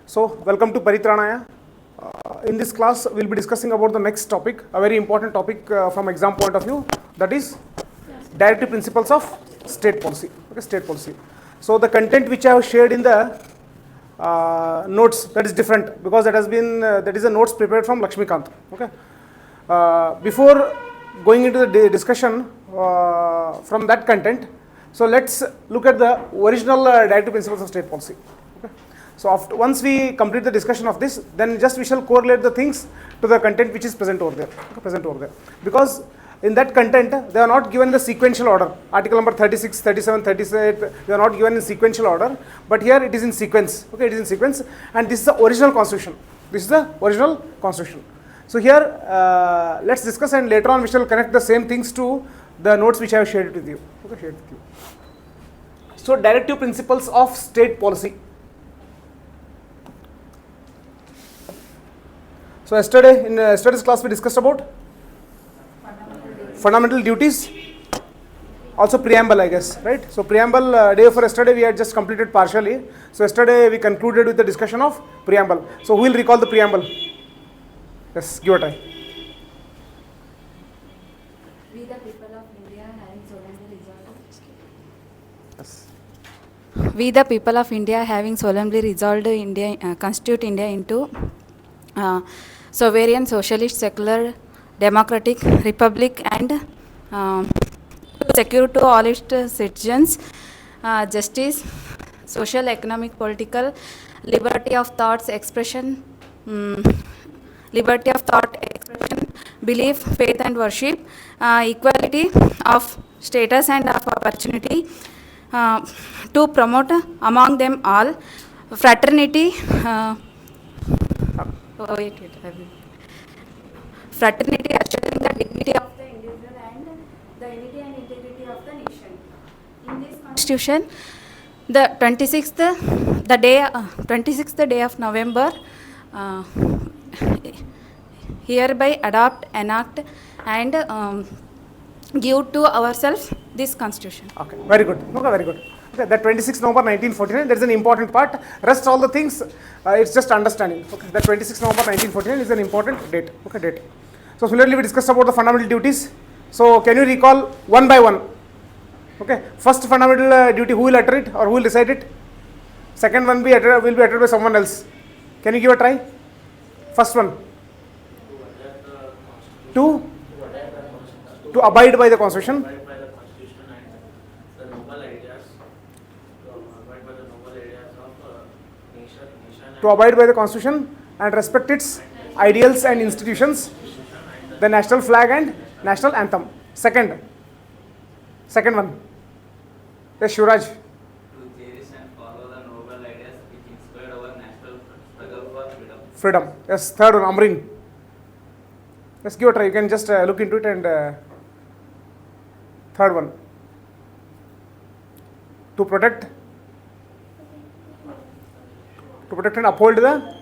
So, welcome to Paritranaya. In this class, we will be discussing about the next topic, a very important topic from exam point of view, that is directive principles of state policy. Okay, state policy. So, the content which I have shared in the notes, that is different because that has been that is a notes prepared from Lakshmikant. Okay. Before going into the discussion from that content, so let's look at the original directive principles of state policy. Okay. So once we complete the discussion of this, then just we shall correlate the things to the content which is present over there. Okay, because in that content they are not given in the sequential order. Article number 36, 37, 38, they are not given in sequential order, but here it is in sequence. Okay, it is in sequence, and this is the original constitution. This is the original constitution. So here let's discuss, and later on we shall connect the same things to the notes which I have shared with you. Okay, shared with you. So directive principles of state policy. So yesterday in yesterday's class we discussed about fundamental duties, also preamble, I guess, right? So preamble, day before yesterday we had just completed partially. So yesterday we concluded with the discussion of preamble. So who will recall the preamble? Yes, give a try. We the people of India having solemnly resolved. Yes. We the people of India having solemnly resolved India, constitute India into sovereign, socialist, secular, democratic republic, and secure to all its citizens justice, social, economic, political, liberty of thoughts expression, belief, faith and worship, equality of status and of opportunity, to promote among them all fraternity. Fraternity, assuring the dignity of the individual and the unity and integrity of the nation. In this constitution, the 26th day of November, hereby adopt, enact, and give to ourselves this constitution. Okay, very good. Okay, very good. Okay, that 26 November 1949, there is an important part. Rest all the things, it's just understanding. Okay, that 26 November 1949 is an important date. Okay, date. So similarly, we discussed about the fundamental duties. So can you recall one by one? Okay, first fundamental duty, who will utter it or who will decide it? Second one will be uttered by someone else. Can you give a try? First one. To abide by the constitution. To abide by the constitution and respect its ideals and institutions, the national flag and national anthem. Second one. Yes, Shuraj. To cherish and follow the noble ideas which inspired our national struggle for freedom. Yes, third one, Amreen. Let's give a try. You can just look into it and third one. To protect and uphold the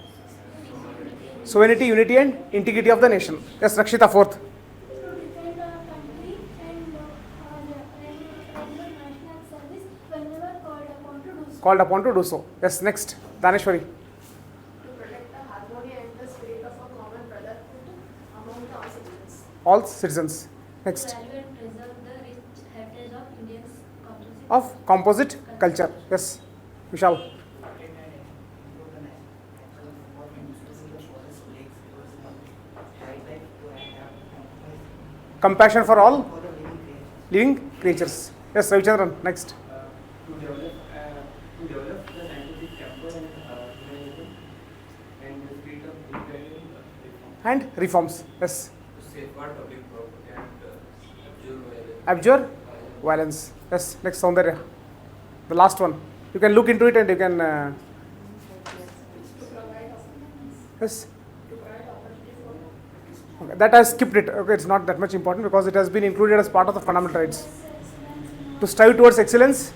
sovereignty, unity and integrity of the nation. Yes, Rakshita, fourth. To defend our country and national service whenever called upon to do so. Yes, next, Daneshwari. To protect the harmony and the spirit of a common brotherhood among all citizens. Next, value and preserve the rich heritage of India's composite culture. Yes, Vishal. Compassion for all living creatures. Yes, Ravichandran, next. To develop the scientific capital and the spirit of independent And reforms. Yes. To safeguard public property and Abjure violence. Yes, next, Saundarya. The last one. You can look into it and you can. Yes. Okay, that I skipped it. Okay, it's not that much important because it has been included as part of the fundamental rights. To strive towards excellence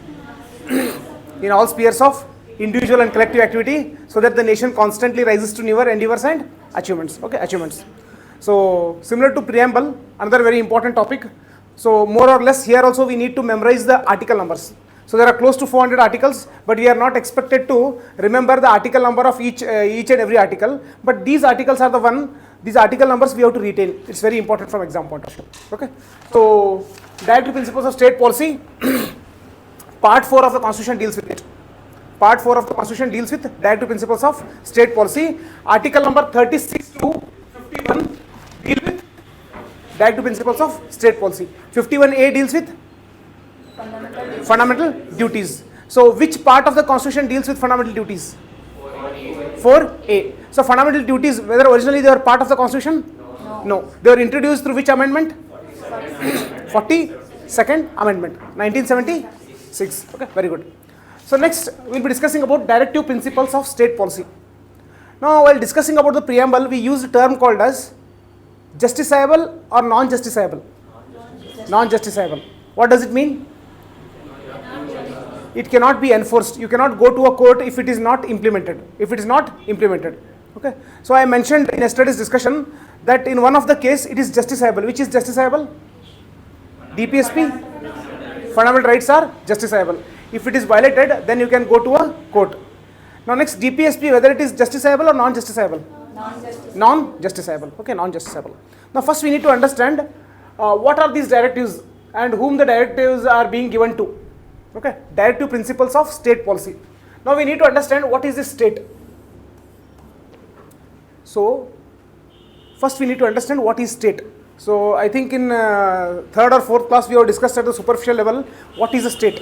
in all spheres of individual and collective activity, so that the nation constantly rises to newer endeavors and achievements. Okay, achievements. So similar to preamble, another very important topic. So more or less here also we need to memorize the article numbers. So there are close to 400 articles, but we are not expected to remember the article number of each and every article. But these articles are the one, these article numbers we have to retain. It's very important from exam point of view. Okay. So directive principles of state policy, part 4 of the constitution deals with it. Part 4 of the constitution deals with directive principles of state policy. Article number 36 to 51 deal with directive principles of state policy. 51A deals with fundamental duties. So which part of the constitution deals with fundamental duties? 4A. So fundamental duties, whether originally they were part of the constitution? No. They were introduced through which amendment? 42nd amendment, 1976. Okay, very good. So next we will be discussing about directive principles of state policy. Now while discussing about the preamble, we use a term called as justiciable or non-justiciable. Non-justiciable. What does it mean? It cannot be enforced. You cannot go to a court if it is not implemented. If it is not implemented. Okay. So I mentioned in yesterday's discussion that in one of the case it is justiciable. Which is justiciable? DPSP. Fundamental rights are justiciable. If it is violated, then you can go to a court. Now next, DPSP, whether it is justiciable or non-justiciable? Non-justiciable. Okay, non-justiciable. Now first we need to understand what are these directives and whom the directives are being given to. Okay, directive principles of state policy. Now we need to understand what is the state. So first we need to understand what is state. So I think in 3rd or 4th class we have discussed at the superficial level what is a state.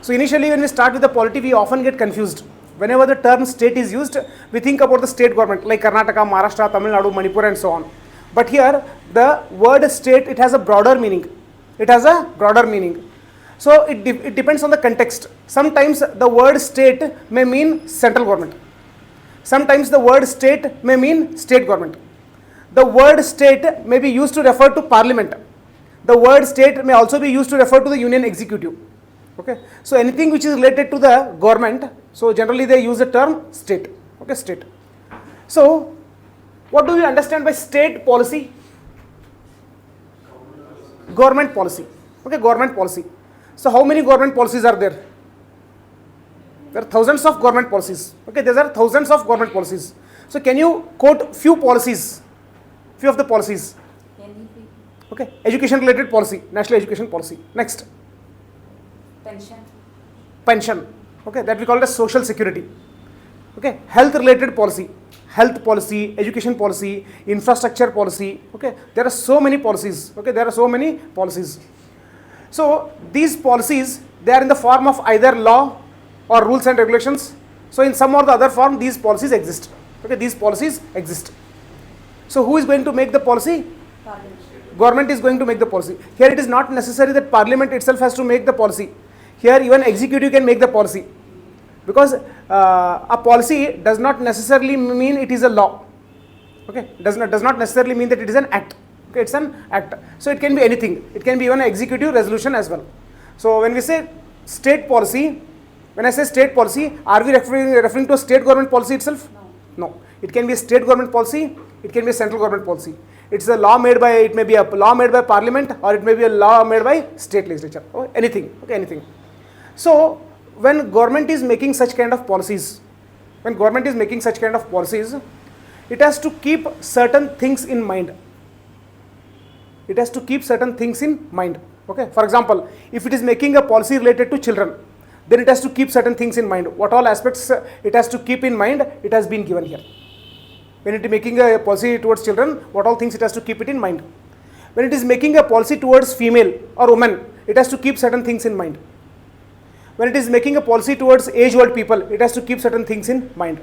So initially when we start with the polity, we often get confused. Whenever the term state is used, we think about the state government like Karnataka, Maharashtra, Tamil Nadu, Manipur and so on. But here the word state, it has a broader meaning. It has a broader meaning. So it depends on the context. Sometimes the word state may mean central government. Sometimes the word state may mean state government. The word state may be used to refer to parliament. The word state may also be used to refer to the union executive. Okay. So anything which is related to the government, so generally they use the term state. Okay, state. So what do we understand by state policy? Government policy. Okay, government policy. So how many government policies are there? There are thousands of government policies. Okay, there are thousands of government policies. So can you quote few policies? Few of the policies. Okay, education related policy, national education policy. Next. Pension. Okay, that we call it as social security. Okay, health related policy, education policy, infrastructure policy. Okay, there are so many policies. Okay, there are so many policies. So these policies, they are in the form of either law or rules and regulations. So in some or the other form, these policies exist. Okay, these policies exist. So who is going to make the policy? Government is going to make the policy. Here it is not necessary that parliament itself has to make the policy. Here even executive can make the policy, because a policy does not necessarily mean it is a law. Okay, does not necessarily mean that it is an act. Okay, it's an act. So it can be anything. It can be even an executive resolution as well. So when we say state policy, when I say state policy, are we referring to a state government policy itself? No. It can be a state government policy. It can be a central government policy. It's a law made by, it may be a law made by parliament, or it may be a law made by state legislature, or anything. Okay, anything. So when government is making such kind of policies, it has to keep certain things in mind. Okay, for example, if it is making a policy related to children, then it has to keep certain things in mind. What all aspects it has to keep in mind, it has been given here. When it is making a policy towards children, what all things it has to keep it in mind. When it is making a policy towards female or women, it has to keep certain things in mind. When it is making a policy towards age-old people, it has to keep certain things in mind.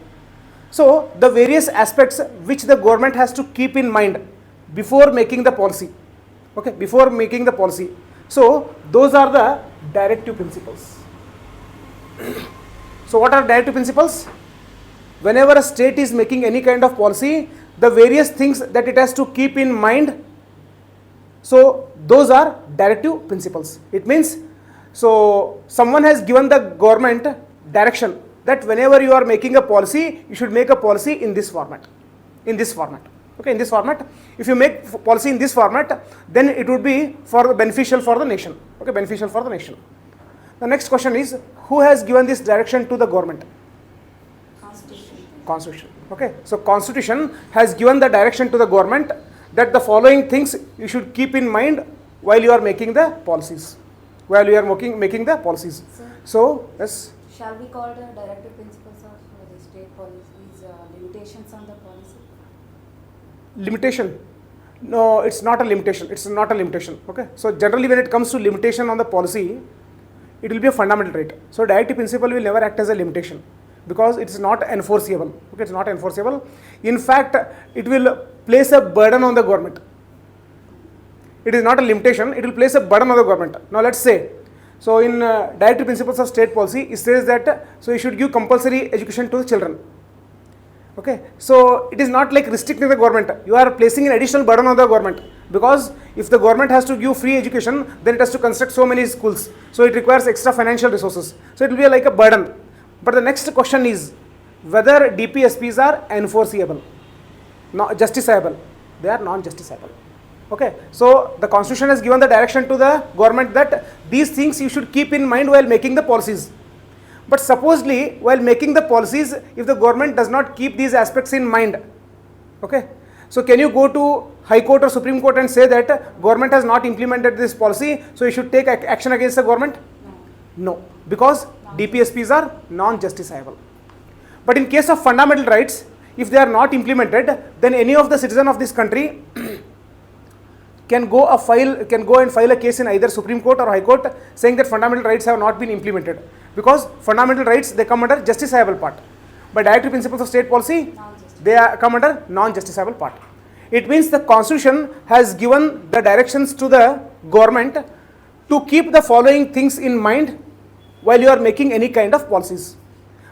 So the various aspects which the government has to keep in mind before making the policy. Okay, before making the policy. So those are the directive principles. So what are directive principles? Whenever a state is making any kind of policy, the various things that it has to keep in mind, so those are directive principles. It means, so someone has given the government direction that whenever you are making a policy, you should make a policy in this format. Okay, in this format. If you make policy in this format, then it would be beneficial for the nation. Okay, beneficial for the nation. The next question is, who has given this direction to the government? Constitution. Constitution. Okay, so Constitution has given the direction to the government that the following things you should keep in mind while you are making the policies. While you are making the policies. Sir, So, yes, shall we call the directive principles of the state policies limitations on the policy? limitation. No, it's not a limitation. It's not a limitation. Okay, so generally when it comes to limitation on the policy, it will be a fundamental right. So directive principle will never act as a limitation because it is not enforceable. Okay, it's not enforceable. In fact, it will place a burden on the government. It is not a limitation. It will place a burden on the government. Now let's say, so in directive principles of state policy, it says that so you should give compulsory education to the children. Okay, so it is not like restricting the government. You are placing an additional burden on the government because if the government has to give free education, then it has to construct so many schools. So it requires extra financial resources. So it will be like a burden. But the next question is whether DPSPs are enforceable, not justiciable. They are non-justiciable. Okay, so the Constitution has given the direction to the government that these things you should keep in mind while making the policies. But supposedly, while making the policies, if the government does not keep these aspects in mind, okay, so can you go to High Court or Supreme Court and say that government has not implemented this policy, so you should take action against the government? No, because DPSPs are non-justiciable. But in case of fundamental rights, if they are not implemented, then any of the citizen of this country can go and file a case in either Supreme Court or High Court saying that fundamental rights have not been implemented. Because fundamental rights, they come under justiciable part. But directive principles of state policy, they come under non-justiciable part. It means the Constitution has given the directions to the government to keep the following things in mind while you are making any kind of policies.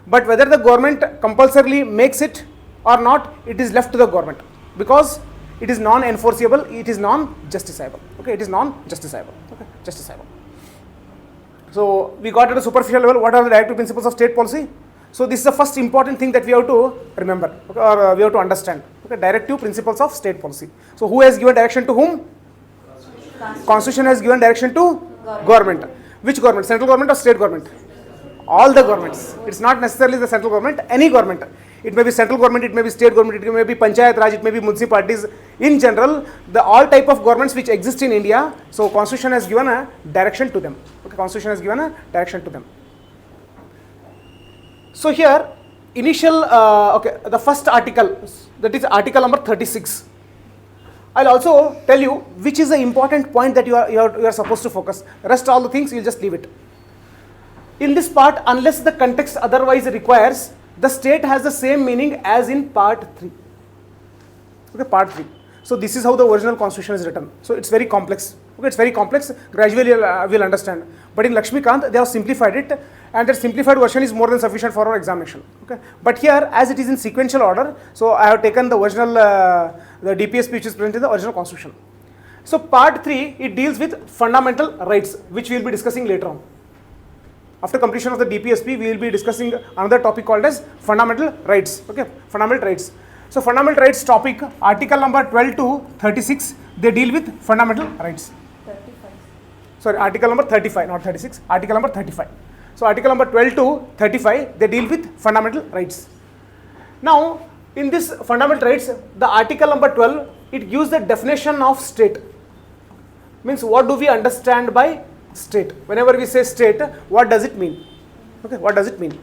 But whether the government compulsorily makes it or not, it is left to the government because it is non-enforceable, it is non-justiciable. Okay, it is non-justiciable. Okay, justiciable. So we got at a superficial level what are the directive principles of state policy. So this is the first important thing that we have to remember, okay, or we have to understand. Okay, directive principles of state policy. So who has given direction to whom? Constitution has given direction to government. Which government? Central government or state government? All the governments. It's not necessarily the central government, any government. It may be central government, it may be state government, it may be panchayat raj, it may be municipalities. In general, the all type of governments which exist in India, so Constitution has given a direction to them. Okay, Constitution has given a direction to them. So here, initial, the first article, that is article number 36. I'll also tell you which is the important point that you are supposed to focus. Rest all the things, you'll just leave it. In this part, unless the context otherwise requires, the state has the same meaning as in part 3. Okay, part 3. So this is how the original Constitution is written. So it's very complex. Okay, it's very complex. Gradually we'll understand. But in Lakshmikant, they have simplified it, and that simplified version is more than sufficient for our examination. Okay. But here, as it is in sequential order, so I have taken the original, the DPSP which is present in the original Constitution. So part 3, it deals with fundamental rights, which we will be discussing later on. After completion of the DPSP, we will be discussing another topic called as fundamental rights. Okay, fundamental rights. So fundamental rights topic, article number 12 to 36, they deal with fundamental rights. 35. Sorry, article number 35, not 36, article number 35. So article number 12 to 35, they deal with fundamental rights. Now, in this fundamental rights, the article number 12, it gives the definition of state. Means what do we understand by state? Whenever we say state, what does it mean? Okay, what does it mean?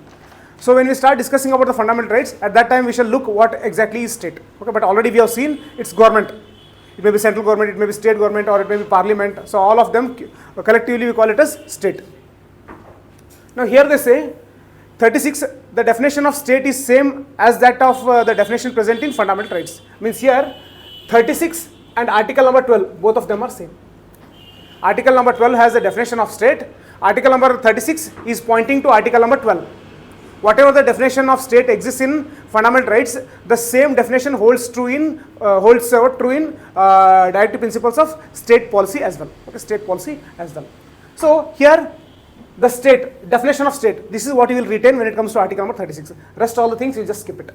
So when we start discussing about the fundamental rights, at that time we shall look what exactly is state. Okay, but already we have seen it's government. It may be central government, it may be state government, or it may be parliament. So all of them collectively we call it as state. Now here they say 36, the definition of state is same as that of the definition present in fundamental rights. Means here 36 and article number 12, both of them are same. Article number 12 has the definition of state. Article number 36 is pointing to article number 12. Whatever the definition of state exists in fundamental rights, the same definition holds true in directive principles of state policy as well. Okay, state policy as well. So here the state, definition of state, this is what you will retain when it comes to article number 36. Rest all the things you just skip it.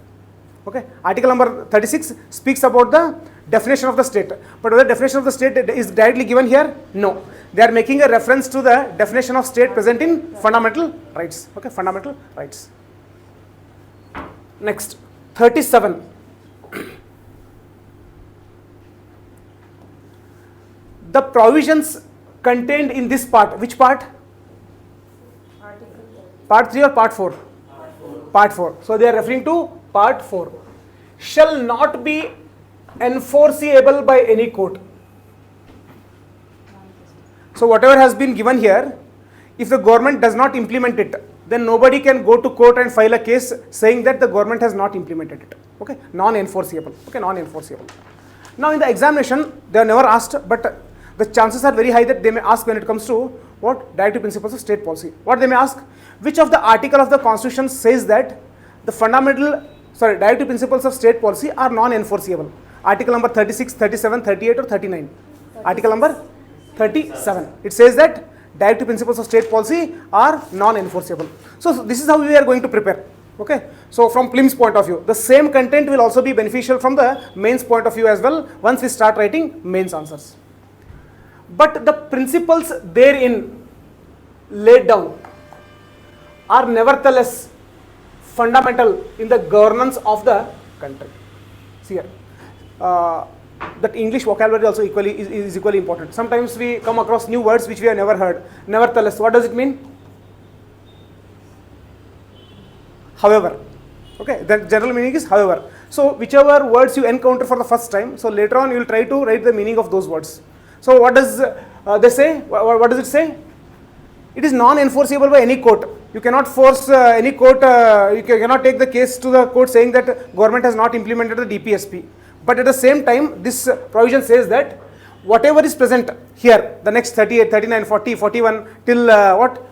Okay, article number 36 speaks about the definition of the state, but whether definition of the state is directly given here, no. They are making a reference to the definition of state present in fundamental rights. Okay, fundamental rights. Next, 37. The provisions contained in this part, which part? Part 3 or part 4? Part 4. So they are referring to part 4. Shall not be enforceable by any court. So whatever has been given here, if the government does not implement it, then nobody can go to court and file a case saying that the government has not implemented it. Okay, non-enforceable. Okay, non-enforceable. Now in the examination, they are never asked, but the chances are very high that they may ask when it comes to what? Directive principles of state policy. What they may ask? Which of the article of the constitution says that the directive principles of state policy are non-enforceable? Article number 36, 37, 38 or 39? 36. Article number 37. It says that directive principles of state policy are non-enforceable. So this is how we are going to prepare. Okay. So from PLIM's point of view, the same content will also be beneficial from the mains point of view as well once we start writing mains answers. But the principles therein laid down are nevertheless fundamental in the governance of the country. See here, that English vocabulary also is equally important. Sometimes we come across new words which we have never heard. Nevertheless, what does it mean? However. Okay, the general meaning is however. So whichever words you encounter for the first time, so later on you will try to write the meaning of those words. So what does they say? What does it say? It is non-enforceable by any court. You cannot force any court, you cannot take the case to the court saying that government has not implemented the DPSP. But at the same time, this provision says that whatever is present here, the next 38, 39, 40, 41 till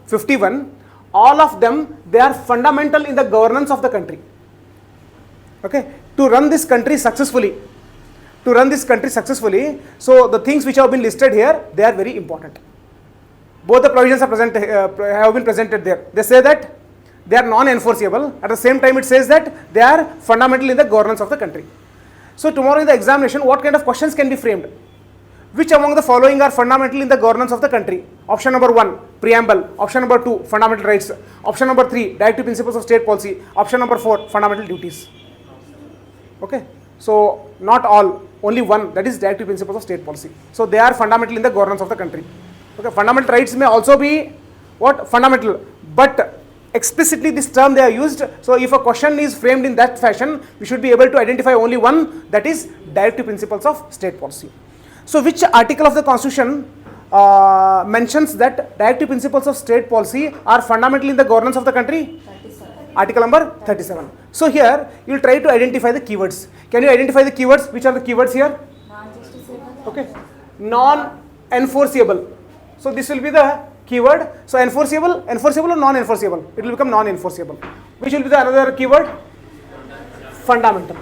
51, all of them, they are fundamental in the governance of the country. Okay, to run this country successfully. So the things which have been listed here, they are very important. Both the provisions are have been presented there. They say that they are non-enforceable. At the same time, it says that they are fundamental in the governance of the country. So tomorrow in the examination, what kind of questions can be framed? Which among the following are fundamental in the governance of the country? Option number 1, preamble. Option number 2, fundamental rights. Option number 3, directive principles of state policy. Option number 4, fundamental duties. Okay. So not all, only one, that is directive principles of state policy. So they are fundamental in the governance of the country. Okay, fundamental rights may also be what? Fundamental, but explicitly this term they are used. So if a question is framed in that fashion, we should be able to identify only one, that is directive principles of state policy. So which article of the constitution mentions that directive principles of state policy are fundamental in the governance of the country? 37. Article number 37. So here you will try to identify the keywords. Can you identify the keywords? Which are the keywords here? Non-justiciable. Okay. Non-enforceable. So this will be the keyword. So enforceable or non-enforceable? It will become non-enforceable. Which will be the another keyword? Fundamental.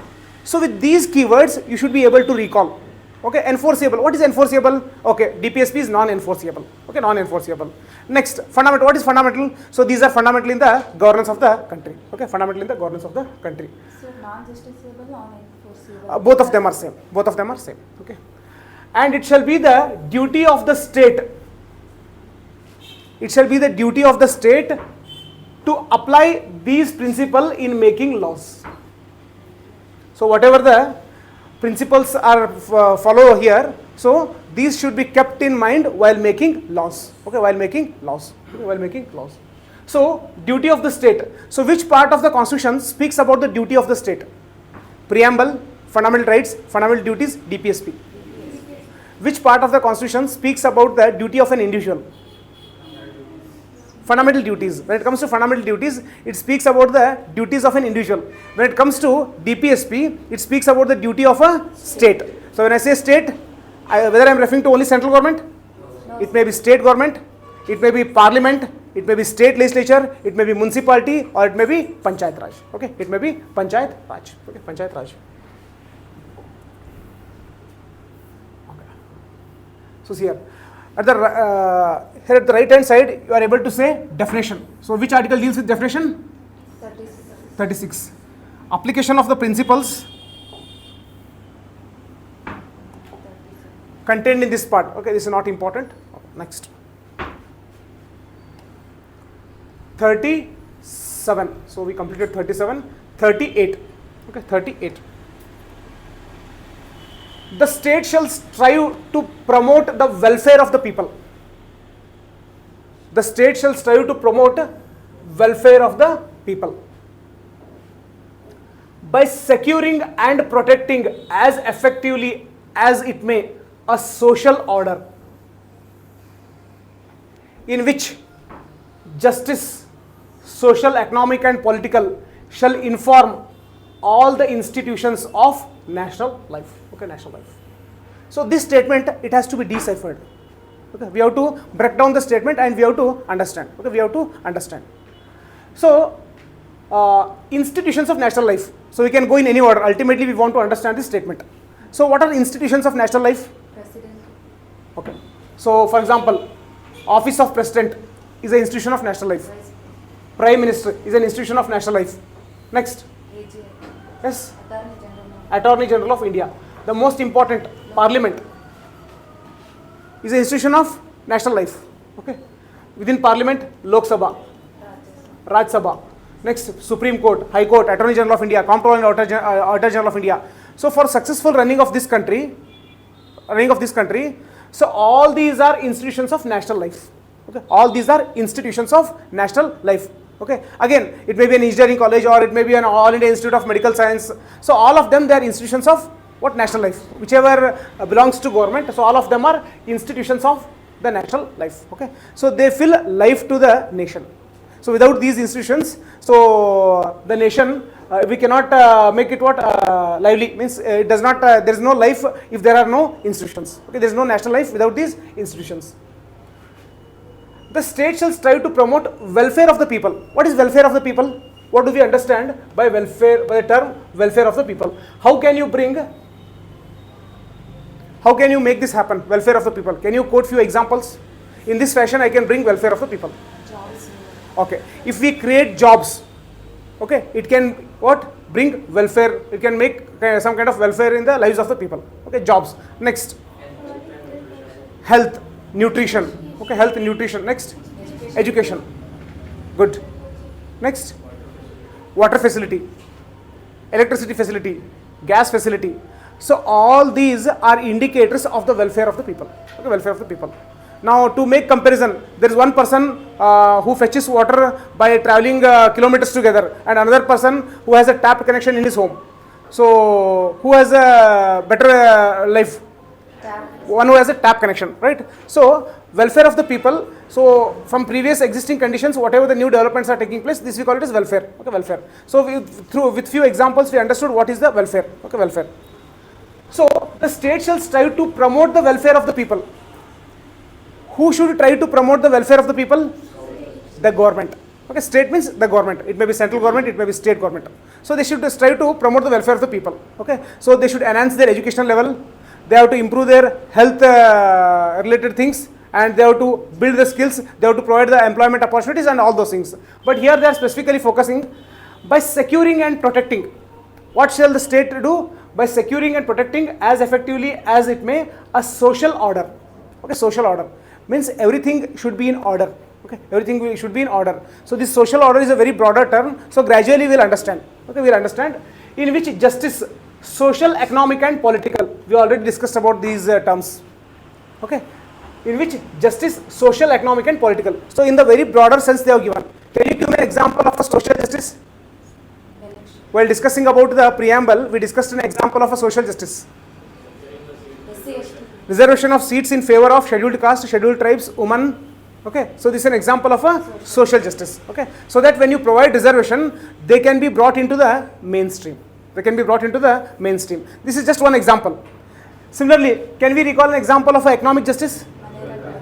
So with these keywords, you should be able to recall. Okay, enforceable. What is enforceable? Okay, DPSP is non-enforceable. Okay, non-enforceable. Next, fundamental. What is fundamental? So these are fundamental in the governance of the country. Okay, fundamental in the governance of the country. So non-justiciable, non-enforceable. Both of them are same. Both of them are same. Okay, and it shall be the duty of the state. It shall be the duty of the state to apply these principles in making laws. So whatever the principles are follow here, so these should be kept in mind while making laws. Okay, while making laws. Okay, while making laws. So duty of the state. So which part of the constitution speaks about the duty of the state? Preamble, fundamental rights, fundamental duties, DPSP. Which part of the constitution speaks about the duty of an individual? Fundamental duties. When it comes to fundamental duties, it speaks about the duties of an individual. When it comes to DPSP, it speaks about the duty of a state. So when I say state, whether I am referring to only central government, No. it may be state government, it may be parliament, it may be state legislature, it may be municipality, or it may be panchayat raj. Okay, it may be panchayat raj. Okay, panchayat raj. Okay. So see here. Here at the right hand side, you are able to say definition. So which article deals with definition? 36. Application of the principles contained in this part. Okay, this is not important. Next. 37. So we completed 37. 38. Okay, 38. The state shall strive to promote the welfare of the people. The state shall strive to promote welfare of the people by securing and protecting as effectively as it may a social order in which justice, social, economic and political shall inform all the institutions of national life. Okay, national life. So this statement, it has to be deciphered. Okay, we have to break down the statement and we have to understand. Okay, we have to understand. So institutions of national life. So we can go in any order. Ultimately, we want to understand this statement. So what are the institutions of national life? President. Okay. So for example, office of president is an institution of national life. Vice Prime minister is an institution of national life. Next. AG. Yes. Attorney General. Attorney General of India. The most important, Parliament is an institution of national life. Okay. Within Parliament, Lok Sabha, Raj Sabha. Next, Supreme Court, High Court, Attorney General of India, Comptroller and Auditor General of India. So for successful running of this country, so all these are institutions of national life. Okay. All these are institutions of national life. Okay. Again, it may be an engineering college or it may be an All India Institute of Medical Science. So all of them, they are institutions of what? National life. Whichever belongs to government. So all of them are institutions of the national life. Okay. So they fill life to the nation. So without these institutions, so the nation, we cannot make it what? Lively. Means it does not, there is no life if there are no institutions. Okay. There is no national life without these institutions. The state shall strive to promote welfare of the people. What is welfare of the people? What do we understand by welfare, by the term welfare of the people? How can you make this happen? Welfare of the people. Can you quote few examples? In this fashion, I can bring welfare of the people. Jobs. Okay. If we create jobs, okay, it can what? Bring welfare. It can make some kind of welfare in the lives of the people. Okay, jobs. Next. Health, nutrition. Okay, health and nutrition. Next. Education. Good. Next. Water facility, electricity facility, gas facility. So all these are indicators of the welfare of the people. Okay, welfare of the people. Now to make comparison, there is one person who fetches water by traveling kilometers together, and another person who has a tap connection in his home. So who has a better life? One who has a tap connection, right? So welfare of the people. So from previous existing conditions, whatever the new developments are taking place, this we call it as welfare. Okay, welfare. So with few examples, we understood what is the welfare. Okay, welfare. So the state shall strive to promote the welfare of the people. Who should try to promote the welfare of the people? The government. Okay, state means the government. It may be central government, it may be state government. So they should strive to promote the welfare of the people. Okay, so they should enhance their educational level. They have to improve their health related things, and they have to build the skills, they have to provide the employment opportunities and all those things. But here they are specifically focusing by securing and protecting. What shall the state do? By securing and protecting as effectively as it may a social order. Okay, social order means everything should be in order. Okay, everything should be in order. So this social order is a very broader term. So gradually we'll understand. Okay, we'll understand in which justice, social, economic and political. We already discussed about these terms. Okay, in which justice, social, economic and political. So in the very broader sense they have given. Can you give me an example of a social justice? Election. While discussing about the preamble, we discussed an example of a social justice. SC. Reservation of seats in favor of scheduled caste, scheduled tribes, women. Okay, so this is an example of a social justice. Okay, so that when you provide reservation, they can be brought into the mainstream. They can be brought into the mainstream. This is just one example. Similarly, can we recall an example of economic justice?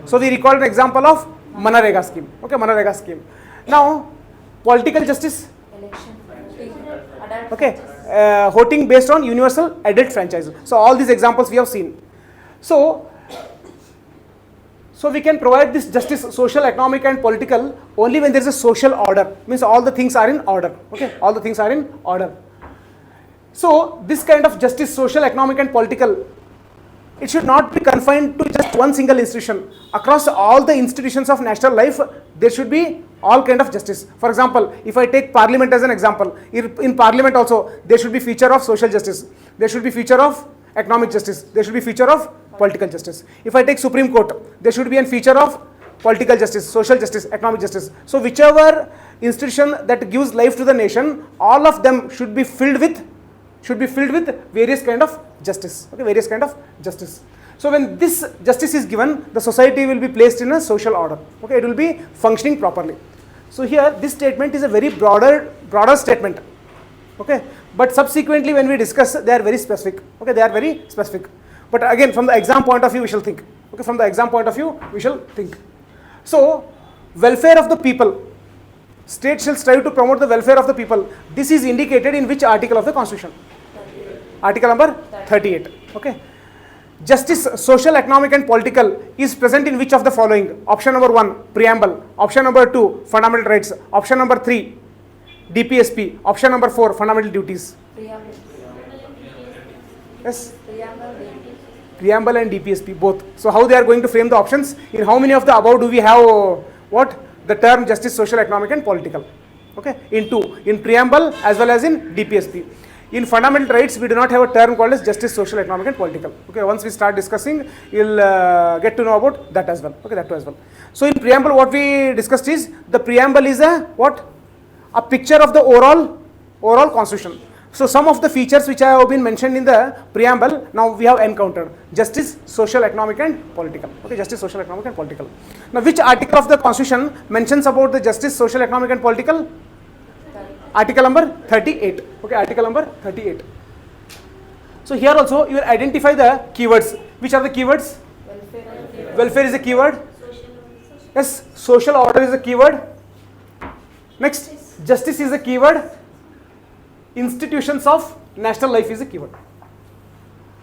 So we recall an example of Manarega scheme. Okay, Manarega scheme. Now, political justice. Election. Adult. Okay, voting based on universal adult franchise. So all these examples we have seen. So we can provide this justice, social, economic and political only when there is a social order. Means all the things are in order. Okay, all the things are in order. So this kind of justice, social, economic and political it should not be confined to just one single institution. Across all the institutions of national life, there should be all kind of justice. For example, if I take parliament as an example, in parliament also there should be feature of social justice, there should be feature of economic justice, there should be feature of political justice. If I take Supreme Court, there should be a feature of political justice, social justice, economic justice. So whichever institution that gives life to the nation, all of them should be filled with various kind of justice. Okay, various kind of justice. So when this justice is given, the society will be placed in a social order. Okay, it will be functioning properly. So here this statement is a very broader statement. Okay, but subsequently when we discuss, they are very specific. Okay, they are very specific. But again, from the exam point of view, we shall think. Okay, from the exam point of view, we shall think. So welfare of the people. State shall strive to promote the welfare of the people. This is indicated in which article of the Constitution? Article number 38. Okay. Justice, social, economic and political is present in which of the following? Option number 1, preamble. Option number 2, fundamental rights. Option number 3, DPSP. Option number 4, fundamental duties. Preamble. Yes. Preamble and DPSP. Preamble and DPSP both. So how they are going to frame the options? In how many of the above do we have what? The term justice, social, economic and political. Okay. In 2. In preamble as well as in DPSP. In fundamental rights, we do not have a term called as justice, social, economic and political. Okay, once we start discussing, you'll get to know about that as well. Okay, that too as well. So in preamble, what we discussed is, the preamble is a what? A picture of the overall constitution. So some of the features which have been mentioned in the preamble, now we have encountered. Justice, social, economic and political. Okay, justice, social, economic and political. Now which article of the constitution mentions about the justice, social, economic and political? Article number 38. Okay, article number 38. So here also you will identify the keywords. Which are the keywords? Welfare is a keyword. Yes, social order is a keyword. Next, justice is a keyword. Institutions of national life is a keyword.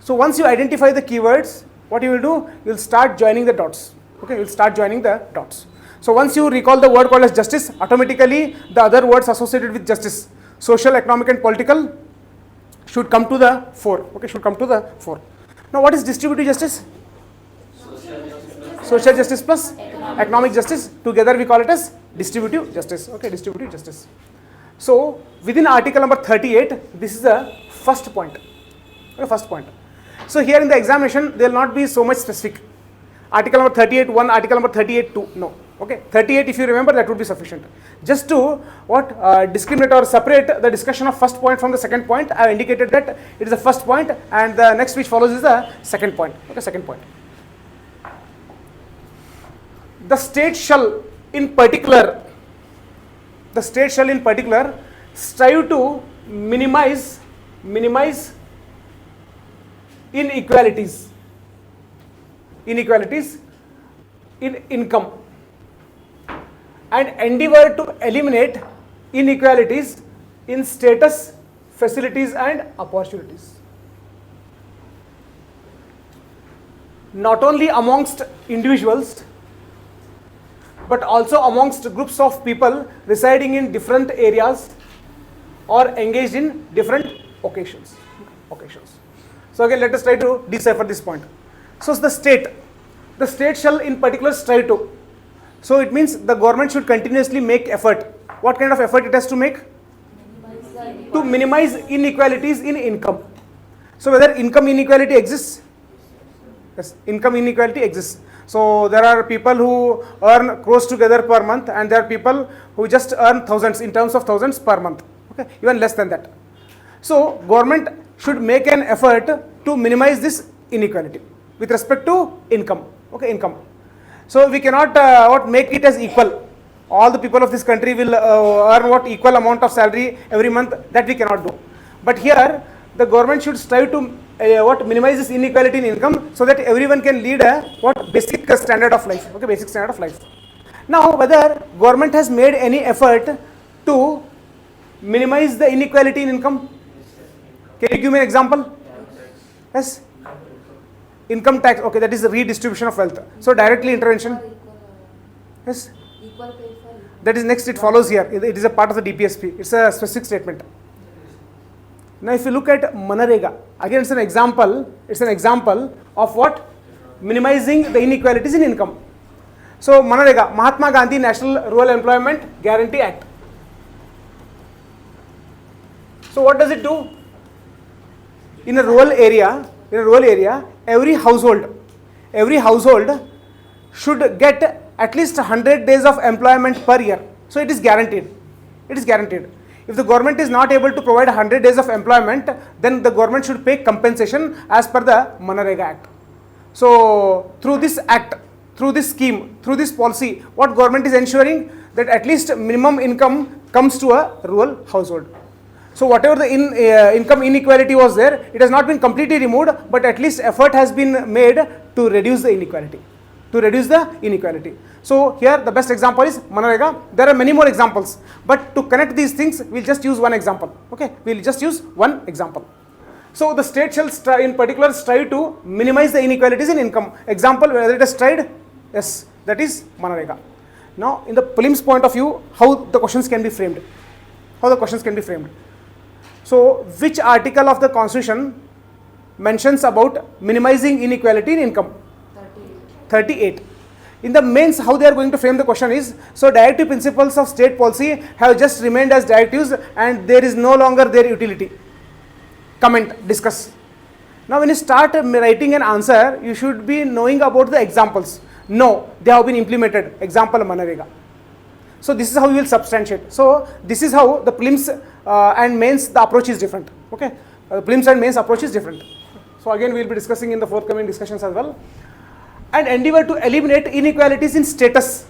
So once you identify the keywords, what you will do? You will start joining the dots. Okay, you will start joining the dots. So once you recall the word called as justice, automatically the other words associated with justice, social, economic and political, should come to the fore. Okay, should come to the fore. Now what is distributive justice? Social justice plus economic justice. Together we call it as distributive justice. Okay, distributive justice. So within article number 38, this is the first point. Okay, first point. So here in the examination, there will not be so much specific. Article number 38.1, article number 38.2, no. Okay, 38 if you remember, that would be sufficient. Just to discriminate or separate the discussion of first point from the second point, I have indicated that it is the first point and the next which follows is the second point. Okay, second point. The state shall in particular strive to minimize inequalities in income and endeavor to eliminate inequalities in status, facilities and opportunities. Not only amongst individuals, but also amongst groups of people residing in different areas or engaged in different occasions. So again, let us try to decipher this point. So the state shall in particular strive to. So it means the government should continuously make effort. What kind of effort it has to make? To minimize inequalities in income. So whether income inequality exists? Yes, income inequality exists. So there are people who earn crores together per month and there are people who just earn thousands in terms of thousands per month. Okay, even less than that. So government should make an effort to minimize this inequality with respect to income. Okay, income. So we cannot make it as equal. All the people of this country will earn equal amount of salary every month. That we cannot do. But here the government should strive to minimize this inequality in income so that everyone can lead a basic standard of life. Okay, basic standard of life. Now whether government has made any effort to minimize the inequality in income? Can you give me an example? Yes. Income tax, okay, that is the redistribution of wealth. So directly intervention. Yes. Equal pay for equal. That is next, it follows here. It is a part of the DPSP. It's a specific statement. Now if you look at Manarega, again it's an example of what? Minimizing the inequalities in income. So Manarega, Mahatma Gandhi National Rural Employment Guarantee Act. So what does it do? In a rural area, every household should get at least 100 days of employment per year. So it is guaranteed. If the government is not able to provide 100 days of employment, then the government should pay compensation as per the Manarega Act. So through this act, through this scheme, through this policy, what government is ensuring? That at least minimum income comes to a rural household. So whatever the income inequality was there, it has not been completely removed, but at least effort has been made to reduce the inequality. So here the best example is Manarega. There are many more examples, but to connect these things, we'll just use one example. Okay, we'll just use one example. So the state shall in particular strive to minimize the inequalities in income. Example, whether it has tried, yes, that is Manarega. Now in the prelims point of view, how the questions can be framed? So which article of the Constitution mentions about minimizing inequality in income? 38. In the mains, how they are going to frame the question is, so directive principles of state policy have just remained as directives and there is no longer their utility. Comment, discuss. Now when you start writing an answer, you should be knowing about the examples. No, they have been implemented. Example Manarega. So this is how you will substantiate. So this is how the prelims and mains, the approach is different. Okay, prelims and mains approach is different. So again we will be discussing in the forthcoming discussions as well. And endeavor to eliminate inequalities in status,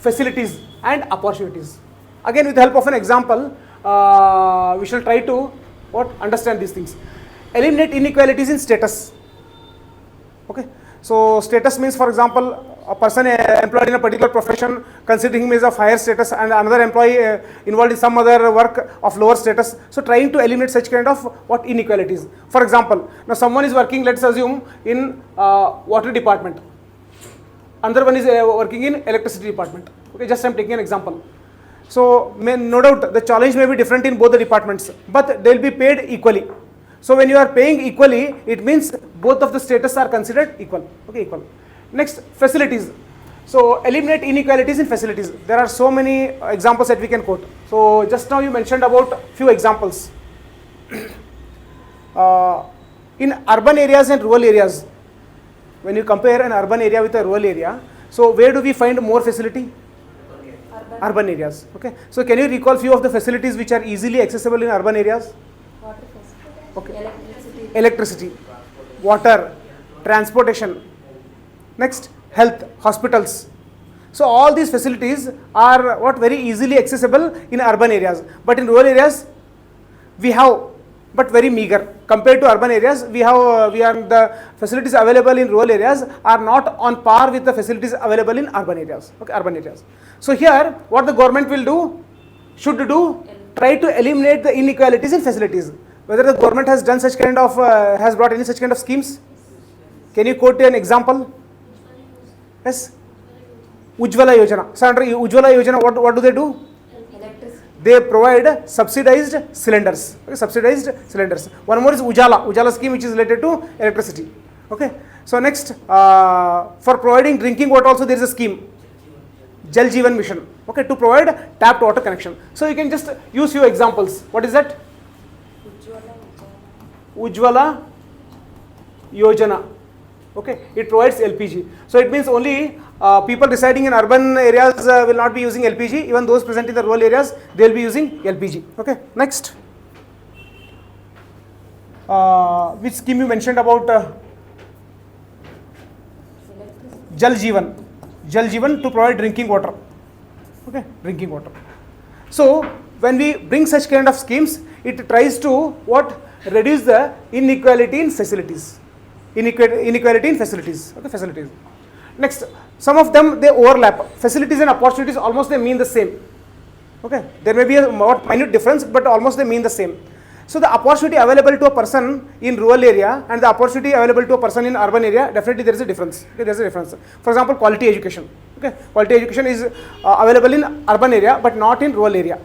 facilities and opportunities. Again with the help of an example, we shall try to understand these things. Eliminate inequalities in status. Okay, so status means, for example, a person employed in a particular profession, considering him as of higher status, and another employee involved in some other work of lower status. So trying to eliminate such kind of inequalities. For example, now someone is working, let's assume, in water department. Another one is working in electricity department. Okay, just I'm taking an example. So no doubt the challenge may be different in both the departments, but they will be paid equally. So when you are paying equally, it means both of the status are considered equal. Okay, equal. Next, facilities. So eliminate inequalities in facilities. There are so many examples that we can quote. So just now you mentioned about few examples. In urban areas and rural areas, when you compare an urban area with a rural area, so where do we find more facility? Urban areas. Okay. So can you recall few of the facilities which are easily accessible in urban areas? Water facility. Okay. Electricity, water, transportation. Next, health, hospitals. So all these facilities are very easily accessible in urban areas, but in rural areas we have, but very meager. Compared to urban areas, the facilities available in rural areas are not on par with the facilities available in urban areas. Okay, urban areas. So here, what the government will should do, try to eliminate the inequalities in facilities. Whether the government has done such kind of, has brought any such kind of schemes? Can you quote an example? Yes. Ujjwala Yojana. So under Ujjwala Yojana, what do they do? Electricity. They provide subsidized cylinders. Okay, subsidized cylinders. One more is Ujjwala scheme, which is related to electricity. Okay. So next, for providing drinking water also there is a scheme, Jal Jeevan Mission. Okay, to provide tapped water connection. So you can just use few examples. What is that? Ujjwala Yojana. Okay, it provides LPG. So it means only people residing in urban areas will not be using LPG. Even those present in the rural areas, they will be using LPG. Okay, next. Which scheme you mentioned about? Jal Jeevan. Jal Jeevan to provide drinking water. Okay, drinking water. So when we bring such kind of schemes, it tries to reduce the inequality in facilities. Inequality in facilities. Okay, facilities. Next, some of them they overlap. Facilities and opportunities almost they mean the same. Okay, there may be a minute difference, but almost they mean the same. So the opportunity available to a person in rural area and the opportunity available to a person in urban area, definitely there is a difference. Okay, there is a difference. For example, quality education. Okay, quality education is available in urban area but not in rural area.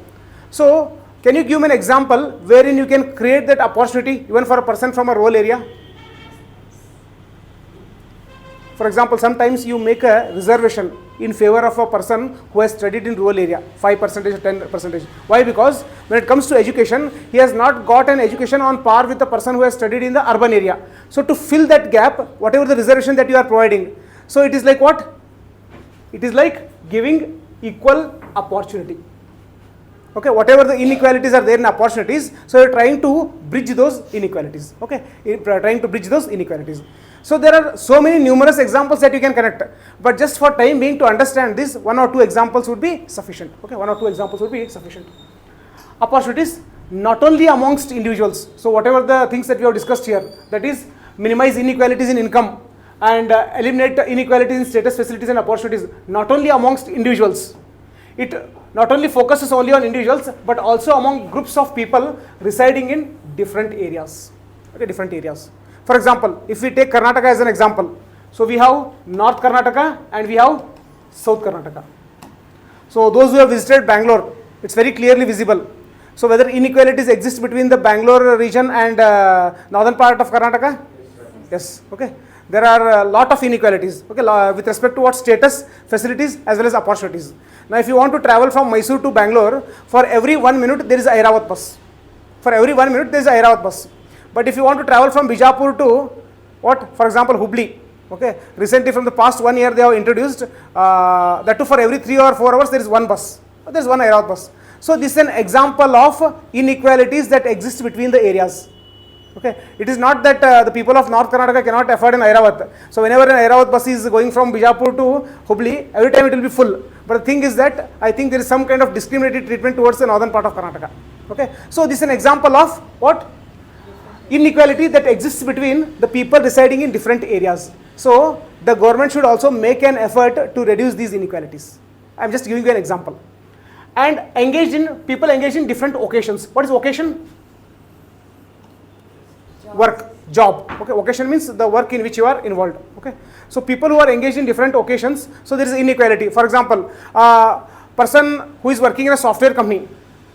So Can you give me an example wherein you can create that opportunity even for a person from a rural area? For example, sometimes you make a reservation in favor of a person who has studied in rural area, 5% or 10%. Why? Because when it comes to education, he has not got an education on par with the person who has studied in the urban area. So to fill that gap, whatever the reservation that you are providing, so it is like what? It is like giving equal opportunity. Okay, whatever the inequalities are there in opportunities, so you are trying to bridge those inequalities. Okay, you are trying to bridge those inequalities. So there are so many numerous examples that you can connect, but just for time being to understand this, 1 or 2 examples would be sufficient. Okay, 1 or 2 examples would be sufficient. Opportunities not only amongst individuals. So whatever the things that we have discussed here, that is minimize inequalities in income and eliminate inequalities in status, facilities and opportunities, not only amongst individuals. It not only focuses only on individuals, but also among groups of people residing in different areas. Okay, different areas. For example, if we take Karnataka as an example, so we have North Karnataka and we have South Karnataka. So those who have visited Bangalore, it's very clearly visible. So whether inequalities exist between the Bangalore region and northern part of Karnataka? Yes. Okay. There are a lot of inequalities, okay, with respect to what status, facilities as well as opportunities. Now if you want to travel from Mysore to Bangalore, for every 1 minute there is an Airavat bus. For every 1 minute there is an Airavat bus. But if you want to travel from Bijapur to what, for example, Hubli, okay, recently from the past 1 year they have introduced that too for every 3 or 4 hours there is one bus, there is one Airavat bus. So this is an example of inequalities that exist between the areas. Okay, it is not that the people of North Karnataka cannot afford an Airavat. So whenever an Airavat bus is going from Bijapur to Hubli, every time it will be full. But the thing is that I think there is some kind of discriminatory treatment towards the northern part of Karnataka. Okay, so this is an example of what? Inequality that exists between the people residing in different areas. So the government should also make an effort to reduce these inequalities. I am just giving you an example. And people engaged in different occasions. What is occasion? Work, job. Okay, vocation means the work in which you are involved. Okay, so people who are engaged in different occasions, so there is inequality. For example, person who is working in a software company,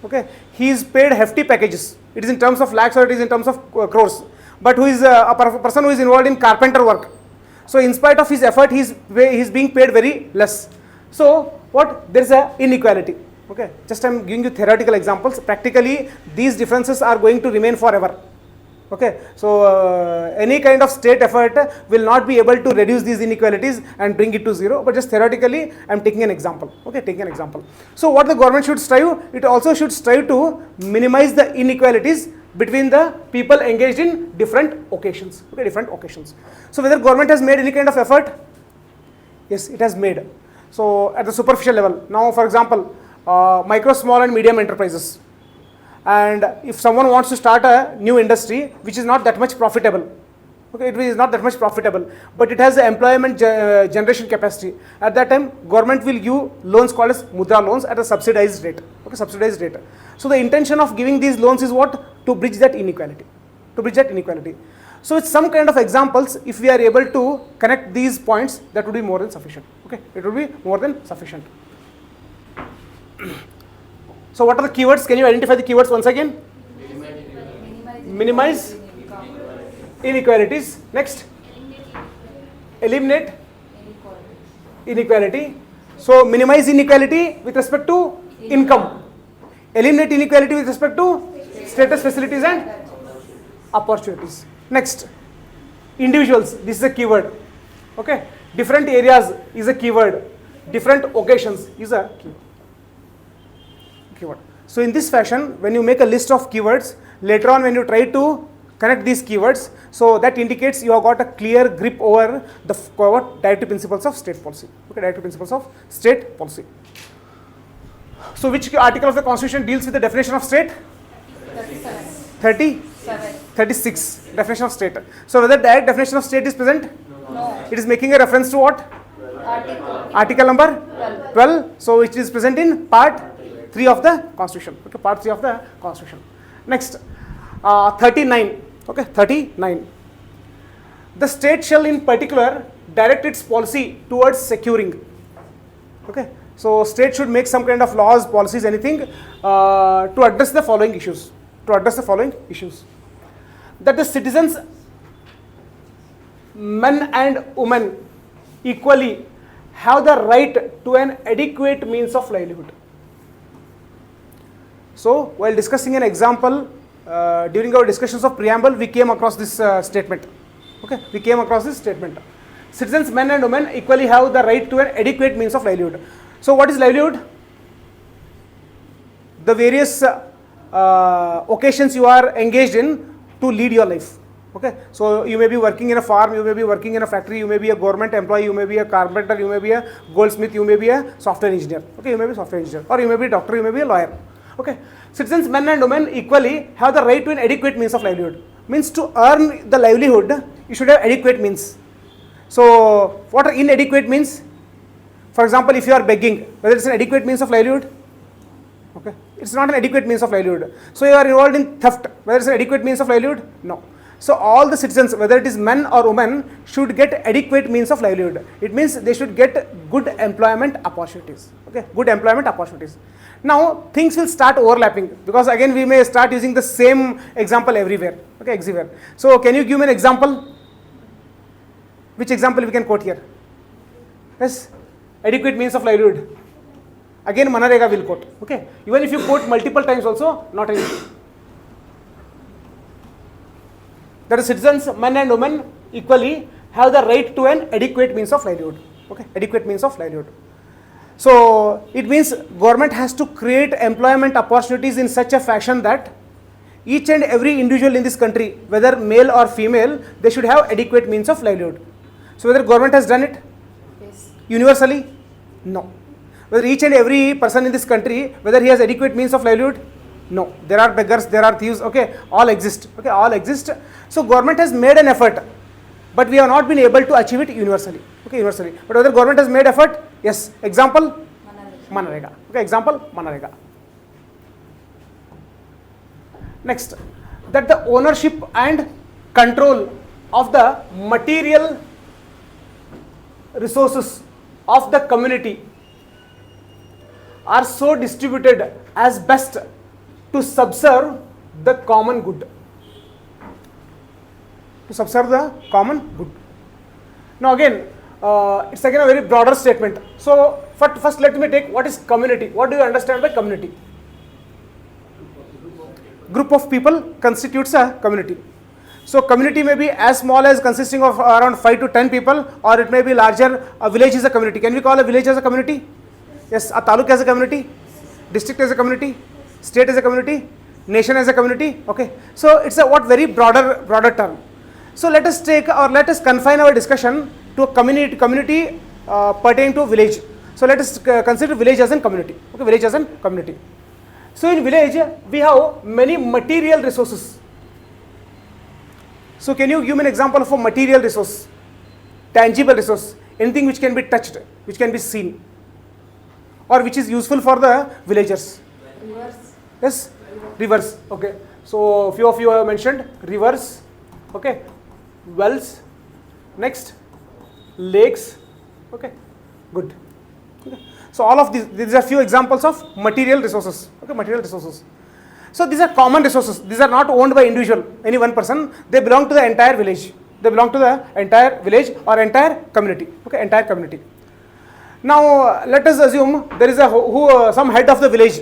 okay, he is paid hefty packages. It is in terms of lakhs or it is in terms of crores. But who is a person who is involved in carpenter work, so in spite of his effort, he is being paid very less. So what? There is a inequality. Okay, just I am giving you theoretical examples. Practically, these differences are going to remain forever. Okay, so any kind of state effort will not be able to reduce these inequalities and bring it to zero, but just theoretically I am taking an example. Okay, taking an example. So what the government should strive, it also should strive to minimize the inequalities between the people engaged in different occasions. Okay, different occasions. So whether government has made any kind of effort? Yes, it has made. So at the superficial level, now for example, micro, small and medium enterprises. And if someone wants to start a new industry which is not that much profitable, okay, it is not that much profitable, but it has the employment generation capacity. At that time, government will give loans called as mudra loans at a subsidized rate. Okay, subsidized rate. So the intention of giving these loans is what? To bridge that inequality. To bridge that inequality. So with some kind of examples, if we are able to connect these points, that would be more than sufficient. Okay, it would be more than sufficient. So what are the keywords? Can you identify the keywords once again? Minimize inequalities. Next, eliminate inequality. So minimize inequality with respect to income. Eliminate inequality with respect to status, facilities and opportunities. Next, individuals. This is a keyword. Okay. Different areas is a keyword. Different occasions is a keyword. So in this fashion, when you make a list of keywords, later on when you try to connect these keywords, so that indicates you have got a clear grip over the directive principles of state policy. Okay, directive principles of state policy. So which article of the Constitution deals with the definition of state? 36. Definition of state. So whether direct definition of state is present? No. It is making a reference to what? Article number 12. So which is present in part 3 of the Constitution. Okay, part 3 of the Constitution. Next, 39. Okay, 39. The state shall in particular direct its policy towards securing. Okay, So state should make some kind of laws, policies, anything to address the following issues. That the citizens, men and women, equally have the right to an adequate means of livelihood. So while discussing an example, during our discussions of preamble, we came across this statement. Okay, we came across this statement. Citizens, men and women, equally have the right to an adequate means of livelihood. So what is livelihood? The various occasions you are engaged in to lead your life. Okay, so you may be working in a farm, you may be working in a factory, you may be a government employee, you may be a carpenter, you may be a goldsmith, you may be a software engineer. Okay, you may be a software engineer, or you may be a doctor, you may be a lawyer. Okay, citizens, men and women, equally have the right to an adequate means of livelihood. Means to earn the livelihood, you should have adequate means. So what are inadequate means? For example, if you are begging, whether it's an adequate means of livelihood? Okay, it's not an adequate means of livelihood. So you are involved in theft, whether it's an adequate means of livelihood? No. So all the citizens, whether it is men or women, should get adequate means of livelihood. It means they should get good employment opportunities. Okay, good employment opportunities. Now things will start overlapping, because again we may start using the same example everywhere. Okay, everywhere. So can you give me an example? Which example we can quote here? Yes, adequate means of livelihood. Again Manarega will quote. Okay, even if you quote multiple times also, not an issue. That is, citizens, men and women, equally have the right to an adequate means of livelihood. Okay, adequate means of livelihood. So it means government has to create employment opportunities in such a fashion that each and every individual in this country, whether male or female, they should have adequate means of livelihood. So whether government has done it? Yes. Universally? No. Whether each and every person in this country, whether he has adequate means of livelihood? No. There are beggars, there are thieves, okay, all exist. Okay, all exist. So government has made an effort, but we have not been able to achieve it universally. Okay, universally. But whether government has made effort? Yes. Example? Manarega. Okay, example? Manarega. Next, that the ownership and control of the material resources of the community are so distributed as best to subserve the common good. To subserve the common good. Now again, it's again a very broader statement. So first let me take what is community. What do you understand by community? Group of people constitutes a community. So community may be as small as consisting of around 5 to 10 people, or it may be larger. A village is a community. Can we call a village as a community? Yes. A taluk as a community, district as a community, state as a community, nation as a community. Okay. So it's a very broader term. So let us take, or let us confine our discussion to a community pertaining to village. So let us consider village as a community. Okay, village as a community. So in village we have many material resources. So can you give me an example of a material resource, tangible resource, anything which can be touched, which can be seen, or which is useful for the villagers? Rivers. Yes, rivers. Okay. So few of you have mentioned rivers. Okay. Wells. Next, lakes. Okay. Good. Okay. So all of these are few examples of material resources. Okay, material resources. So these are common resources. These are not owned by individual, any one person. They belong to the entire village. They belong to the entire village or entire community. Okay, entire community. Now let us assume there is some head of the village.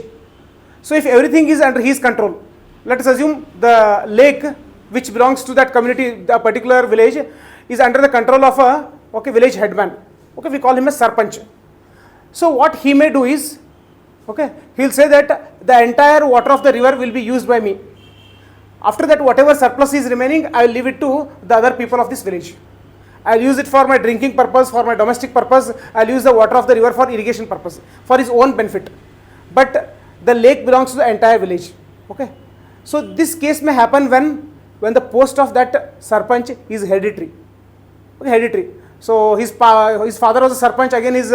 So if everything is under his control, let us assume the lake which belongs to that community, the particular village, is under the control of a village headman. Okay, we call him a sarpanch. So what he may do is, okay, he will say that the entire water of the river will be used by me. After that, whatever surplus is remaining, I will leave it to the other people of this village. I will use it for my drinking purpose, for my domestic purpose. I will use the water of the river for irrigation purpose, for his own benefit. But the lake belongs to the entire village. Okay. So this case may happen when the post of that sarpanch is hereditary. Okay, hereditary. So his father was a sarpanch, again his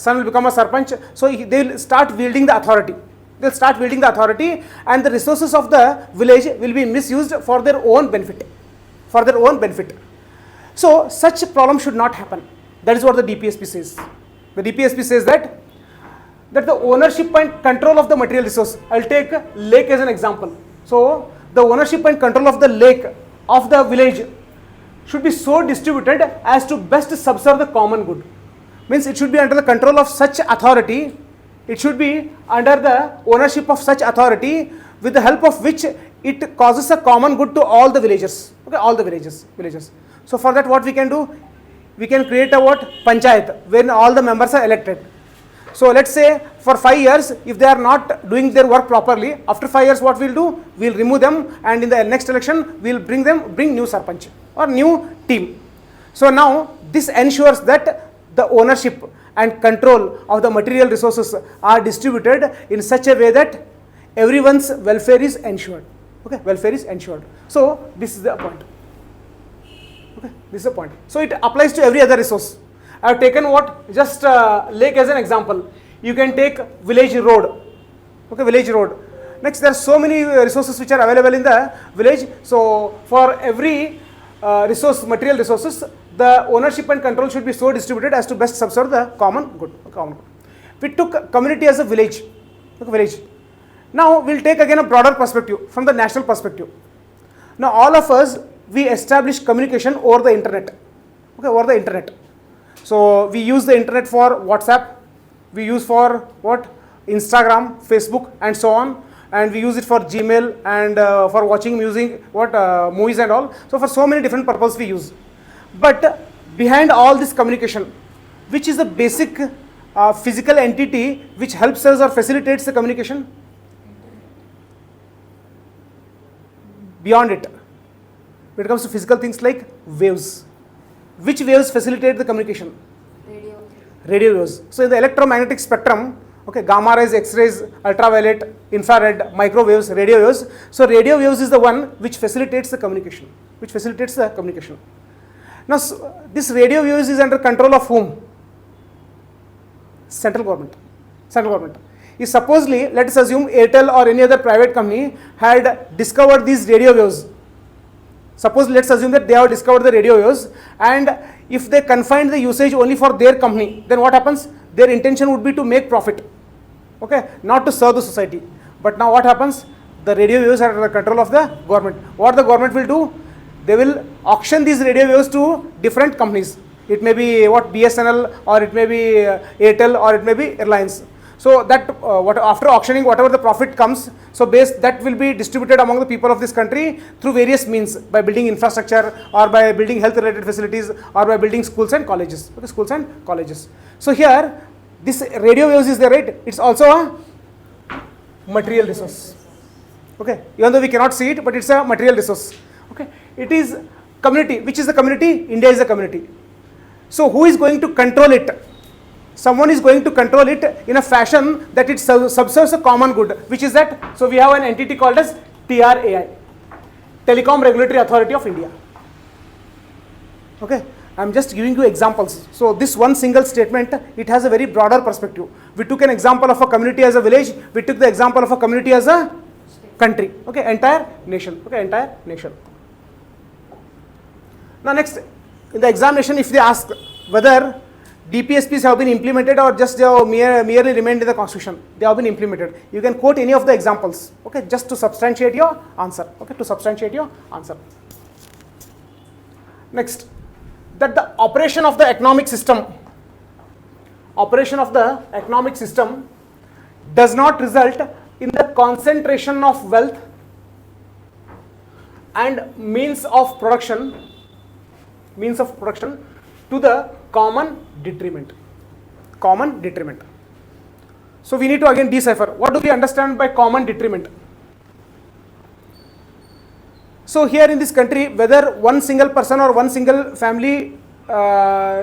son will become a sarpanch. So they will start wielding the authority. They will start wielding the authority, and the resources of the village will be misused for their own benefit. For their own benefit. So such a problem should not happen. That is what the DPSP says. The DPSP says that that the ownership and control of the material resource, I'll take lake as an example. So the ownership and control of the lake of the village should be so distributed as to best subserve the common good. Means it should be under the control of such authority, it should be under the ownership of such authority with the help of which it causes a common good to all the villagers. Okay, all the villagers. So for that what we can do? We can create a what? Panchayat, when all the members are elected. So let's say for 5 years, if they are not doing their work properly, after 5 years what we'll do? We'll remove them, and in the next election we'll bring new sarpanch or new team. So now this ensures that the ownership and control of the material resources are distributed in such a way that everyone's welfare is ensured. Okay, welfare is ensured. So this is the point. Okay, this is the point. So it applies to every other resource. I have taken what? Just lake as an example. You can take village road. Okay, village road. Next, there are so many resources which are available in the village. So for every material resources, the ownership and control should be so distributed as to best subserve the common good. We took community as a village. Okay, village. Now we'll take again a broader perspective from the national perspective. Now all of us, we establish communication over the internet. Okay, over the internet. So we use the internet for WhatsApp, we use for what? Instagram, Facebook and so on, and we use it for Gmail and for watching music, movies and all. So for so many different purposes we use. But behind all this communication, which is the basic physical entity which helps us or facilitates the communication? Beyond it, when it comes to physical things like waves. Which waves facilitate the communication? Radio waves. So in the electromagnetic spectrum, okay, gamma rays, X-rays, ultraviolet, infrared, microwaves, radio waves. So radio waves is the one which facilitates the communication. Now this radio waves is under control of whom? Central government. If supposedly, let us assume Airtel or any other private company had discovered these radio waves. Suppose let's assume that they have discovered the radio waves, and if they confined the usage only for their company, then what happens? Their intention would be to make profit, okay, not to serve the society. But now what happens? The radio waves are under the control of the government. What the government will do? They will auction these radio waves to different companies. It may be BSNL, or it may be Airtel, or it may be airlines. So that after auctioning, whatever the profit comes, so that will be distributed among the people of this country through various means, by building infrastructure, or by building health related facilities, or by building schools and colleges. Okay, schools and colleges. So here this radio waves is there, right? It's also a material resource. Okay, even though we cannot see it, but it's a material resource. Okay, it is community. Which is the community? India is the community. So who is going to control it? Someone is going to control it in a fashion that it subserves a common good. Which is that? So we have an entity called as TRAI, Telecom Regulatory Authority of India. Okay, I am just giving you examples. So this one single statement, it has a very broader perspective. We took an example of a community as a village. We took the example of a community as a country. Okay, entire nation. Okay, entire nation. Now next, in the examination, if they ask whether DPSPs have been implemented or just they have merely remained in the constitution, they have been implemented. You can quote any of the examples, okay, just to substantiate your answer. Okay, to substantiate your answer. Next, that the operation of the economic system does not result in the concentration of wealth and means of production to the common detriment. So we need to again decipher. What do we understand by common detriment? So here in this country, whether one single person or one single family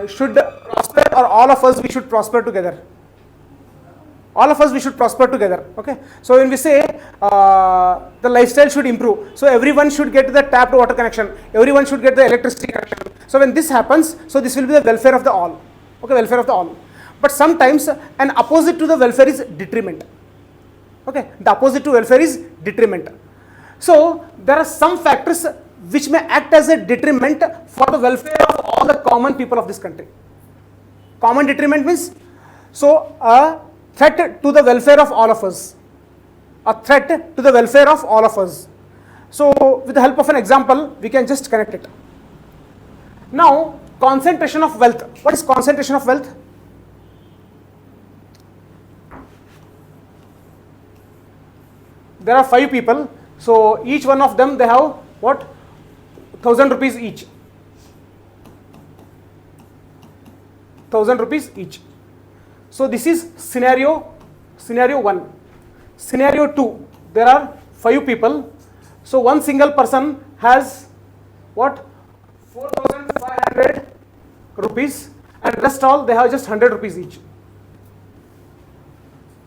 should prosper, or all of us we should prosper together. Okay. So when we say the lifestyle should improve, so everyone should get the tapped water connection, everyone should get the electricity connection. So when this happens, so this will be the welfare of the all. Okay, welfare of the all. But sometimes an opposite to the welfare is detriment. Okay, the opposite to welfare is detriment. So there are some factors which may act as a detriment for the welfare of all the common people of this country. Common detriment means, so a threat to the welfare of all of us. A threat to the welfare of all of us. So with the help of an example, we can just connect it. Now, concentration of wealth. What is concentration of wealth? There are 5 people, so each one of them, they have what? 1,000 rupees each. 1,000 rupees each. So this is scenario 1. Scenario 2, there are 5 people, so one single person has what? 4,500 rupees, and rest all they have just 100 rupees each.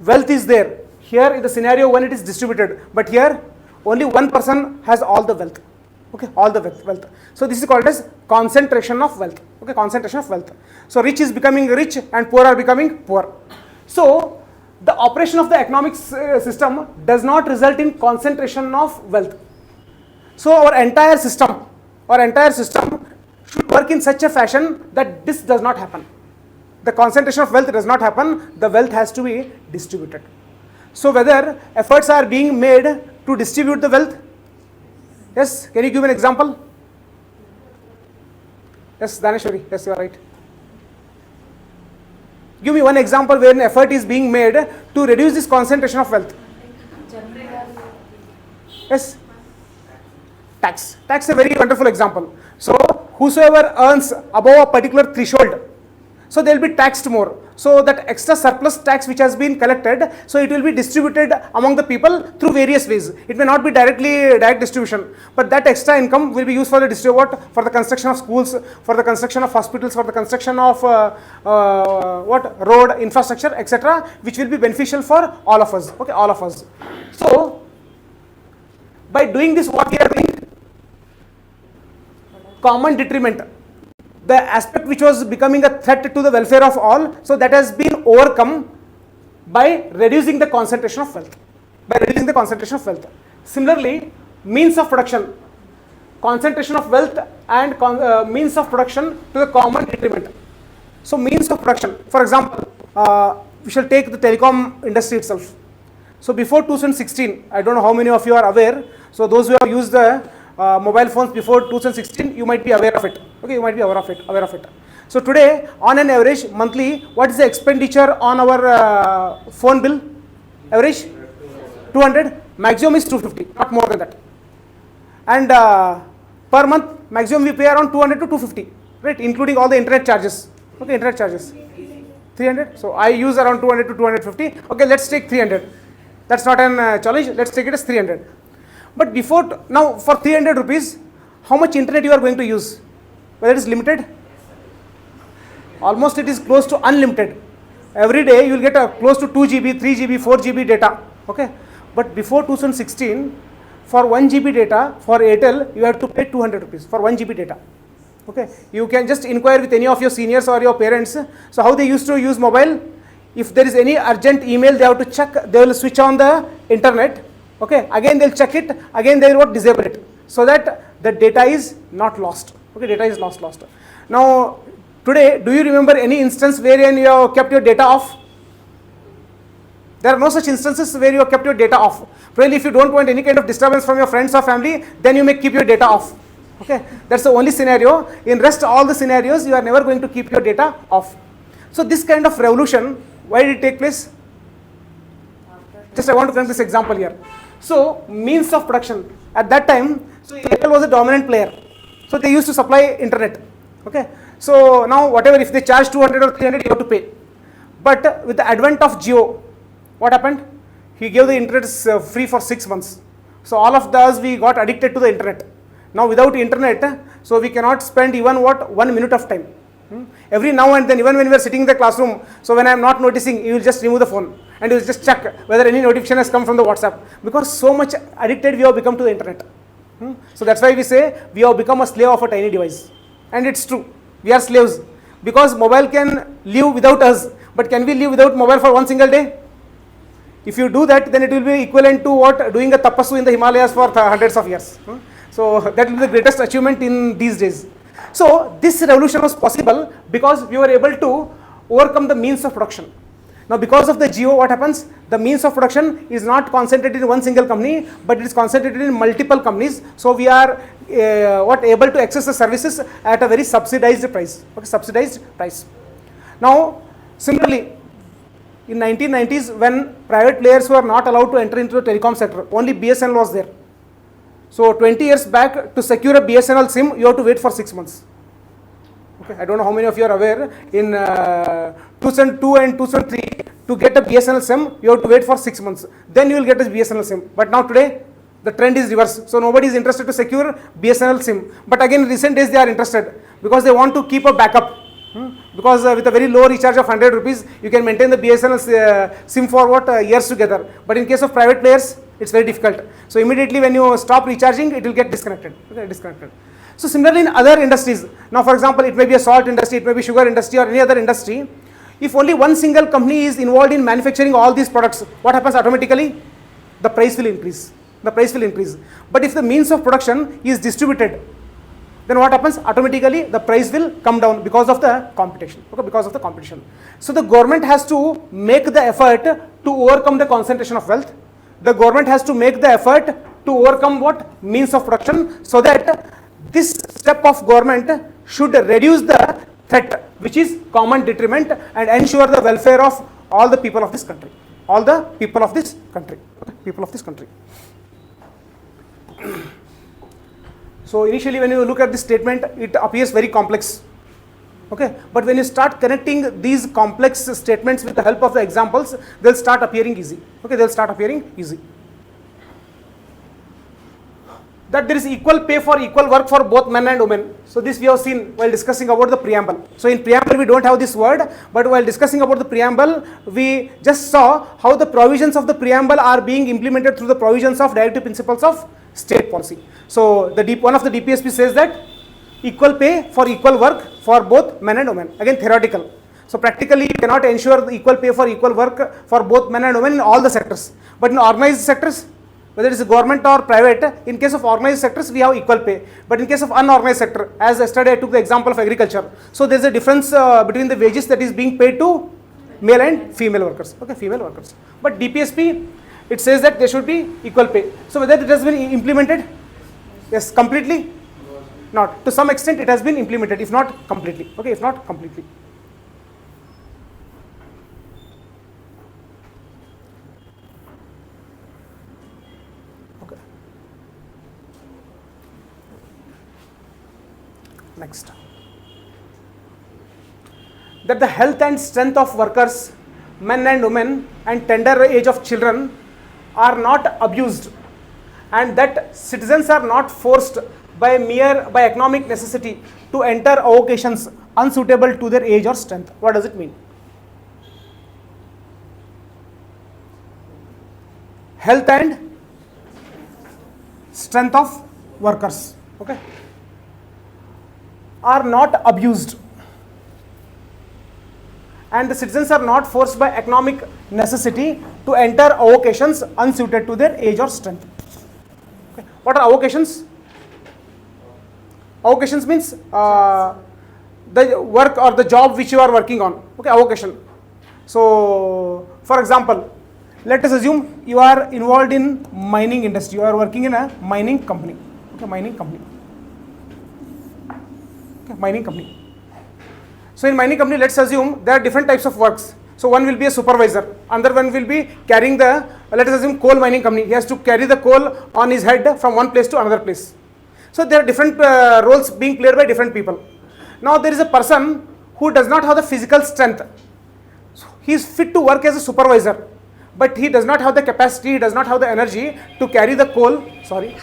Wealth is there. Here in the scenario 1 it is distributed, but here only one person has all the wealth. Okay, all the wealth. So this is called as concentration of wealth. Okay, concentration of wealth. So rich is becoming rich and poor are becoming poor. So the operation of the economic system does not result in concentration of wealth. So our entire system should work in such a fashion that this does not happen. The concentration of wealth does not happen, the wealth has to be distributed. So whether efforts are being made to distribute the wealth? Yes, can you give an example? Yes, Daneshwari, yes, you are right. Give me one example where an effort is being made to reduce this concentration of wealth. Yes, tax. Tax is a very wonderful example. So whosoever earns above a particular threshold, so they will be taxed more. So that extra surplus tax which has been collected, so it will be distributed among the people through various ways. It may not be direct distribution, but that extra income will be used for the for the construction of schools, for the construction of hospitals, for the construction of road infrastructure, etc., which will be beneficial for all of us. Okay, all of us. So by doing this, what we are doing? Common detriment. The aspect which was becoming a threat to the welfare of all, so that has been overcome by reducing the concentration of wealth. Similarly, means of production, concentration of wealth and means of production to the common detriment. So means of production, for example, we shall take the telecom industry itself. So before 2016, I don't know how many of you are aware, so those who have used the mobile phones before 2016, you might be aware of it. Okay, you might be aware of it. So today, on an average, monthly, what is the expenditure on our phone bill? Average? 200. Maximum is 250, not more than that. And per month, maximum we pay around 200 to 250, right? Including all the internet charges. Okay, internet charges. 300. So I use around 200 to 250. Okay, let's take 300. That's not an challenge. Let's take it as 300. But now for 300 rupees, how much internet you are going to use? Whether it is limited? Almost it is close to unlimited. Every day you will get close to 2 GB, 3 GB, 4 GB data. Okay. But before 2016, for 1 GB data, for Airtel, you have to pay 200 rupees for 1 GB data. Okay. You can just inquire with any of your seniors or your parents. So how they used to use mobile? If there is any urgent email, they have to check, they will switch on the internet. Okay, again they will check it, again they will disable it, so that the data is not lost. Okay, data is not lost. Now, today, do you remember any instance wherein you have kept your data off? There are no such instances where you have kept your data off. Probably if you don't want any kind of disturbance from your friends or family, then you may keep your data off. Okay, that's the only scenario. In rest all the scenarios, you are never going to keep your data off. So this kind of revolution, why did it take place? Just I want to connect this example here. So means of production at that time, so Airtel was a dominant player, so they used to supply internet. Okay, so now whatever, if they charge 200 or 300, you have to pay. But with the advent of Jio, what happened? He gave the internet free for 6 months. So all of us, we got addicted to the internet. Now without internet, so we cannot spend even 1 minute of time. Every now and then, even when we are sitting in the classroom, so when I am not noticing, you will just remove the phone and you will just check whether any notification has come from the WhatsApp, because so much addicted we have become to the internet. So that's why we say we have become a slave of a tiny device, and it's true, we are slaves, because mobile can live without us, but can we live without mobile for 1 single day? If you do that, then it will be equivalent to what? Doing a tapassu in the Himalayas for hundreds of years. So that will be the greatest achievement in these days. So this revolution was possible because we were able to overcome the means of production. Now because of the geo, what happens? The means of production is not concentrated in one single company, but it is concentrated in multiple companies. So we are able to access the services at a very subsidized price. Okay, subsidized price. Now similarly, in 1990s, when private players were not allowed to enter into the telecom sector, only BSNL was there. So 20 years back, to secure a BSNL SIM, you have to wait for 6 months. Okay, I don't know how many of you are aware, in 2002 and 2003, to get a BSNL SIM, you have to wait for 6 months. Then you will get a BSNL SIM. But now today, the trend is reversed. So nobody is interested to secure BSNL SIM. But again, in recent days, they are interested because they want to keep a backup. Because with a very low recharge of 100 rupees, you can maintain the BSNL SIM for years together. But in case of private players, it's very difficult. So immediately when you stop recharging, it will get disconnected. Okay, disconnected. So similarly in other industries, now for example, it may be a salt industry, it may be sugar industry or any other industry. If only one single company is involved in manufacturing all these products, what happens automatically? The price will increase. The price will increase. But if the means of production is distributed, then what happens? Automatically the price will come down because of the competition. Okay, because of the competition. So the government has to make the effort to overcome the concentration of wealth. The government has to make the effort to overcome what? Means of production, so that this step of government should reduce the threat, which is common detriment, and ensure the welfare of all the people of this country. All the people of this country. Okay, people of this country. So initially when you look at this statement, it appears very complex. Okay, but when you start connecting these complex statements with the help of the examples, they'll start appearing easy. Okay, they'll start appearing easy. That there is equal pay for equal work for both men and women. So this we have seen while discussing about the preamble. So in preamble we don't have this word, but while discussing about the preamble, we just saw how the provisions of the preamble are being implemented through the provisions of directive principles of state policy. So one of the DPSP says that equal pay for equal work for both men and women. Again, theoretical. So practically you cannot ensure the equal pay for equal work for both men and women in all the sectors. But in organized sectors, whether it is government or private, in case of organized sectors we have equal pay. But in case of unorganized sector, as yesterday I took the example of agriculture. So there is a difference between the wages that is being paid to male and female workers. Okay, female workers. But DPSP, it says that there should be equal pay. So whether it has been implemented? Yes, completely? Not. To some extent it has been implemented, if not completely. Okay, if not completely. Okay. Next. That the health and strength of workers, men and women, and tender age of children are not abused, and that citizens are not forced by economic necessity to enter avocations unsuitable to their age or strength. What does it mean? Health and strength of workers, okay, are not abused, and the citizens are not forced by economic necessity to enter avocations unsuited to their age or strength. Okay. What are avocations? Avocations means the work or the job which you are working on. Okay, avocation. So, for example, let us assume you are involved in mining industry. You are working in a mining company. Okay, mining company. Okay, mining company. So in mining company, let's assume there are different types of works. So one will be a supervisor, another one will be carrying the, let us assume coal mining company. He has to carry the coal on his head from one place to another place. So there are different roles being played by different people. Now there is a person who does not have the physical strength. So he is fit to work as a supervisor, but he does not have the capacity, he does not have the energy to carry the coal, sorry.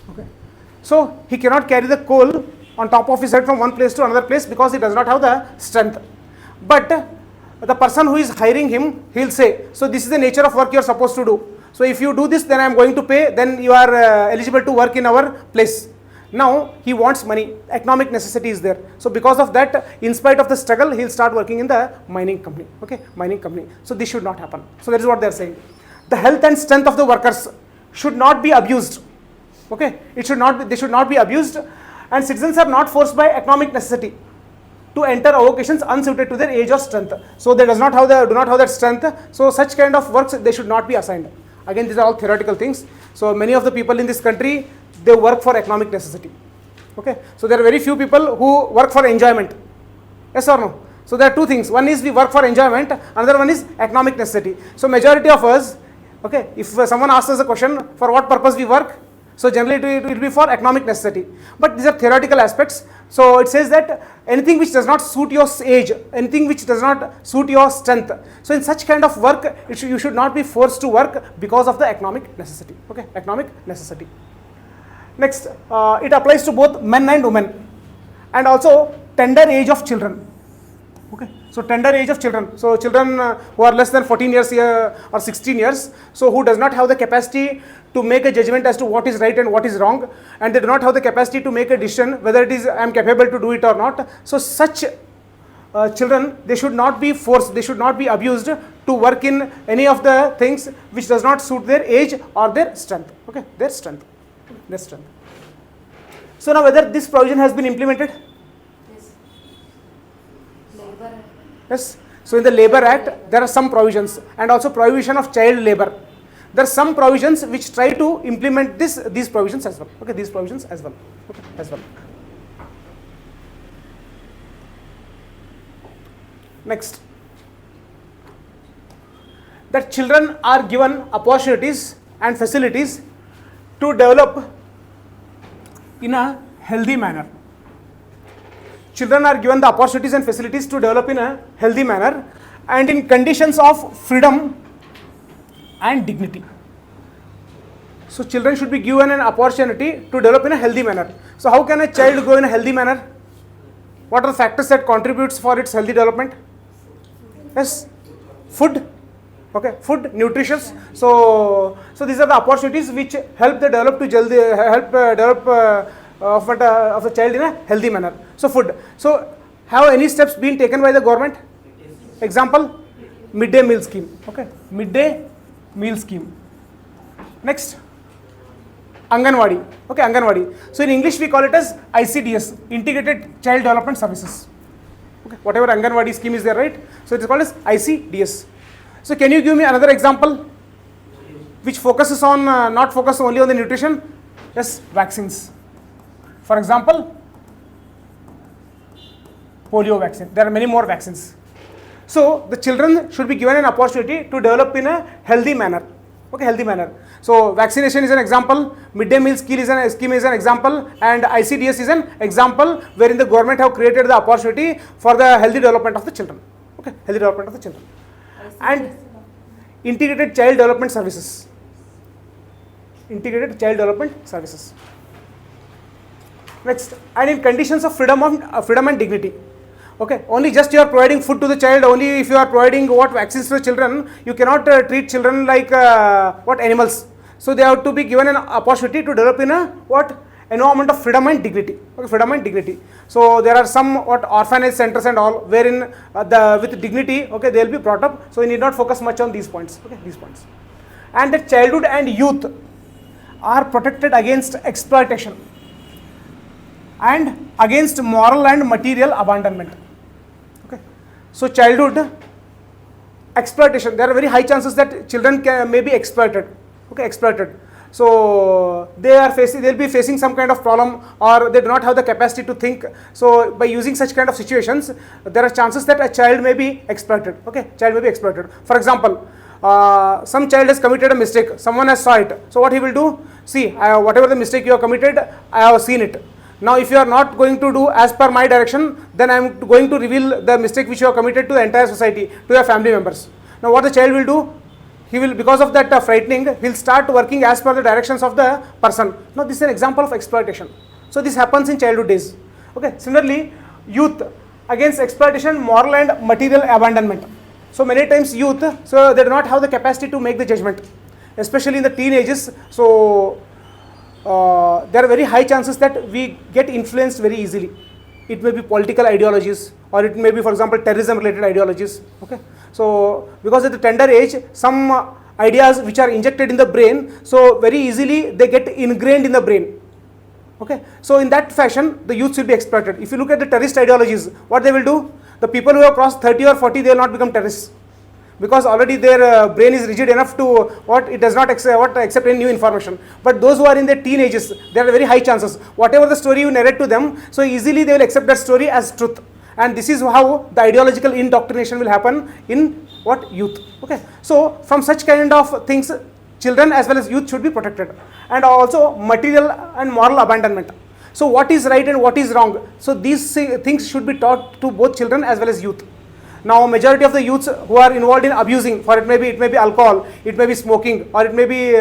Okay. So he cannot carry the coal on top of his head from one place to another place because he does not have the strength. But the person who is hiring him, he will say, so this is the nature of work you are supposed to do. So if you do this, then I am going to pay, then you are eligible to work in our place. Now he wants money, economic necessity is there. So because of that, in spite of the struggle, he'll start working in the mining company. Okay, mining company. So this should not happen. So that is what they are saying. The health and strength of the workers should not be abused. Okay, it should not be, they should not be abused, and citizens are not forced by economic necessity to enter avocations unsuited to their age or strength. So they do not have that strength. So such kind of works they should not be assigned. Again, these are all theoretical things. So many of the people in this country, they work for economic necessity. Okay, so there are very few people who work for enjoyment. Yes or no? So there are two things. One is we work for enjoyment. Another one is economic necessity. So majority of us, okay, if someone asks us a question, for what purpose we work? So generally it will be for economic necessity. But these are theoretical aspects. So it says that anything which does not suit your age, anything which does not suit your strength. So in such kind of work, you should not be forced to work because of the economic necessity. Okay, economic necessity. Next, it applies to both men and women, and also tender age of children. Okay, so tender age of children. So children who are less than 14 years or 16 years, so who does not have the capacity to make a judgment as to what is right and what is wrong, and they do not have the capacity to make a decision whether it is I am capable to do it or not. So such children, they should not be forced, they should not be abused to work in any of the things which does not suit their age or their strength. Okay, their strength. So now whether this provision has been implemented? Yes. Labor. Yes. So in the Labour Act, there are some provisions, and also prohibition of child labour. There are some provisions which try to implement these provisions as well. Okay, these provisions as well. Okay, as well. Next, that children are given opportunities and facilities to develop in a healthy manner. Children are given the opportunities and facilities to develop in a healthy manner and in conditions of freedom and dignity. So children should be given an opportunity to develop in a healthy manner. So how can a child grow in a healthy manner? What are the factors that contributes for its healthy development? Yes, food. Okay, food, nutritious. So these are the opportunities which help the develop to develop of a child in a healthy manner. So food. So have any steps been taken by the government? Example, midday meal scheme. Okay, midday meal scheme. Next, Anganwadi. Okay, Anganwadi. So in English we call it as ICDS, Integrated Child Development Services. Okay, whatever Anganwadi scheme is there, right? So it is called as ICDS. So can you give me another example which focuses on not focus only on the nutrition? Yes, vaccines. For example, polio vaccine. There are many more vaccines. So the children should be given an opportunity to develop in a healthy manner. Okay, healthy manner. So vaccination is an example, midday meal scheme is an example, and ICDS is an example wherein the government have created the opportunity for the healthy development of the children. Okay, healthy development of the children. And integrated child development services. Integrated child development services. Next, and in conditions of freedom and dignity. Okay, only just you are providing food to the child, only if you are providing vaccines to the children, you cannot treat children like animals. So they have to be given an opportunity to develop in a environment of freedom and dignity. Okay, freedom and dignity. So there are some orphanage centers and all wherein with dignity, okay, they will be brought up. So you need not focus much on these points. Okay, these points. And the childhood and youth are protected against exploitation and against moral and material abandonment. Okay, so childhood exploitation. There are very high chances that children may be exploited. Okay, exploited. So they'll be facing some kind of problem, or they do not have the capacity to think. So by using such kind of situations, there are chances that a child may be exploited. Okay, child may be exploited. For example, some child has committed a mistake. Someone has saw it. So what he will do? See, whatever the mistake you have committed, I have seen it. Now if you are not going to do as per my direction, then I am going to reveal the mistake which you have committed to the entire society, to your family members. Now what the child will do? He will, because of that frightening, he will start working as per the directions of the person. Now this is an example of exploitation. So this happens in childhood days. Okay. Similarly, youth against exploitation, moral and material abandonment. So many times youth, so they do not have the capacity to make the judgment, especially in the teenagers. So there are very high chances that we get influenced very easily. It may be political ideologies, or it may be, for example, terrorism related ideologies. Okay, so because at the tender age, some ideas which are injected in the brain, so very easily they get ingrained in the brain. Okay, so in that fashion the youth will be exploited. If you look at the terrorist ideologies, what they will do, the people who have crossed 30 or 40, they will not become terrorists, because already their brain is rigid enough to it does not accept any new information. But those who are in their teenagers, there are very high chances, whatever the story you narrate to them, so easily they will accept that story as truth. And this is how the ideological indoctrination will happen in youth. Okay, so from such kind of things, children as well as youth should be protected. And also material and moral abandonment. So what is right and what is wrong, so these things should be taught to both children as well as youth. Now majority of the youths who are involved in abusing, for it may be alcohol, it may be smoking, or it may be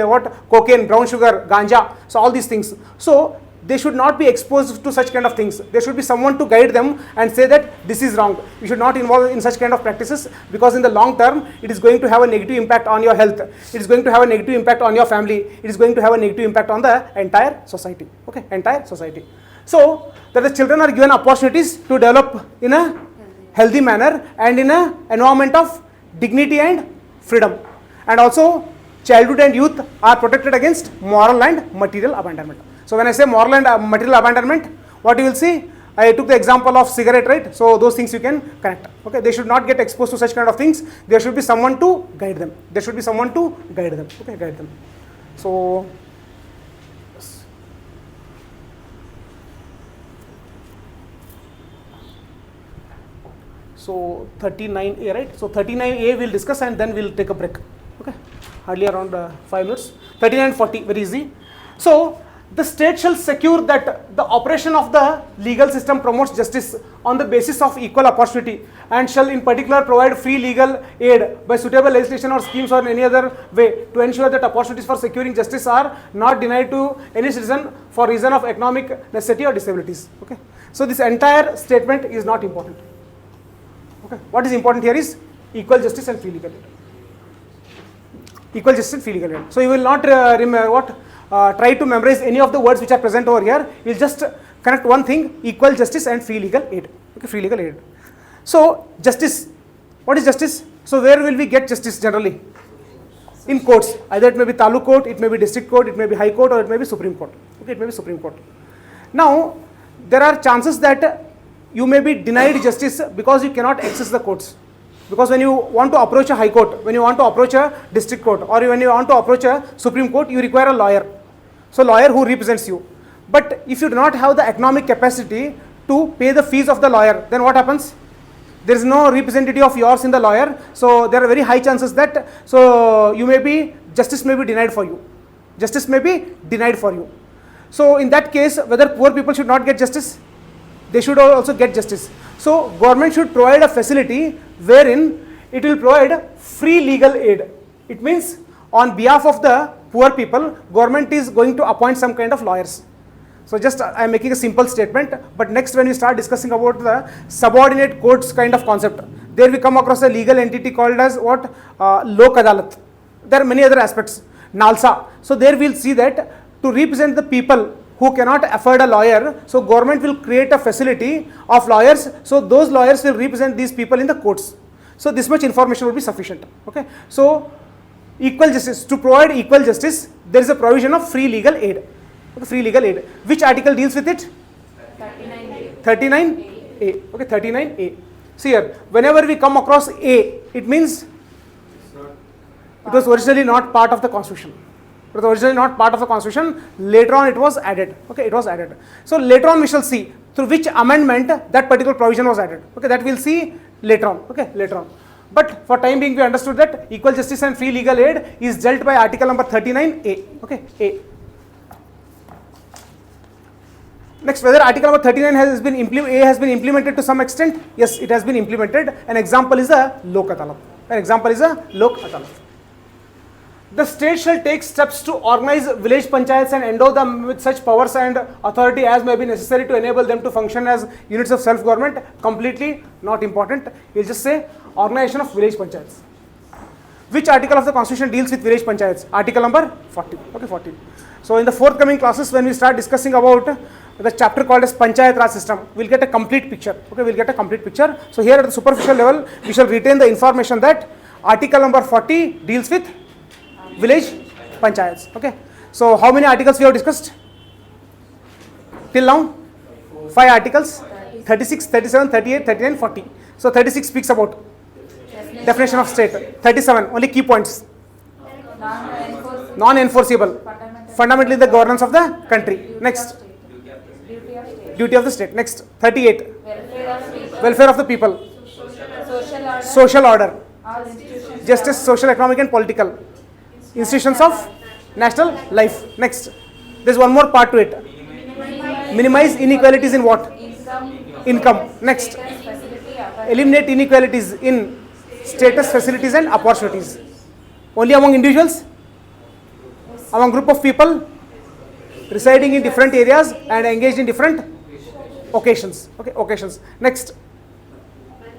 cocaine, brown sugar, ganja, so all these things. So they should not be exposed to such kind of things. There should be someone to guide them and say that this is wrong. You should not involve in such kind of practices, because in the long term it is going to have a negative impact on your health. It is going to have a negative impact on your family. It is going to have a negative impact on the entire society. Okay, entire society. So that the children are given opportunities to develop in a healthy manner and in an environment of dignity and freedom. And also childhood and youth are protected against moral and material abandonment. So when I say moral and material abandonment, what you will see, I took the example of cigarette, right? So those things you can connect. Okay, they should not get exposed to such kind of things. There should be someone to guide them. There should be someone to guide them. Okay, guide them. So so 39A, right? So 39A we'll discuss and then we'll take a break. Okay, hardly around 5 minutes. 39 and 40, very easy. So the state shall secure that the operation of the legal system promotes justice on the basis of equal opportunity, and shall in particular provide free legal aid by suitable legislation or schemes or in any other way to ensure that opportunities for securing justice are not denied to any citizen for reason of economic necessity or disabilities. Okay, so this entire statement is not important. Okay, what is important here is equal justice and free legal aid. Equal justice and free legal aid. So you will not try to memorize any of the words which are present over here. You will just connect one thing: equal justice and free legal aid. Okay, free legal aid. So justice, what is justice? So where will we get justice generally? In courts. Either it may be taluk court, it may be district court, it may be high court, or it may be Supreme Court. Okay, it may be Supreme Court. Now there are chances that you may be denied justice because you cannot access the courts. Because when you want to approach a high court, when you want to approach a district court, or when you want to approach a Supreme Court, you require a lawyer. So lawyer who represents you. But if you do not have the economic capacity to pay the fees of the lawyer, then what happens? There is no representative of yours in the lawyer. So there are very high chances that justice may be denied for you. Justice may be denied for you. So in that case, whether poor people should not get justice, they should also get justice. So government should provide a facility wherein it will provide free legal aid. It means on behalf of the poor people, government is going to appoint some kind of lawyers. So just I am making a simple statement, but next when we start discussing about the subordinate courts kind of concept, there we come across a legal entity called as Lok Adalat. There are many other aspects. Nalsa. So there we'll see that to represent the people who cannot afford a lawyer, so government will create a facility of lawyers, so those lawyers will represent these people in the courts. So this much information will be sufficient. Okay, so equal justice, to provide equal justice, there is a provision of free legal aid. Okay, free legal aid. Which article deals with it? 39A. 39A. Okay, 39A. See here, whenever we come across A, it means it was originally not part of the constitution. It was originally not part of the constitution. Later on it was added. Okay, it was added. So later on we shall see through which amendment that particular provision was added. Okay, that we'll see later on. Okay, later on. But for time being we understood that equal justice and free legal aid is dealt by article number 39A. Okay, A. Next, whether article number 39 has been implemented to some extent? Yes, it has been implemented. An example is a Lok Adalat. An example is a Lok Adalat. The state shall take steps to organize village panchayats and endow them with such powers and authority as may be necessary to enable them to function as units of self-government. Completely not important. You will just say organization of village panchayats. Which article of the constitution deals with village panchayats? Article number 40. Okay, 40. So in the forthcoming classes, when we start discussing about the chapter called as Panchayat Raj system, we'll get a complete picture. Okay, we'll get a complete picture. So here at the superficial level, we shall retain the information that article number 40 deals with village panchayats. Okay. So how many articles we have discussed till now? 5 articles, 36, 37, 38, 39, 40. So 36 speaks about definition of state. 37 only key points. Non-enforceable. Fundamentally the governance of the country. Next, duty of the state. Next, 38. Welfare of the people. Social order. Justice, social, economic and political. Institutions of national life. Next, there is one more part to it. Minimize inequalities in what? Income. Next, eliminate inequalities in status, facilities and opportunities. Only among individuals? Among group of people residing in different areas and engaged in different occasions. Okay, occasions. Next,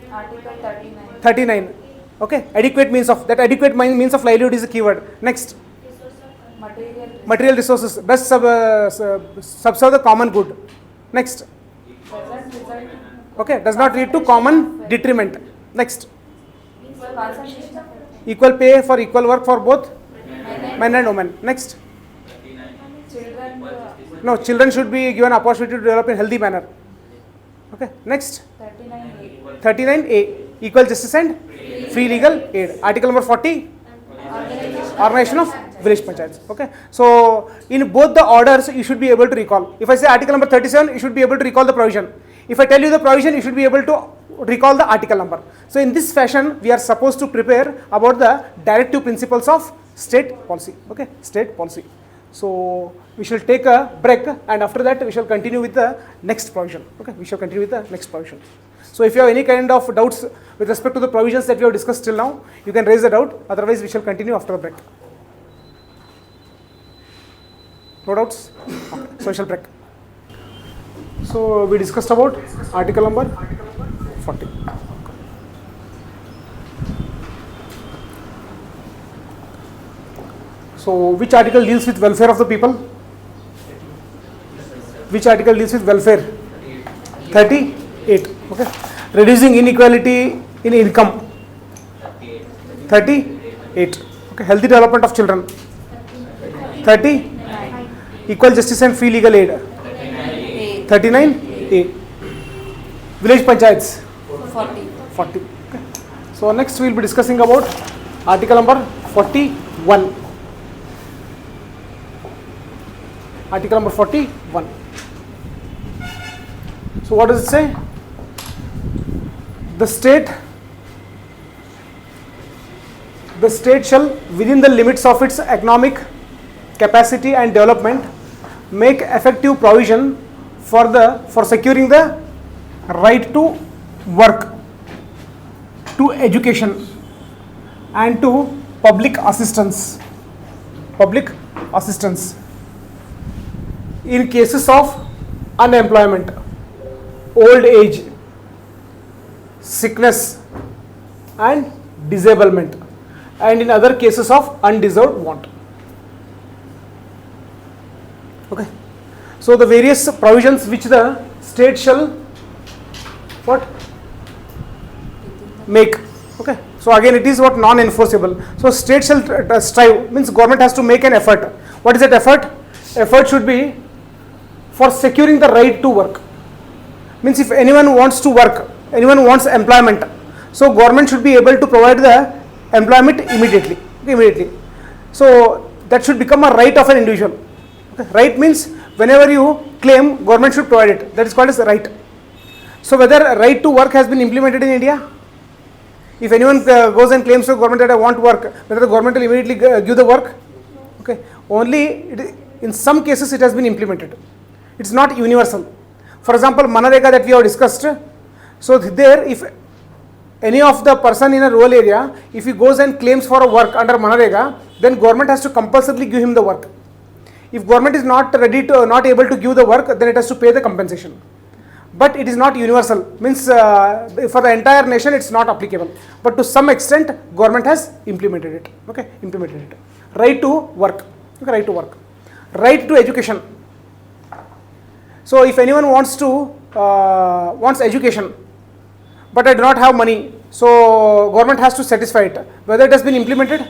Article 39. 39. Okay, adequate means of, that adequate means of livelihood is a keyword. Next, material resources best subserve the common good. Next, okay, does not lead to common detriment. Next, equal pay for equal work for both men and women. Next, no, children should be given opportunity to develop in healthy manner. Okay, next, 39A, equal justice and free legal aid. Article number 40, organization of village panchayats. Okay, so in both the orders you should be able to recall. If I say article number 37, you should be able to recall the provision. If I tell you the provision, you should be able to recall the article number. So in this fashion we are supposed to prepare about the directive principles of state policy. Okay, state policy. So we shall take a break and after that we shall continue with the next provision. Okay, we shall continue with the next provision. So if you have any kind of doubts with respect to the provisions that we have discussed till now, you can raise the doubt. Otherwise we shall continue after the break. No doubts? Okay, so we shall break. So we discussed about article number 40. So which article deals with welfare of the people? Which article deals with welfare? 38. Okay. Reducing inequality in income. 38. Okay. Healthy development of children. 30. Equal justice and free legal aid. 39A. Village panchayats. 40. Okay. So next we will be discussing about article number 41. Article number 41. So what does it say? The state shall, within the limits of its economic capacity and development, make effective provision for securing the right to work, to education and to public assistance in cases of unemployment, old age, sickness and disablement, and in other cases of undeserved want. Okay. So the various provisions which the state shall make. Okay. So again it is what non-enforceable. So state shall strive, means government has to make an effort. What is that effort? Effort should be for securing the right to work. Means if anyone wants to work, anyone wants employment, so government should be able to provide the employment immediately. So that should become a right of an individual. Okay. Right means whenever you claim, government should provide it. That is called as a right. So whether right to work has been implemented in India? If anyone goes and claims to government that I want work, whether the government will immediately give the work? Okay. Only in some cases it has been implemented. It's not universal. For example, Manarega that we have discussed. So there, if any of the person in a rural area, if he goes and claims for a work under Manarega, then government has to compulsorily give him the work. If government is not able to give the work, then it has to pay the compensation. but it is not universal, means for the entire nation it's not applicable, but to some extent government has implemented it. Okay, implemented it. Right to work. Okay, right to work. Right to education. So if anyone wants education, but I do not have money, so government has to satisfy it. Whether it has been implemented?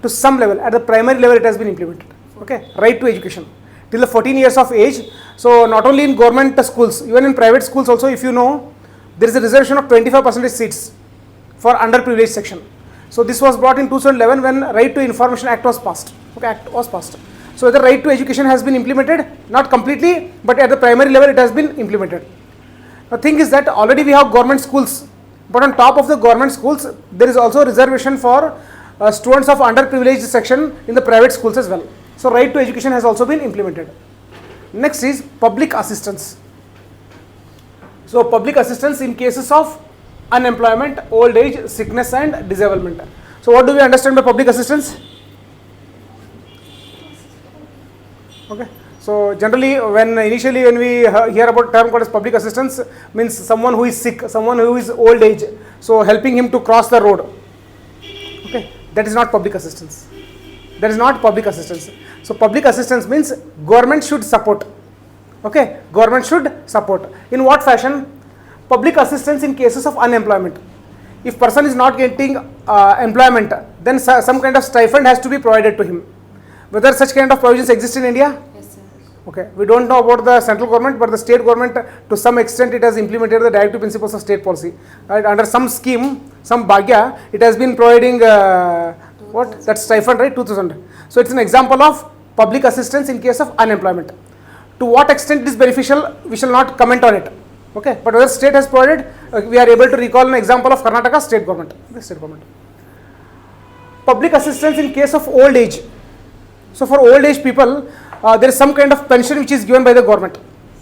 To some level, at the primary level it has been implemented. Okay, right to education till the 14 years of age. So not only in government schools, even in private schools also, if you know, there is a reservation of 25% seats for underprivileged section. So this was brought in 2011 when Right to Information Act was passed. Okay, Act was passed. So the right to education has been implemented, not completely, but at the primary level it has been implemented. The thing is that already we have government schools, but on top of the government schools, there is also a reservation for students of underprivileged section in the private schools as well. So right to education has also been implemented. Next is public assistance. So public assistance in cases of unemployment, old age, sickness and disablement. So what do we understand by public assistance? Okay. So generally initially when we hear about term called as public assistance, means someone who is sick, someone who is old age, so helping him to cross the road. Okay, that is not public assistance. That is not public assistance. So public assistance means government should support. Okay, government should support. In what fashion? Public assistance in cases of unemployment. If person is not getting employment, then some kind of stipend has to be provided to him. Whether such kind of provisions exist in India? Yes, sir. Okay, we don't know about the central government, but the state government to some extent it has implemented the directive principles of state policy. Right? Under some scheme, some Bhagya, it has been providing what? That stipend, right? 2000. So it's an example of public assistance in case of unemployment. To what extent it is beneficial, we shall not comment on it. Okay, but whether state has provided, we are able to recall an example of Karnataka state government. The state government. Public assistance in case of old age. So for old age people, there is some kind of pension which is given by the government.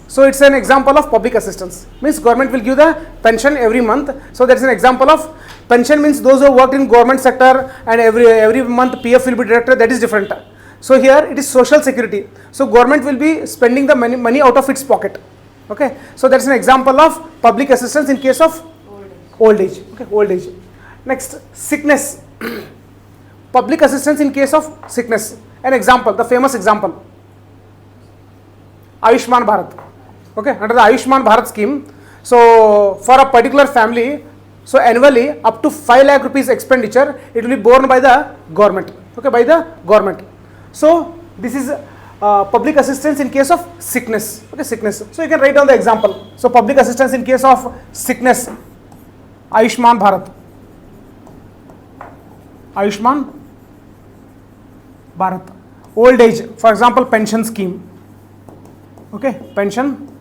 So it's an example of public assistance. Means government will give the pension every month. So that is an example of pension, means those who worked in government sector and every month PF will be deducted. That is different. So here it is social security. So government will be spending the money out of its pocket. Okay. So that's an example of public assistance in case of old age. Okay, old age. Next, sickness. Public assistance in case of sickness. An example, the famous example, Ayushman Bharat. Okay, under the Ayushman Bharat scheme, so for a particular family, so annually up to 5 lakh rupees expenditure, it will be borne by the government. Okay, by the government. So this is public assistance in case of sickness. Okay, sickness. So you can write down the example. So public assistance in case of sickness, Ayushman Bharat. Ayushman Bharat. Old age, for example, pension scheme. Okay, pension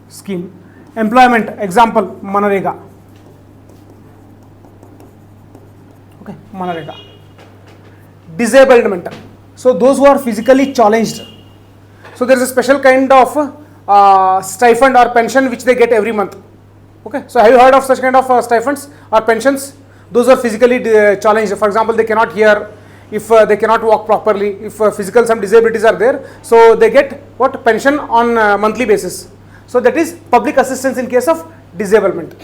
scheme. Employment, example, Manarega. Okay, Manarega. Disablement. So those who are physically challenged. So there is a special kind of stipend or pension which they get every month. Okay, so have you heard of such kind of stipends or pensions? Those who are physically challenged, for example, they cannot hear, if they cannot walk properly, if physical some disabilities are there, so they get what? Pension on monthly basis. So that is public assistance in case of disablement.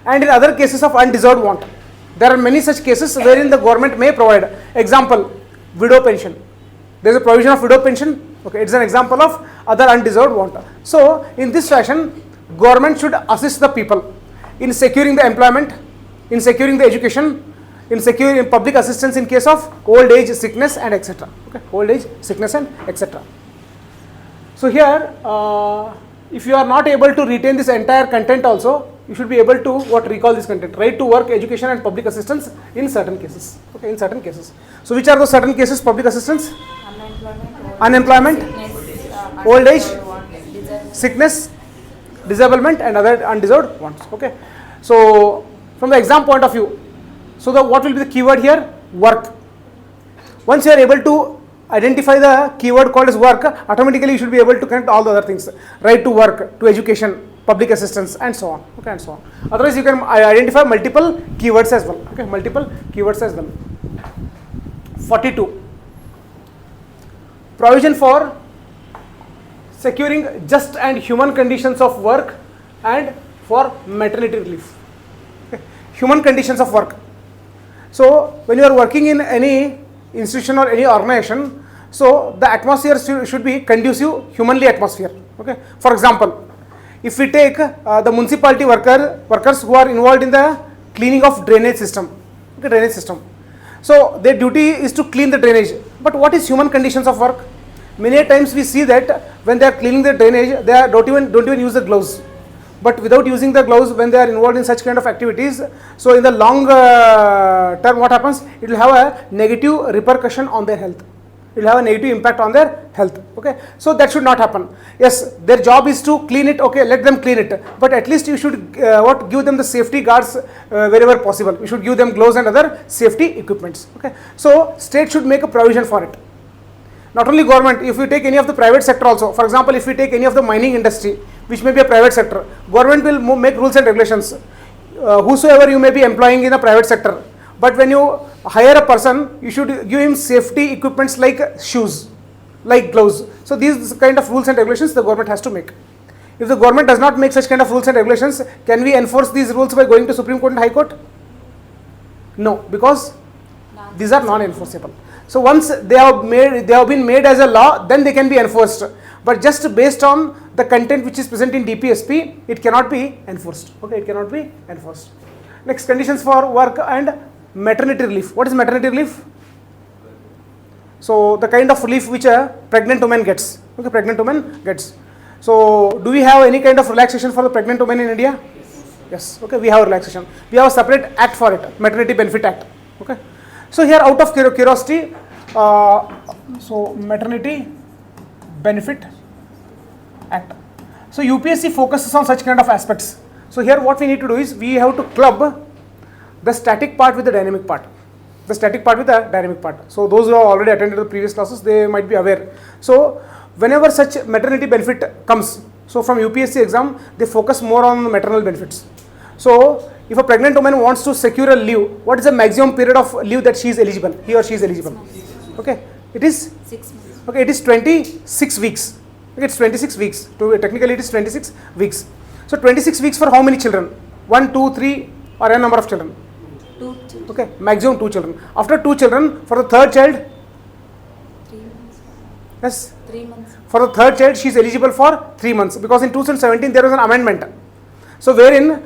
And in other cases of undeserved want, there are many such cases wherein the government may provide. Example, widow pension. There is a provision of widow pension. Okay, it's an example of other undeserved want. So in this fashion, government should assist the people in securing the employment, in securing the education, in securing public assistance in case of old age, sickness and etc. Okay, old age, sickness and etc. So here, if you are not able to retain this entire content also, you should be able to recall this content. Right to work, education and public assistance in certain cases. Okay, in certain cases. So which are those certain cases? Public assistance? Unemployment, old age, sickness, disablement and other undeserved wants. Okay. So from the exam point of view, so what will be the keyword here? Work. Once you are able to identify the keyword called as work, automatically you should be able to connect all the other things. Right to work, to education, public assistance and so on. Okay, and so on. Otherwise you can identify multiple keywords as well. Okay, multiple keywords as well. 42. Provision for securing just and human conditions of work and for maternity relief. Okay. Human conditions of work. So when you are working in any institution or any organization, so the atmosphere should be conducive humanly atmosphere. Okay. For example, if we take the municipality workers who are involved in the cleaning of drainage system, okay, drainage system. So their duty is to clean the drainage. But what is human conditions of work? Many times we see that when they are cleaning the drainage, they don't even use the gloves. But without using the gloves, when they are involved in such kind of activities, so in the long term, what happens? It will have a negative repercussion on their health. It will have a negative impact on their health. Okay, so that should not happen. Yes, their job is to clean it. Okay, let them clean it. But at least you should give them the safety guards wherever possible. You should give them gloves and other safety equipments. Okay, so state should make a provision for it. Not only government, if you take any of the private sector also, for example, if we take any of the mining industry, which may be a private sector, government will make rules and regulations. Whosoever you may be employing in the private sector, but when you hire a person, you should give him safety equipments like shoes, like gloves. So these kind of rules and regulations the government has to make. If the government does not make such kind of rules and regulations, can we enforce these rules by going to Supreme Court and High Court? No, because these are non-enforceable. So once they have been made as a law, then they can be enforced. But just based on the content which is present in DPSP, it cannot be enforced. Okay, it cannot be enforced. Next, conditions for work and maternity relief. What is maternity relief? So the kind of relief which a pregnant woman gets. Okay, pregnant woman gets. So do we have any kind of relaxation for the pregnant women in India? Yes. Okay, we have relaxation. We have a separate act for it, Maternity Benefit Act. Okay. So here, out of curiosity, so Maternity Benefit Act. So UPSC focuses on such kind of aspects. So here what we need to do is we have to club the static part with the dynamic part. The static part with the dynamic part. So those who have already attended the previous classes, they might be aware. So whenever such maternity benefit comes, so from UPSC exam, they focus more on maternal benefits. So if a pregnant woman wants to secure a leave, what is the maximum period of leave that she is eligible? He or she is eligible. Okay, it is 6 months. Okay, it is 26 weeks. Okay, it's 26 weeks. Technically, it is 26 weeks. So 26 weeks for how many children? 1, 2, 3, or a number of children? 2 children. Okay, maximum 2 children. After 2 children, for the third child, 3 months. yes, 3 months. for the third child, she is eligible for 3 months because in 2017 there was an amendment. So wherein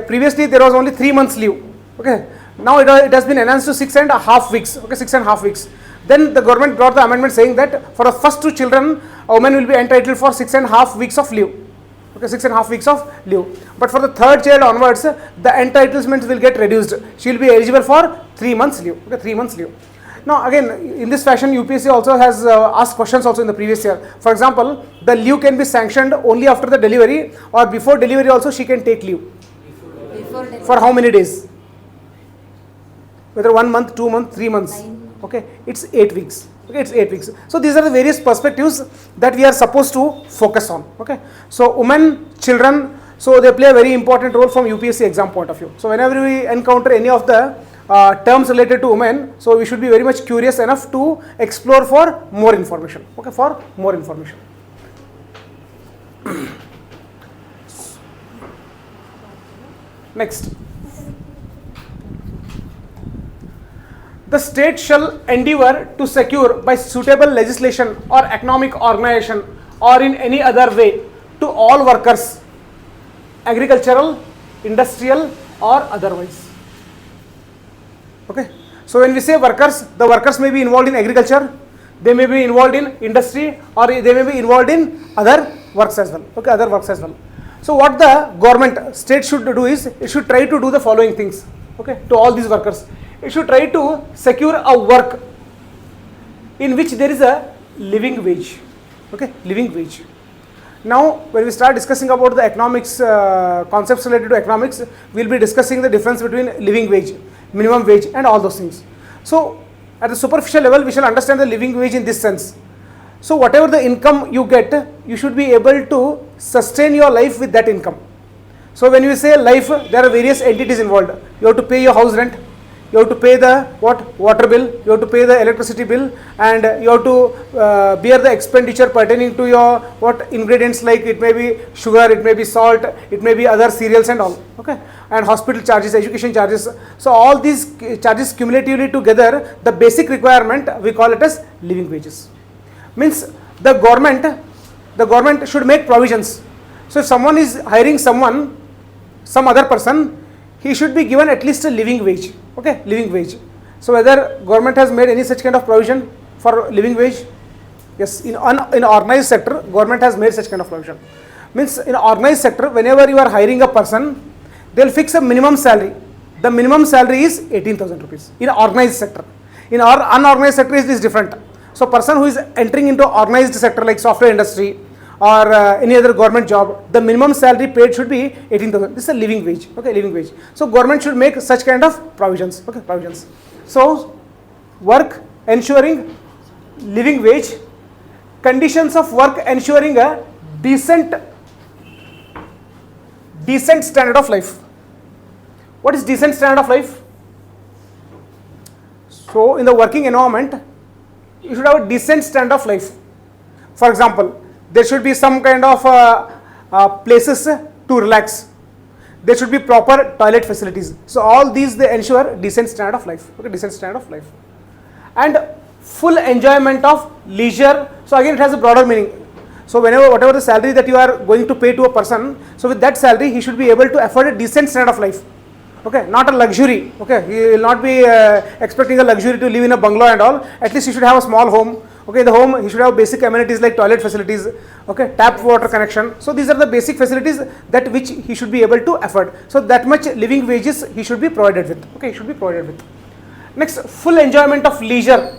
previously there was only 3 months leave. Okay, now it has been enhanced to 6.5 weeks. Okay, 6.5 weeks. Then the government brought the amendment saying that for the first 2 children, a woman will be entitled for 6.5 weeks of leave. Okay, 6.5 weeks of leave. But for the third child onwards, the entitlements will get reduced. She will be eligible for 3 months leave. Okay, 3 months leave. Now again, in this fashion, UPSC also has asked questions also in the previous year. For example, the leave can be sanctioned only after the delivery, or before delivery also she can take leave. Before delivery. For how many days? Whether 1 month, 2 months, 3 months. 9 months. Okay, it's 8 weeks. Okay, it's 8 weeks. So these are the various perspectives that we are supposed to focus on. Okay, so women, children, so they play a very important role from UPSC exam point of view. So whenever we encounter any of the terms related to women, so we should be very much curious enough to explore for more information. Okay, for more information. Next. The state shall endeavour to secure by suitable legislation or economic organization or in any other way to all workers, agricultural, industrial or otherwise. Okay. So when we say workers, the workers may be involved in agriculture, they may be involved in industry, or they may be involved in other works as well. Okay, other works as well. So what the government, state should do is, it should try to do the following things. Okay, to all these workers. It should try to secure a work in which there is a living wage. Okay, living wage. Now, when we start discussing about the economics, concepts related to economics, we will be discussing the difference between living wage, minimum wage and all those things. So, at the superficial level, we shall understand the living wage in this sense. So, whatever the income you get, you should be able to sustain your life with that income. So, when you say life, there are various entities involved. You have to pay your house rent, you have to pay the water bill, you have to pay the electricity bill, and you have to bear the expenditure pertaining to your ingredients, like it may be sugar, it may be salt, it may be other cereals and all, okay, and hospital charges, education charges. So all these charges cumulatively together, the basic requirement we call it as living wages. Means the government should make provisions. So if someone is hiring some other person, he should be given at least a living wage, okay, living wage. So whether government has made any such kind of provision for living wage? Yes, in organized sector, government has made such kind of provision. Means in organized sector, whenever you are hiring a person, they will fix a minimum salary. The minimum salary is 18,000 rupees in organized sector. In our unorganized sector, it is different. So person who is entering into organized sector like software industry or any other government job, the minimum salary paid should be 18,000. This is a living wage, okay, living wage. So government should make such kind of provisions, okay, provisions. So work ensuring living wage, conditions of work ensuring a decent standard of life. What is decent standard of life? So in the working environment, you should have a decent standard of life. For example, there should be some kind of places to relax. There should be proper toilet facilities. So all these, they ensure decent standard of life, okay, decent standard of life. And full enjoyment of leisure. So again, it has a broader meaning. So whatever the salary that you are going to pay to a person, so with that salary he should be able to afford a decent standard of life. Okay, not a luxury. Okay, he will not be expecting a luxury to live in a bungalow and all. At least he should have a small home. Okay, in the home he should have basic amenities like toilet facilities, okay, tap water connection. So these are the basic facilities that which he should be able to afford. So that much living wages he should be provided with. Okay, he should be provided with. Next, full enjoyment of leisure.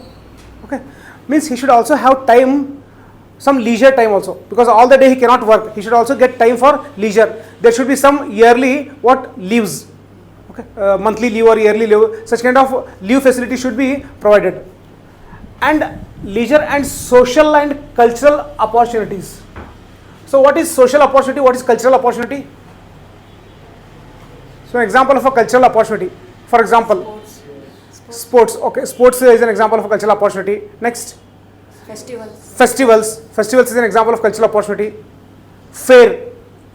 Okay, means he should also have time, some leisure time also, because all the day he cannot work. He should also get time for leisure. There should be some yearly leaves. Okay, monthly leave or yearly leave, such kind of leave facility should be provided. And leisure and social and cultural opportunities. So what is social opportunity? What is cultural opportunity? So an example of a cultural opportunity. For example, sports. Okay, sports is an example of a cultural opportunity. Next, festivals is an example of cultural opportunity. Fair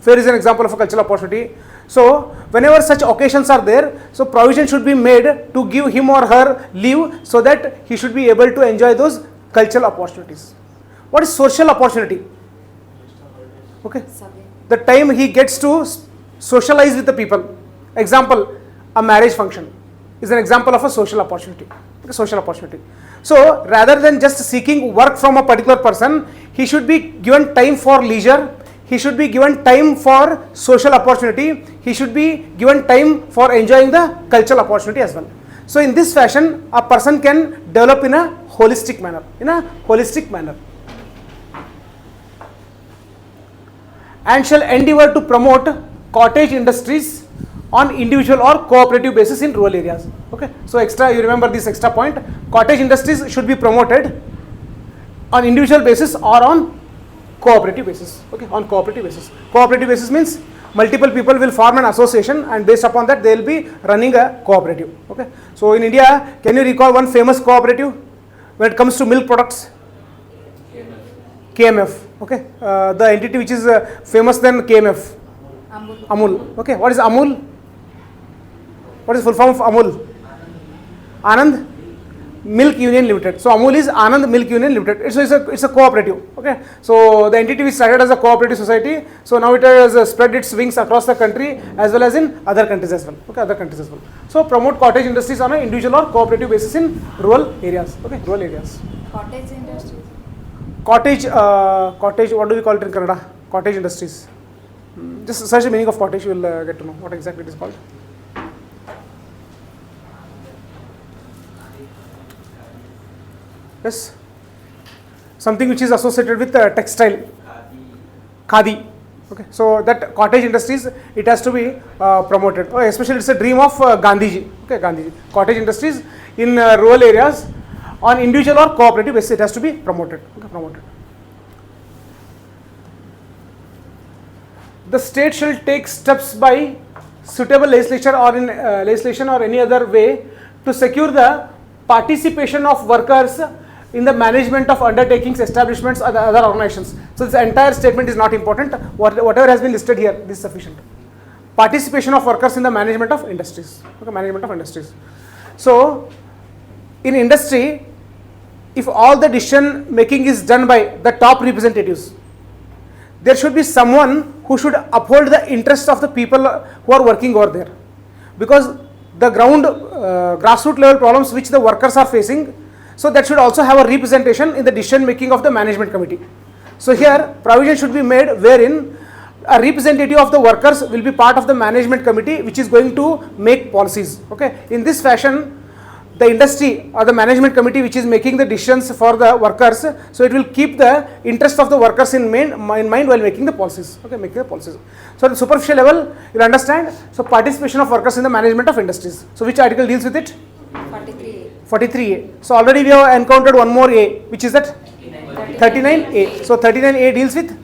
is an example of a cultural opportunity. So whenever such occasions are there, so provision should be made to give him or her leave so that he should be able to enjoy those cultural opportunities. What is social opportunity? Okay, the time he gets to socialize with the people. Example, a marriage function is an example of a social opportunity. Okay, social opportunity. So rather than just seeking work from a particular person, he should be given time for leisure. He should be given time for social opportunity. He should be given time for enjoying the cultural opportunity as well. So in this fashion, a person can develop in a holistic manner. And shall endeavor to promote cottage industries on individual or cooperative basis in rural areas. Okay. So you remember this extra point. Cottage industries should be promoted on individual basis or on cooperative basis. Okay, on cooperative basis. Cooperative basis means multiple people will form an association and based upon that they will be running a cooperative. Okay. So in India, can you recall one famous cooperative when it comes to milk products? KMF. Okay. The entity which is famous than KMF. Amul. Okay. What is Amul? What is full form of Amul? Anand Milk Union Limited. So Amul is Anand Milk Union Limited. It's a cooperative. Okay. So the entity which started as a cooperative society. So now it has spread its wings across the country as well as in other countries as well. Okay, other countries as well. So promote cottage industries on an individual or cooperative basis in rural areas. Okay, rural areas. Cottage industries. Cottage. What do we call it in Kannada? Cottage industries. Just search the meaning of cottage. You will get to know what exactly it is called. Yes, something which is associated with textile, khadi. Okay, so that cottage industries, it has to be promoted. Especially it's a dream of Gandhiji. Okay, Gandhiji. Cottage industries in rural areas on individual or cooperative basis, it has to be promoted. Okay, promoted. The state shall take steps by suitable legislation or in legislation or any other way to secure the participation of workers in the management of undertakings, establishments, and other organizations. So this entire statement is not important. Whatever has been listed here, this is sufficient. Participation of workers in the management of industries. Okay, management of industries. So in industry, if all the decision making is done by the top representatives, there should be someone who should uphold the interests of the people who are working over there, because the ground grassroots level problems which the workers are facing, so that should also have a representation in the decision making of the management committee. So here provision should be made wherein a representative of the workers will be part of the management committee which is going to make policies. Okay, in this fashion the industry or the management committee which is making the decisions for the workers, so it will keep the interest of the workers in mind while making the policies. Okay, making the policies. So at the superficial level you will understand, so participation of workers in the management of industries. So which article deals with it? 43A. 43A. So already we have encountered one more A, which is that 39A. So 39A deals with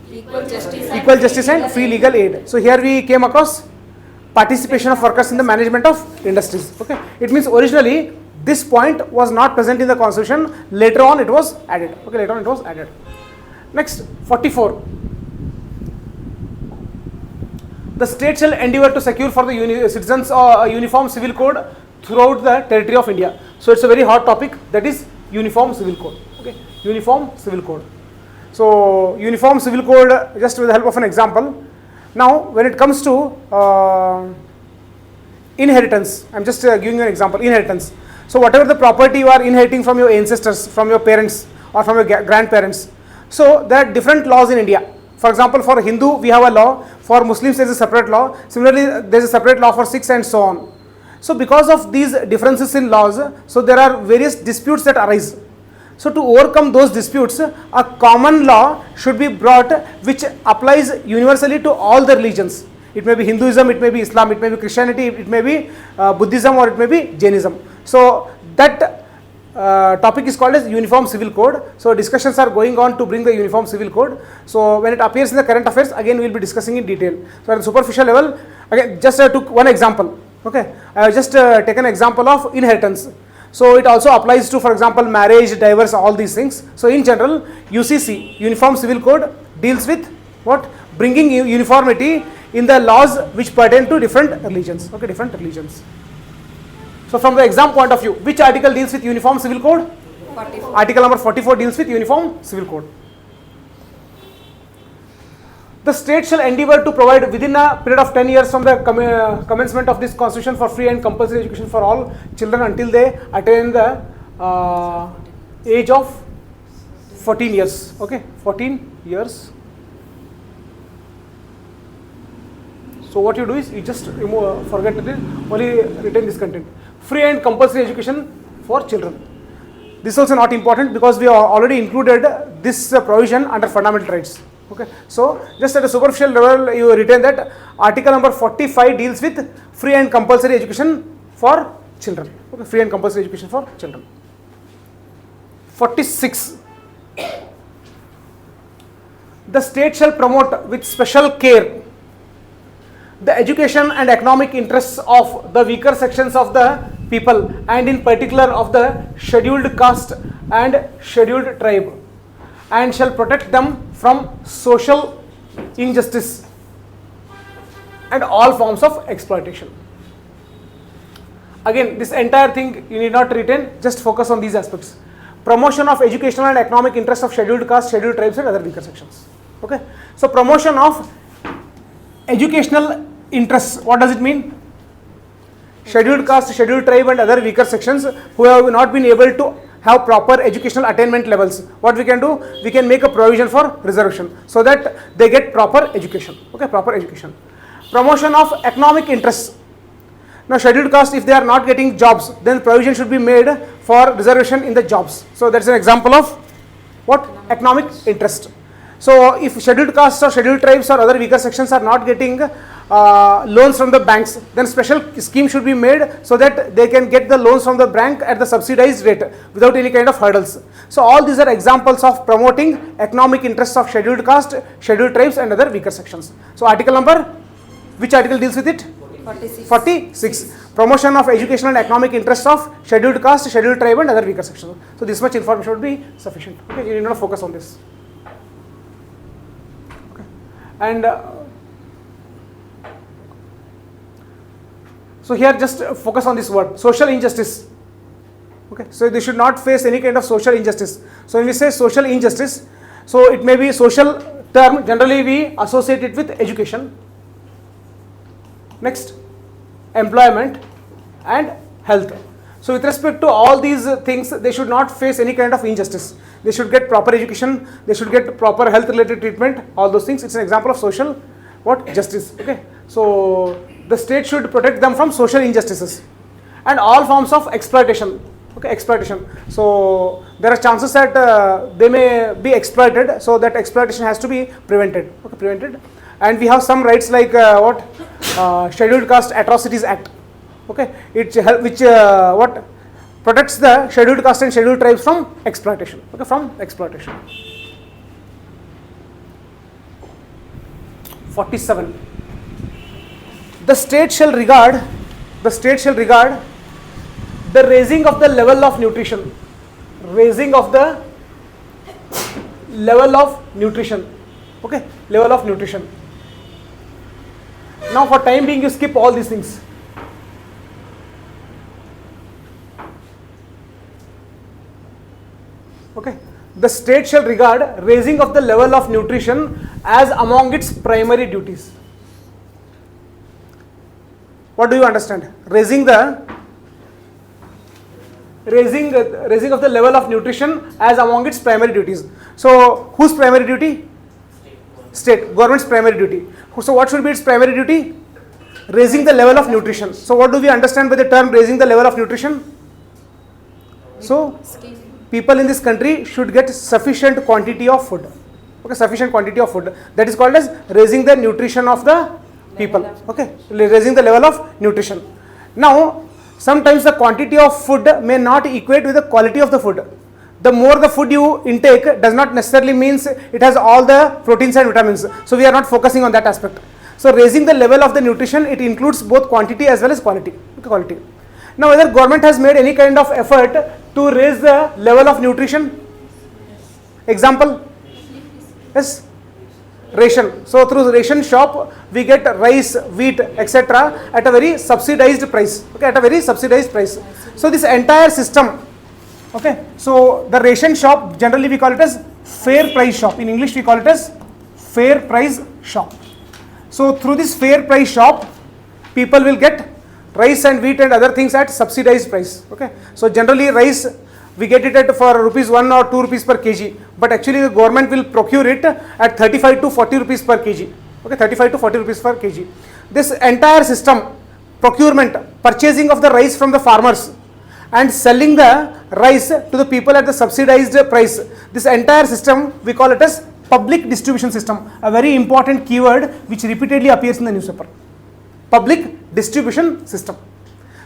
equal justice and free legal aid. So here we came across participation of workers in the management of industries. Okay, it means originally this point was not present in the constitution, later on it was added. Okay, later on it was added. Next, 44. The state shall endeavour to secure for the citizens a uniform civil code throughout the territory of India. So it's a very hot topic, that is uniform civil code. Okay, uniform civil code. So uniform civil code, just with the help of an example. Now when it comes to inheritance, I am just giving you an example. Inheritance. So whatever the property you are inheriting from your ancestors, from your parents or from your grandparents, so there are different laws in India. For example, for Hindu we have a law, for Muslims there is a separate law, similarly there is a separate law for Sikhs and so on. So because of these differences in laws, so there are various disputes that arise. So to overcome those disputes, a common law should be brought which applies universally to all the religions. It may be Hinduism, it may be Islam, it may be Christianity, it may be Buddhism, or it may be Jainism. So that topic is called as uniform civil code. So discussions are going on to bring the uniform civil code. So when it appears in the current affairs, again we will be discussing in detail. So at the superficial level, again just took one example. Okay, I have just taken an example of inheritance. So it also applies to, for example, marriage, divorce, all these things. So in general, UCC, Uniform Civil Code, deals with what? Bringing uniformity in the laws which pertain to different religions. Okay, different religions. So from the exam point of view, which article deals with Uniform Civil Code? 44. Article number 44 deals with Uniform Civil Code. The state shall endeavour to provide within a period of 10 years from the commencement of this constitution for free and compulsory education for all children until they attain the age of 14 years. Okay, 14 years. So what you do is you just remove, forget it, only retain this content. Free and compulsory education for children. This is also not important because we have already included this provision under fundamental rights. Okay, so just at a superficial level you retain that article number 45 deals with free and compulsory education for children. Okay, free and compulsory education for children. 46. The state shall promote with special care the education and economic interests of the weaker sections of the people, and in particular of the scheduled caste and scheduled tribe, and shall protect them from social injustice and all forms of exploitation. Again, this entire thing you need not retain, just focus on these aspects. Promotion of educational and economic interests of scheduled caste, scheduled tribes and other weaker sections. Okay, so promotion of educational interests, what does it mean? Scheduled caste, scheduled tribe and other weaker sections who have not been able to have proper educational attainment levels. What we can do? We can make a provision for reservation so that they get proper education. Okay, proper education. Promotion of economic interests. Now scheduled caste, if they are not getting jobs, then provision should be made for reservation in the jobs. So that's an example of what? Economic interest. So if scheduled castes or scheduled tribes or other weaker sections are not getting loans from the banks, then special scheme should be made so that they can get the loans from the bank at the subsidized rate without any kind of hurdles. So all these are examples of promoting economic interests of scheduled caste, scheduled tribes and other weaker sections. So article number, which article deals with it? 46. 46. promotion of educational and economic interests of scheduled caste, scheduled tribe and other weaker sections. So this much information would be sufficient. Okay, you need not focus on this. Okay. And so here just focus on this word, social injustice. Okay, so they should not face any kind of social injustice. So when we say social injustice, so it may be social term, generally we associate it with education. Next, employment and health. So with respect to all these things, they should not face any kind of injustice. They should get proper education, they should get proper health related treatment, all those things. It's an example of social justice. Okay, so the state should protect them from social injustices and all forms of exploitation. Okay, exploitation. So there are chances that they may be exploited, so that exploitation has to be prevented. Okay, prevented. And we have some rights like Scheduled Caste Atrocities Act. Okay, which protects the scheduled caste and scheduled tribes from exploitation. Okay, from exploitation. 47. The state shall regard the raising of the level of nutrition. Raising of the level of nutrition. Okay, level of nutrition. Now for time being you skip all these things. Okay, the state shall regard raising of the level of nutrition as among its primary duties. What do you understand? Raising of the level of nutrition as among its primary duties. So whose primary duty? State, government's primary duty. So what should be its primary duty? Raising the level of nutrition. So what do we understand by the term raising the level of nutrition? So people in this country should get sufficient quantity of food. Okay, sufficient quantity of food. That is called as raising the nutrition of the people. Okay, raising the level of nutrition. Now, sometimes the quantity of food may not equate with the quality of the food. The more the food you intake does not necessarily means it has all the proteins and vitamins. So we are not focusing on that aspect. So raising the level of the nutrition, it includes both quantity as well as quality. Okay, now whether government has made any kind of effort to raise the level of nutrition? Example? Yes? Ration. So through the ration shop, we get rice, wheat, etc. at a very subsidized price. Okay, at a very subsidized price. So this entire system, okay, so the ration shop, generally we call it as fair price shop. In English we call it as fair price shop. So through this fair price shop, people will get rice and wheat and other things at subsidized price. Okay, so generally rice we get it at for rupees 1 or 2 rupees per kg, but actually the government will procure it at 35 to 40 rupees per kg. Okay, 35 to 40 rupees per kg. This entire system, procurement, purchasing of the rice from the farmers and selling the rice to the people at the subsidized price, this entire system we call it as public distribution system, a very important keyword which repeatedly appears in the newspaper. Public distribution system.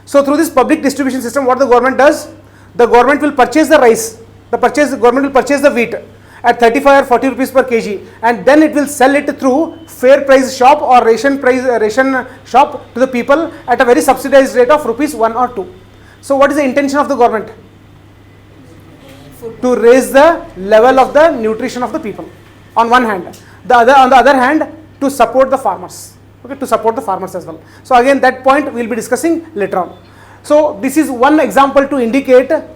So through this public distribution system, what the government does? The government will purchase the rice, the government will purchase the wheat at 35 or 40 rupees per kg, and then it will sell it through fair price shop or ration shop to the people at a very subsidized rate of rupees 1 or 2. So what is the intention of the government? To raise the level of the nutrition of the people on one hand. On the other hand, to support the farmers. Okay, to support the farmers as well. So again, that point we will be discussing later on. So this is one example to indicate that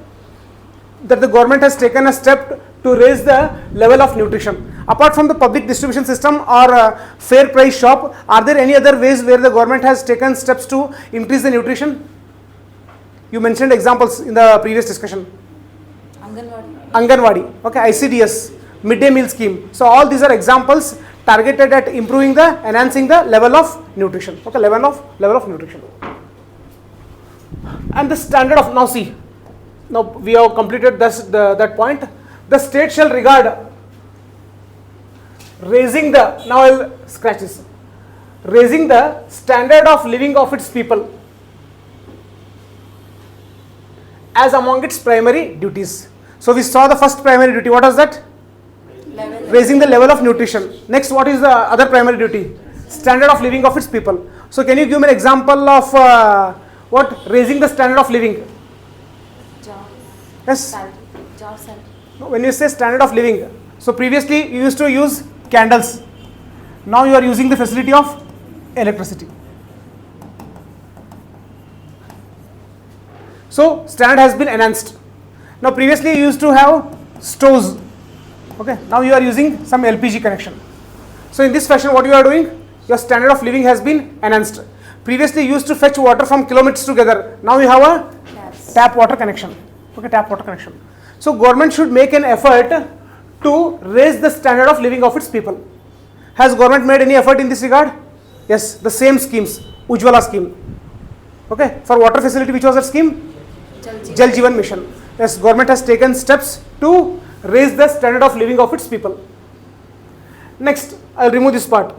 the government has taken a step to raise the level of nutrition. Apart from the public distribution system or fair price shop, are there any other ways where the government has taken steps to increase the nutrition? You mentioned examples in the previous discussion. Anganwadi, okay, ICDS, midday meal scheme. So all these are examples targeted at enhancing the level of nutrition. Okay, level of nutrition. And the standard of, now see, now we have completed that point. The state shall regard raising the, now I will scratch this, raising the standard of living of its people as among its primary duties. So we saw the first primary duty. What was that? Raising the level of nutrition. Next, what is the other primary duty? Standard of living of its people. So can you give me an example of what? Raising the standard of living. Job. Yes. Salary. Job salary. When you say standard of living, so previously you used to use candles. Now you are using the facility of electricity. So standard has been enhanced. Now previously you used to have stoves. Okay. Now you are using some LPG connection. So in this fashion, what you are doing? Your standard of living has been enhanced. Previously you used to fetch water from kilometers together. Now you have a tap water connection. Okay, tap water connection. So government should make an effort to raise the standard of living of its people. Has government made any effort in this regard? Yes, the same schemes, Ujjwala scheme. Okay, for water facility, which was that scheme? Jal Jeevan Mission. Yes, government has taken steps to raise the standard of living of its people. Next, I will remove this part.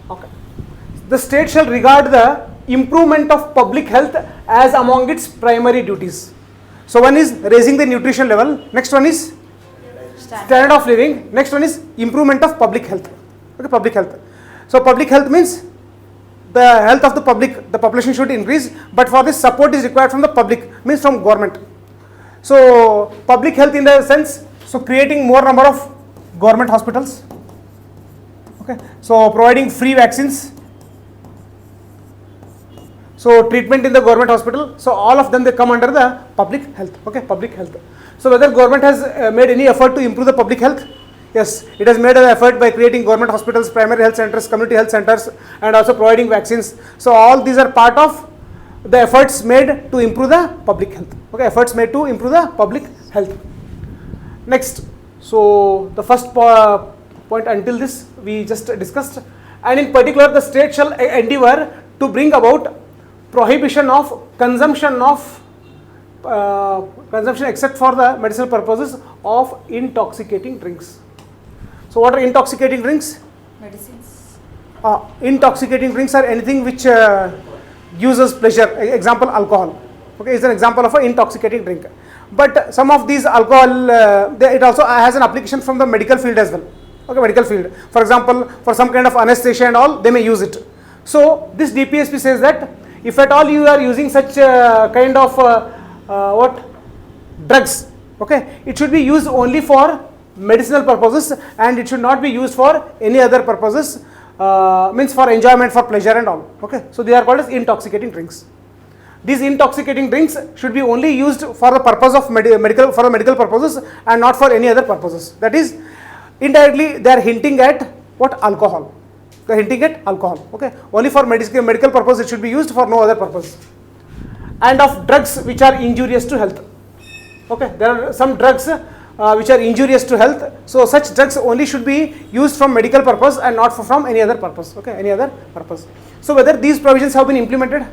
Okay. The state shall regard the improvement of public health as among its primary duties. So one is raising the nutrition level, next one is standard of living, next one is improvement of public health. Okay, public health. So public health means the health of the public, the population should increase, but for this support is required from the public, means from government. So public health in the sense, so creating more number of government hospitals. Okay, so providing free vaccines, so treatment in the government hospital, so all of them they come under the public health. Okay, public health. So whether government has made any effort to improve the public health? Yes, it has made an effort by creating government hospitals, primary health centers, community health centers, and also providing vaccines. So all these are part of the efforts made to improve the public health. Okay, efforts made to improve the public health. Next, so the first point until this we just discussed, and in particular the state shall endeavor to bring about prohibition of consumption except for the medicinal purposes of intoxicating drinks. So what are intoxicating drinks? Medicines. Intoxicating drinks are anything which gives us pleasure. Example, alcohol. Okay, is an example of an intoxicating drink. But some of these alcohol, it also has an application from the medical field as well. Okay, medical field. For example, for some kind of anesthesia and all, they may use it. So this DPSP says that if at all you are using such kind of drugs, okay, it should be used only for medicinal purposes and it should not be used for any other purposes, means for enjoyment, for pleasure and all. Okay, so they are called as intoxicating drinks. These intoxicating drinks should be only used for the purpose of medical purposes and not for any other purposes. That is, indirectly they are hinting at what? Alcohol. They are hinting at alcohol. Okay, only for medical purpose it should be used, for no other purpose. And of drugs which are injurious to health. Okay, there are some drugs which are injurious to health. So such drugs only should be used from medical purpose and not from any other purpose. Okay, any other purpose. So whether these provisions have been implemented?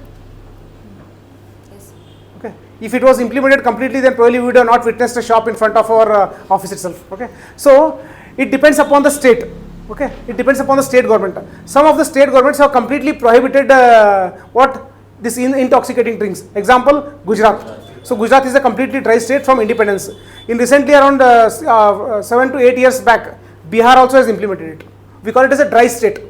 Yes. Okay, if it was implemented completely, then probably we would have not witnessed a shop in front of our office itself. Okay, so it depends upon the state. Okay, it depends upon the state government. Some of the state governments have completely prohibited this intoxicating drinks. Example, Gujarat. So Gujarat is a completely dry state from independence. In recently around 7 to 8 years back, Bihar also has implemented it. We call it as a dry state.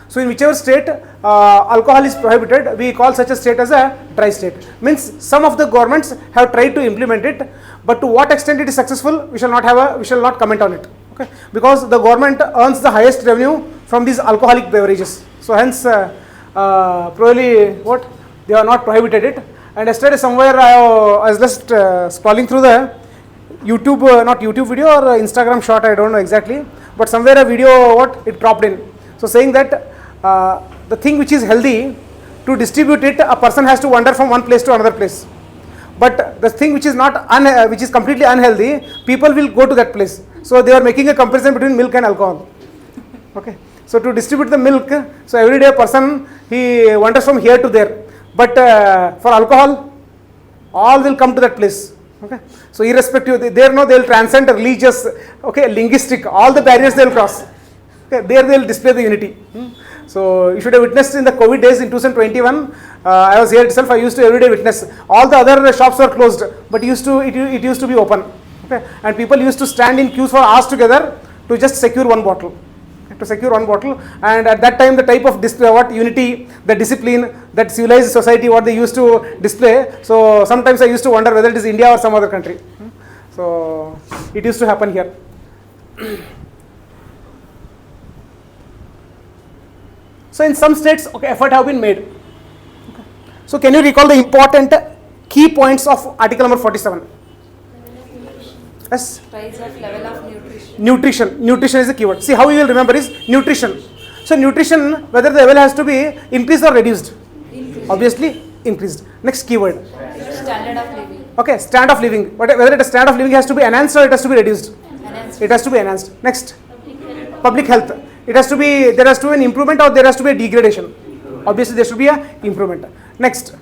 So in whichever state alcohol is prohibited, we call such a state as a dry state. Means some of the governments have tried to implement it, but to what extent it is successful, we shall not comment on it. Okay, because the government earns the highest revenue from these alcoholic beverages. So hence, probably they are not prohibited it. And yesterday somewhere I was just scrolling through the YouTube, not YouTube video or Instagram short, I don't know exactly, but somewhere a video it cropped in. So saying that the thing which is healthy, to distribute it, a person has to wander from one place to another place. But the thing which is which is completely unhealthy, people will go to that place. So they are making a comparison between milk and alcohol. Okay, so to distribute the milk, so every day a person he wanders from here to there. But for alcohol, all will come to that place. Okay, so irrespective, they will transcend religious, okay, linguistic, all the barriers they will cross. Okay, there they will display the unity. So you should have witnessed in the COVID days in 2021. I was here itself. I used to every day witness. All the other shops were closed, but it used to be open. Okay, Okay, and people used to stand in queues for hours together to just secure one bottle. To secure one bottle, and at that time the type of display, what unity, the discipline, that civilized society, what they used to display. So sometimes I used to wonder whether it is India or some other country. So it used to happen here. So in some states, okay, effort have been made. Okay. So can you recall the important key points of article number 47? Yes. Rise of level of nutrition. Nutrition is the keyword. See, how you will remember is nutrition. So nutrition, whether the level has to be increased or reduced? Increase. Obviously increased. Next keyword. Standard of living. Okay, standard of living. Whether the standard of living has to be enhanced or it has to be reduced? Enhanced. It has to be enhanced. Next, public health. It has to be, there has to be an improvement or there has to be a degradation? Obviously there should be a improvement. Next,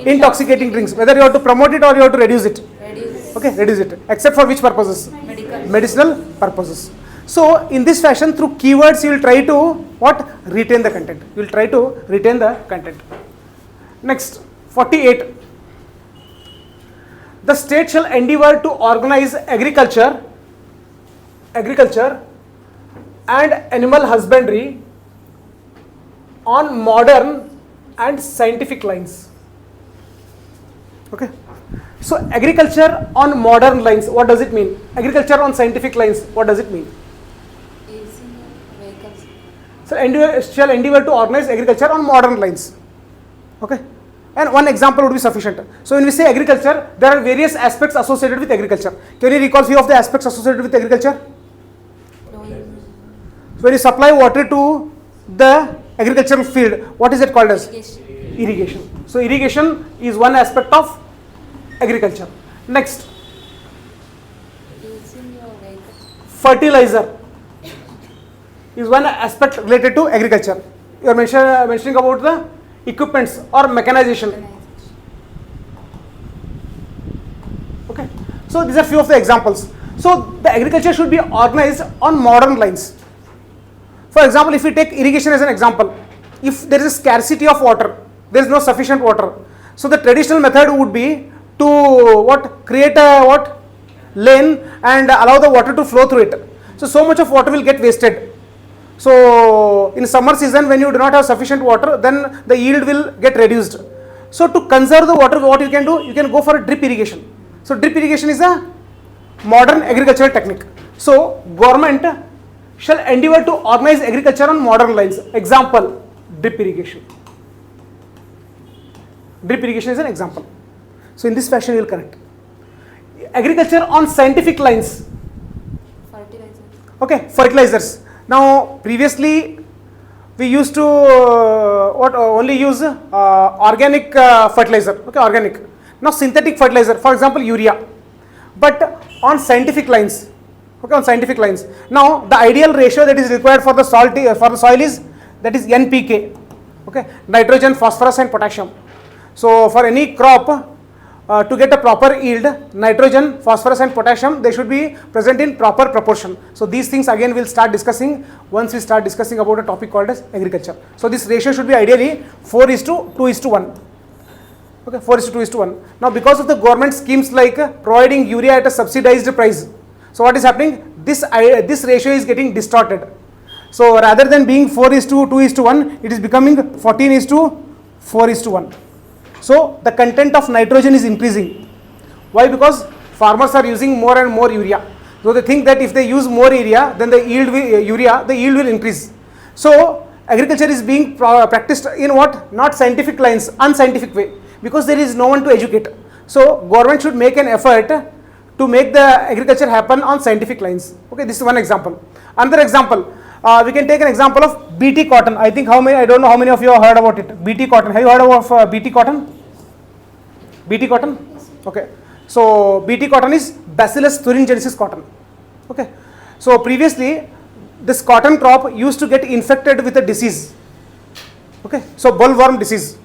intoxicating drinks. Whether you have to promote it or you have to reduce it? Reduce. Okay, reduce it. Except for which purposes? Medical. Medicinal purposes. So in this fashion, through keywords you will try to what? Retain the content. You will try to retain the content. Next, 48. The state shall endeavor to organize agriculture and animal husbandry on modern and scientific lines. Okay. So agriculture on modern lines, what does it mean? Agriculture on scientific lines, what does it mean? Using vehicles. So shall endeavor to organize agriculture on modern lines. Okay. And one example would be sufficient. So when we say agriculture, there are various aspects associated with agriculture. Can you recall few of the aspects associated with agriculture? So when you supply water to the agricultural field, what is it called as? Irrigation. So irrigation is one aspect of agriculture. Next, Using your vehicles. fertilizer is one aspect related to agriculture. You are mentioning about the equipments or mechanization. Okay. So these are few of the examples. So the agriculture should be organized on modern lines. For example, if we take irrigation as an example, if there is a scarcity of water, there is no sufficient water. So the traditional method would be to create a lane and allow the water to flow through it. So much of water will get wasted. So in summer season, when you do not have sufficient water, then the yield will get reduced. So to conserve the water, what you can do, you can go for a drip irrigation. So drip irrigation is a modern agricultural technique. So government shall endeavor to organize agriculture on modern lines. Example, drip irrigation. Drip irrigation is an example. So in this fashion you will correct. Agriculture on scientific lines. Fertilizers. Okay, fertilizers. Now previously we used to only use organic fertilizer. Okay, organic. Now synthetic fertilizer, for example urea. But on scientific lines. Okay, on scientific lines. Now the ideal ratio that is required for the soil is that is NPK. Okay, nitrogen, phosphorus and potassium. So for any crop to get a proper yield, nitrogen, phosphorus and potassium, they should be present in proper proportion. So these things again we'll start discussing once we start discussing about a topic called as agriculture. So this ratio should be ideally 4:2:1. Okay, 4:2:1. Now because of the government schemes like providing urea at a subsidized price, so what is happening? This ratio is getting distorted. So rather than being 4:2:1, it is becoming 14:4:1. So the content of nitrogen is increasing. Why? Because farmers are using more and more urea. So they think that if they use more urea, then the yield will increase. So agriculture is being practiced in what? Not scientific lines, unscientific way, because there is no one to educate. So government should make an effort to make the agriculture happen on scientific lines. Okay, this is one example. Another example, we can take an example of BT cotton. I think I don't know how many of you have heard about it. BT cotton. Have you heard of BT cotton? BT cotton? Okay. So BT cotton is Bacillus thuringiensis cotton. Okay. So previously this cotton crop used to get infected with a disease. Okay. So bollworm disease.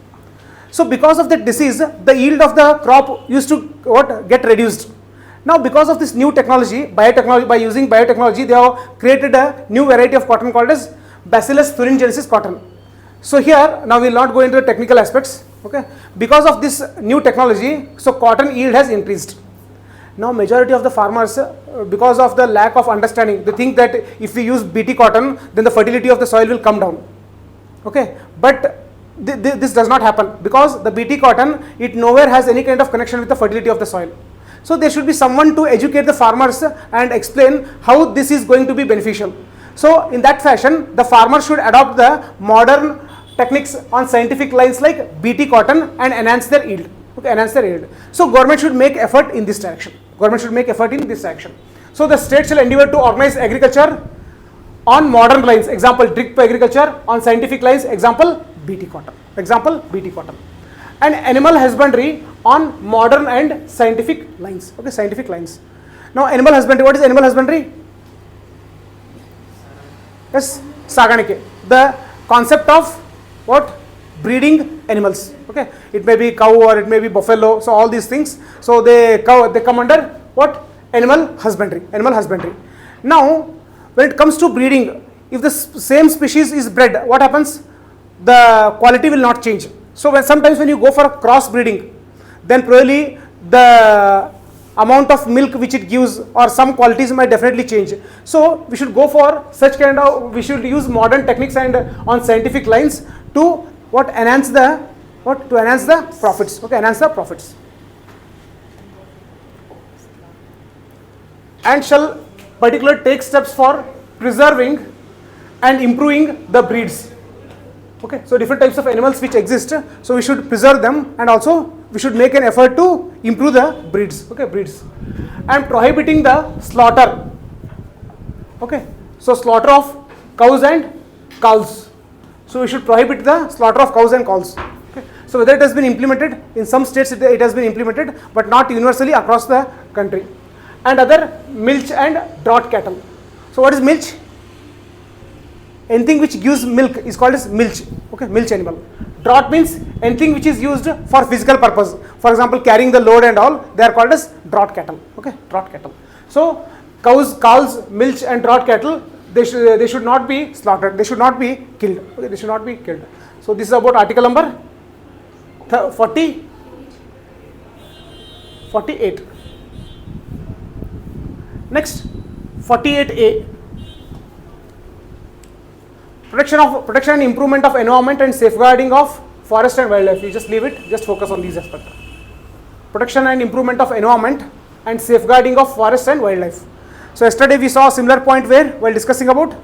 So because of that disease, the yield of the crop used to get reduced. Now because of this new technology, biotechnology, by using biotechnology, they have created a new variety of cotton called as Bacillus thuringiensis cotton. So here, now we will not go into the technical aspects. Okay, because of this new technology, so cotton yield has increased. Now majority of the farmers, because of the lack of understanding, they think that if we use BT cotton, then the fertility of the soil will come down. Okay, but this does not happen, because the BT cotton, it nowhere has any kind of connection with the fertility of the soil. So there should be someone to educate the farmers and explain how this is going to be beneficial. So in that fashion, the farmer should adopt the modern techniques on scientific lines like BT cotton and enhance their yield. Okay, enhance their yield. So government should make effort in this direction. Government should make effort in this direction. So the state shall endeavor to organize agriculture on modern lines. Example, drip agriculture. On scientific lines. Example, BT cotton. Example, BT cotton. And animal husbandry on modern and scientific lines. Okay, scientific lines. Now animal husbandry. What is animal husbandry? Yes, saganike. The concept of what? Breeding animals. Okay, it may be cow or it may be buffalo. So all these things. So they come under what? Animal husbandry. Animal husbandry. Now, when it comes to breeding, if the same species is bred, what happens? The quality will not change. So sometimes when you go for cross breeding, then probably the amount of milk which it gives or some qualities might definitely change. So we should go for such kind of, we should use modern techniques and on scientific lines to what? Enhance the what? To enhance the profits. Okay, enhance the profits. And shall particularly take steps for preserving and improving the breeds. Okay, so different types of animals which exist, so we should preserve them, and also we should make an effort to improve the breeds. Okay, breeds. And prohibiting the slaughter. Okay, so slaughter of cows and cows. So we should prohibit the slaughter of cows and cows. Okay, so whether it has been implemented in some states, it has been implemented, but not universally across the country. And other milch and draught cattle. So what is milch? Anything which gives milk is called as milch. Okay, milch animal. Draught means anything which is used for physical purpose. For example, carrying the load and all, they are called as draught cattle. Okay, draught cattle. So cows, calves, milch and draught cattle, they should not be slaughtered. They should not be killed. Okay, they should not be killed. So this is about article number 48. Next, 48A. Protection and improvement of environment and safeguarding of forest and wildlife. You just leave it, just focus on these aspects. Protection and improvement of environment and safeguarding of forest and wildlife. So yesterday we saw a similar point where while discussing about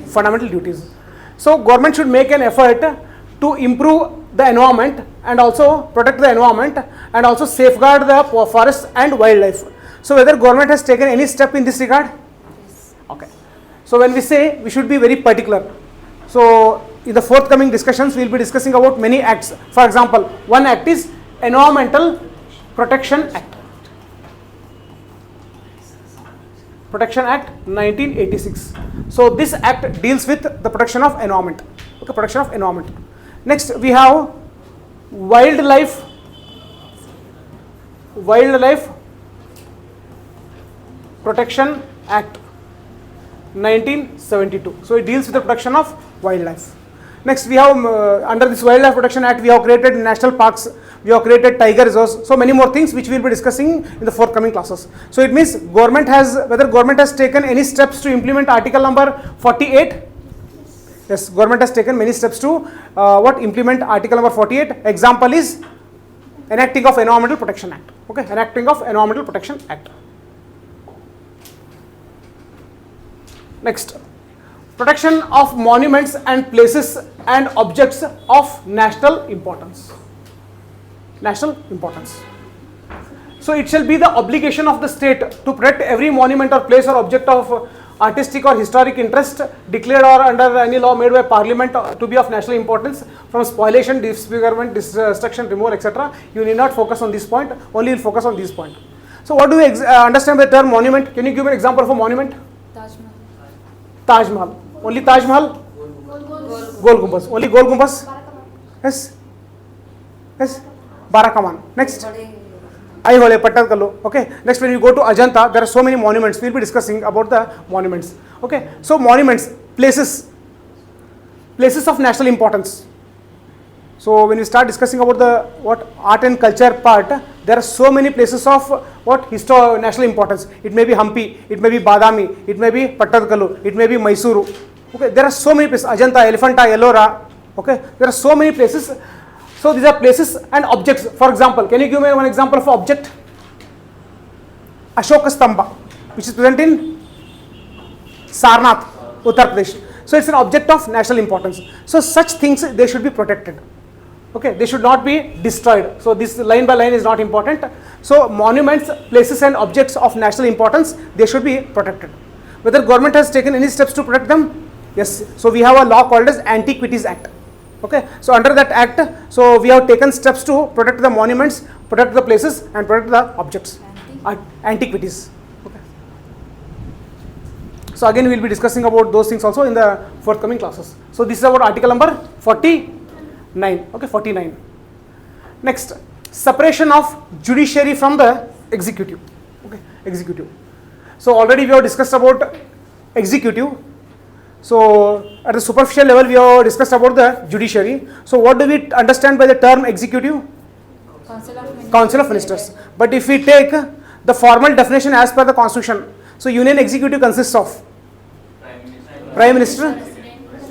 fundamental duties. So government should make an effort to improve the environment and also protect the environment and also safeguard the forest and wildlife. So whether government has taken any step in this regard? Yes. Okay. So when we say, we should be very particular. So in the forthcoming discussions, we will be discussing about many acts. For example, one act is Environmental Protection Act. Protection Act 1986. So this act deals with the protection of environment. Okay, protection of environment. Next we have Wildlife Protection Act 1972. So it deals with the protection of wildlife. Next we have under this Wildlife Protection Act, we have created national parks, we have created tiger reserves, so many more things which we will be discussing in the forthcoming classes. So it means whether government has taken any steps to implement article number 48. Yes, government has taken many steps to implement article number 48. Example is enacting of Environmental Protection Act. Okay, enacting of Environmental Protection Act. Next, protection of monuments and places and objects of national importance. National importance. So it shall be the obligation of the state to protect every monument or place or object of artistic or historic interest declared or under any law made by parliament to be of national importance from spoliation, disfigurement, destruction, removal, etc. You need not focus on this point, only will focus on this point. So what do we understand by the term monument? Can you give an example of a monument? Taj Mahal. Only Taj Mahal? Gol Gumbaz. Only Gol Gumbaz? Yes. Yes. Barakaman. Next. Aihole, Pattalkallu. Okay. Next, when you go to Ajanta, there are so many monuments. We will be discussing about the monuments. Okay. So monuments, places of national importance. So when we start discussing about the art and culture part, there are so many places of what national importance. It may be Hampi, it may be Badami, it may be Pattadkalu, it may be Mysuru. Okay, there are so many places, Ajanta, Elephanta, Ellora. Okay, there are so many places. So these are places and objects. For example, can you give me one example of object? Ashoka Stamba, which is present in Sarnath, Uttar Pradesh. So it's an object of national importance. So such things, they should be protected. Okay, they should not be destroyed. So this line by line is not important. So monuments, places and objects of national importance, they should be protected. Whether government has taken any steps to protect them? Yes. So we have a law called as Antiquities Act. Okay, so under that act, so we have taken steps to protect the monuments, protect the places and protect the objects, antiquities. Okay. So again we will be discussing about those things also in the forthcoming classes. So this is about article number 49. Okay, 49. Next, separation of judiciary from the executive. Okay, executive. So already we have discussed about executive. So at the superficial level we have discussed about the judiciary. So what do we understand by the term executive? Council of Ministers. But if we take the formal definition as per the constitution, so union executive consists of Prime Minister,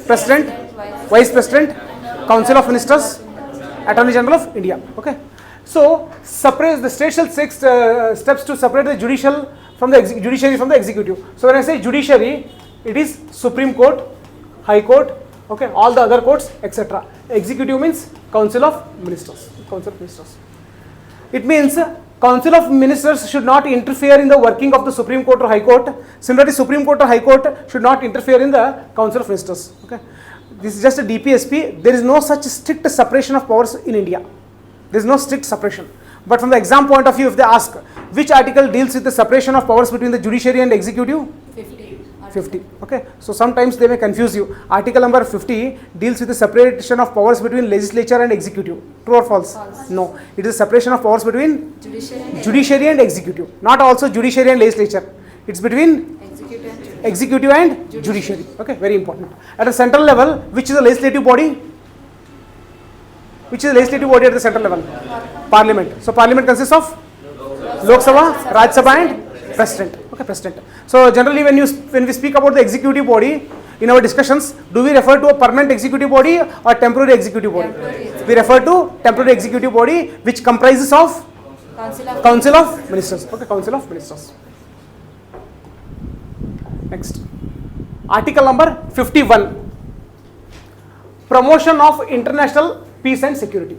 President, Vice President, Council of Ministers, Attorney General of India. Okay. So separate the state shall take steps to separate the judiciary from the executive. So when I say judiciary, it is Supreme Court, High Court, okay, all the other courts, etc. Executive means Council of Ministers. Council of Ministers. It means Council of Ministers should not interfere in the working of the Supreme Court or High Court. Similarly, Supreme Court or High Court should not interfere in the Council of Ministers. Okay. This is just a DPSP. There is no such strict separation of powers in India. There is no strict separation. But from the exam point of view, if they ask which article deals with the separation of powers between the judiciary and executive? 50. Okay, so sometimes they may confuse you. Article number 50 deals with the separation of powers between legislature and executive. True or false? False. No, it is separation of powers between judiciary and executive. Not also judiciary and legislature. It's between executive and judiciary. Okay, very important. At a central level, which is a legislative body? Which is a legislative body at the central level? Parliament. So parliament consists of Lok Sabha, Raj Sabha and President. Okay, President. So generally when we speak about the executive body in our discussions, do we refer to a permanent executive body or temporary executive body? We refer to temporary executive body which comprises of Council of Ministers. Okay, Council of Ministers. Next, article number 51. Promotion of international peace and security.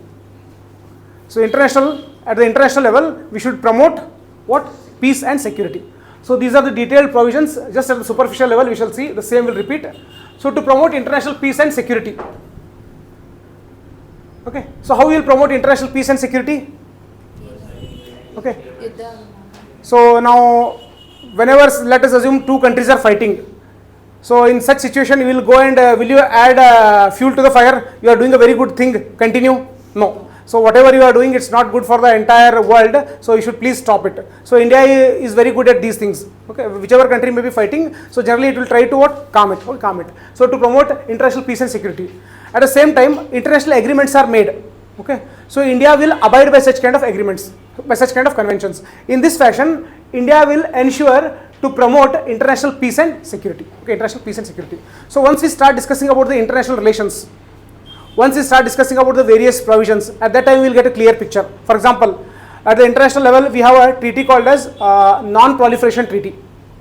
So at the international level, we should promote what? Peace and security. So these are the detailed provisions. Just at the superficial level we shall see, the same will repeat. So to promote international peace and security. Okay, so how we will promote international peace and security? Okay, so now whenever, let us assume two countries are fighting. So in such situation you will go and will you add fuel to the fire? You are doing a very good thing, continue? No. So whatever you are doing, it's not good for the entire world, so you should please stop it. So India is very good at these things. Okay, whichever country may be fighting, so generally it will try to what? Calm it. Okay, calm it. So to promote international peace and security. At the same time, international agreements are made. Okay, so India will abide by such kind of agreements, by such kind of conventions. In this fashion, India will ensure to promote international peace and security. Okay, international peace and security. So once we start discussing about the international relations, once we start discussing about the various provisions, at that time we will get a clear picture. For example, at the international level, we have a treaty called as Non-Proliferation Treaty.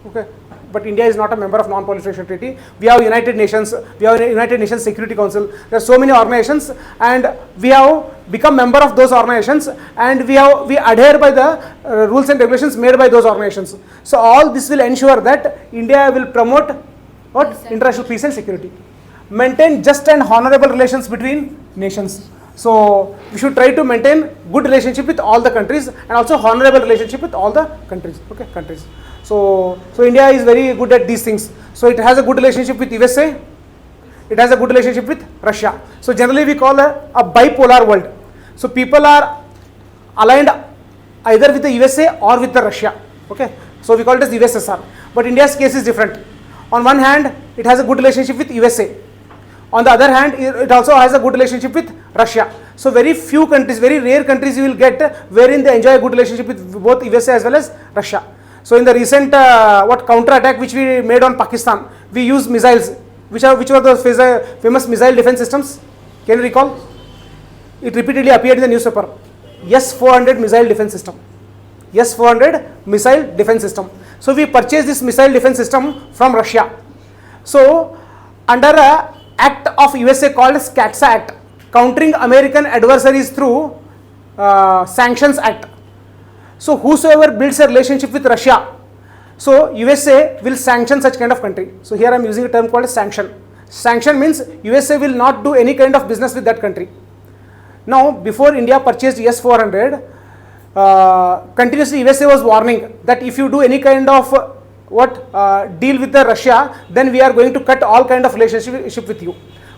Okay, but India is not a member of Non-Proliferation Treaty. We have United Nations, we have United Nations Security Council. There are so many organizations, and we have become member of those organizations, and we adhere by the rules and regulations made by those organizations. So all this will ensure that India will promote what? International peace and security. Maintain just and honorable relations between nations. So we should try to maintain good relationship with all the countries and also honorable relationship with all the countries. Okay, countries. So India is very good at these things. So it has a good relationship with USA. It has a good relationship with Russia. So generally we call a bipolar world. So people are aligned either with the USA or with the Russia. Okay, so we call it as USSR. But India's case is different. On one hand, it has a good relationship with USA. On the other hand, it also has a good relationship with Russia. So very few countries, very rare countries you will get wherein they enjoy a good relationship with both USA as well as Russia. So in the recent counter attack which we made on Pakistan, we used missiles. Which were the famous missile defense systems? Can you recall? It repeatedly appeared in the newspaper. S-400 missile defense system. S-400 missile defense system. So we purchased this missile defense system from Russia. So under a act of USA called SCATSA Act, countering American adversaries through Sanctions Act. So whosoever builds a relationship with Russia, so USA will sanction such kind of country. So here I am using a term called sanction. Sanction means USA will not do any kind of business with that country. Now before India purchased S-400, continuously USA was warning that if you do any kind of deal with Russia, then we are going to cut all kind of relationship with you.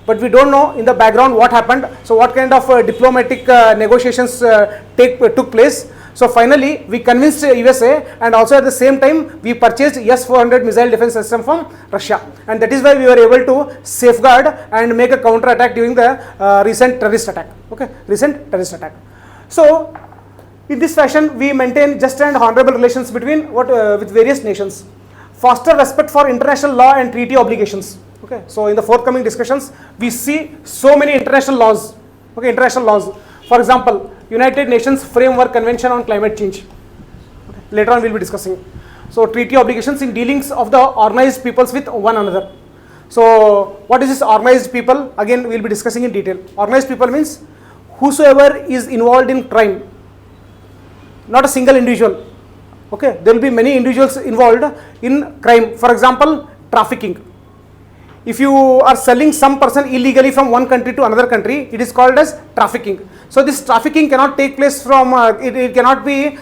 But we don't know in the background what happened. So what kind of diplomatic negotiations took place. So finally we convinced USA, and also at the same time we purchased S-400 missile defense system from Russia, and that is why we were able to safeguard and make a counter attack during the recent terrorist attack. Okay, recent terrorist attack. So in this fashion we maintain just and honorable relations between with various nations. Foster respect for international law and treaty obligations. Okay, so in the forthcoming discussions we see so many international laws. Okay, international laws. For example, United Nations Framework Convention on Climate Change. Okay. Later on we will be discussing. So treaty obligations in dealings of the organized peoples with one another. So what is this organized people? Again we will be discussing in detail. Organized people means whosoever is involved in crime, not a single individual. Okay, there will be many individuals involved in crime. For example, trafficking. If you are selling some person illegally from one country to another country, it is called as trafficking. So this trafficking cannot take place from, it cannot be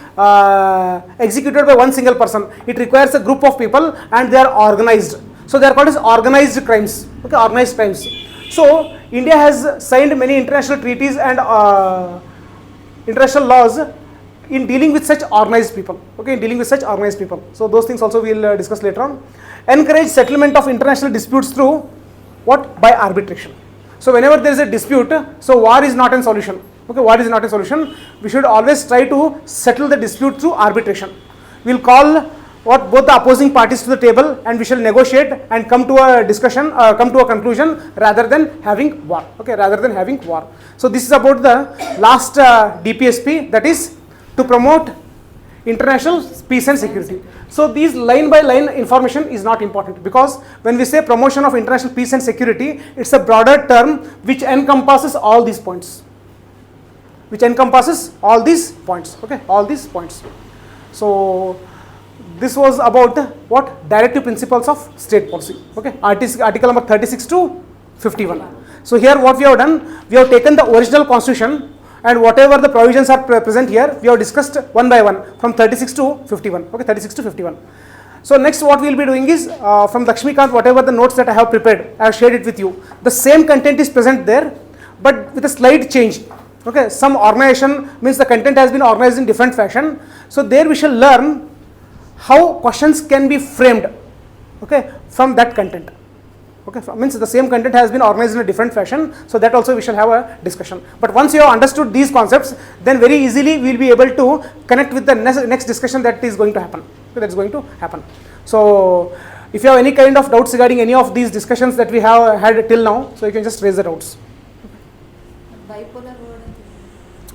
executed by one single person. It requires a group of people and they are organized. So they are called as organized crimes. Okay, organized crimes. So India has signed many international treaties and international laws in dealing with such organized people. Okay, in dealing with such organized people. So those things also we will discuss later on. Encourage settlement of international disputes through what? By arbitration. So whenever there is a dispute, so war is not a solution. Okay, war is not a solution. We should always try to settle the dispute through arbitration. We will call both the opposing parties to the table and we shall negotiate and come to a discussion, come to a conclusion rather than having war. Okay, rather than having war. So this is about the last DPSP, that is to promote international peace and security. So these line by line information is not important, because when we say promotion of international peace and security, it's a broader term which encompasses all these points. Which encompasses all these points. Okay, all these points. So this was about what? Directive principles of state policy. Okay, article number 36 to 51. So here what we have done, we have taken the original constitution and whatever the provisions are present here, we have discussed one by one from 36 to 51. Okay, 36 to 51. So next what we will be doing is from Lakshmikant, whatever the notes that I have prepared, I have shared it with you. The same content is present there, but with a slight change. Okay, some organization means the content has been organized in different fashion. So there we shall learn how questions can be framed. Okay, from that content. Okay, means the same content has been organized in a different fashion, so that also we shall have a discussion. But once you have understood these concepts, then very easily we will be able to connect with the next discussion that is going to happen. Okay, that is going to happen. So if you have any kind of doubts regarding any of these discussions that we have had till now, so you can just raise the doubts. Bipolar word.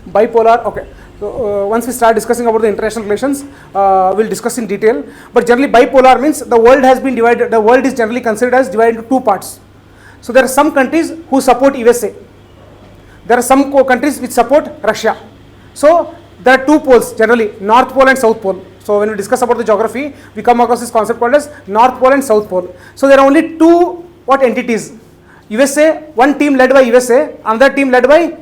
Bipolar, okay. So once we start discussing about the international relations, we'll discuss in detail. But generally bipolar means the world has been divided, the world is generally considered as divided into two parts. So there are some countries who support USA. There are some countries which support Russia. So there are two poles generally, North Pole and South Pole. So when we discuss about the geography, we come across this concept called as North Pole and South Pole. So there are only two entities? USA, one team led by USA, another team led by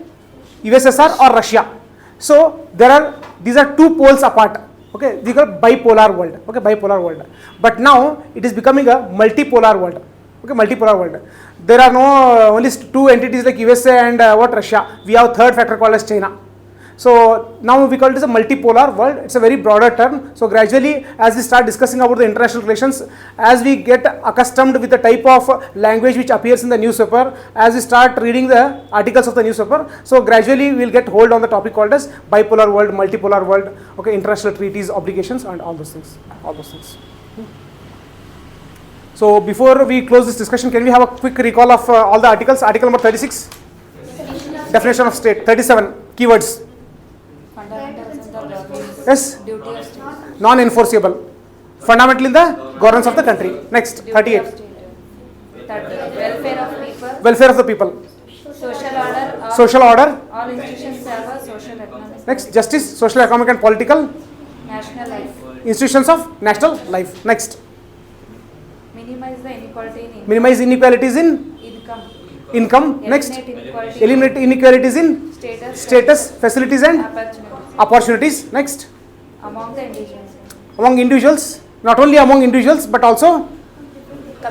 USSR or Russia. So these are two poles apart. Okay, we call bipolar world. Okay, bipolar world. But now it is becoming a multipolar world. Okay, multipolar world. There are no only two entities like USA and Russia. We have third factor called as China. So now we call it as a multipolar world. It's a very broader term. So gradually, as we start discussing about the international relations, as we get accustomed with the type of language which appears in the newspaper, as we start reading the articles of the newspaper, so gradually we will get hold on the topic called as bipolar world, multipolar world, okay, international treaties, obligations, and all those things. So before we close this discussion, can we have a quick recall of all the articles? Article number 36, definition of state. 37, keywords. Fundamentals of the government. Yes, Duty of state. non-enforceable. Fundamental in the governance of the country. Next, Duty 38, of state. 30. Welfare of people. welfare of the people. Social order. Social order. All institutions serve a social economic. Next, justice, social, economic, and political. National life. Institutions of national life. Next, Minimize the inequality in income. minimize inequalities in income. Next, eliminate inequalities in status, facilities, and opportunities. Next, among the individuals. among individuals, not only among individuals but also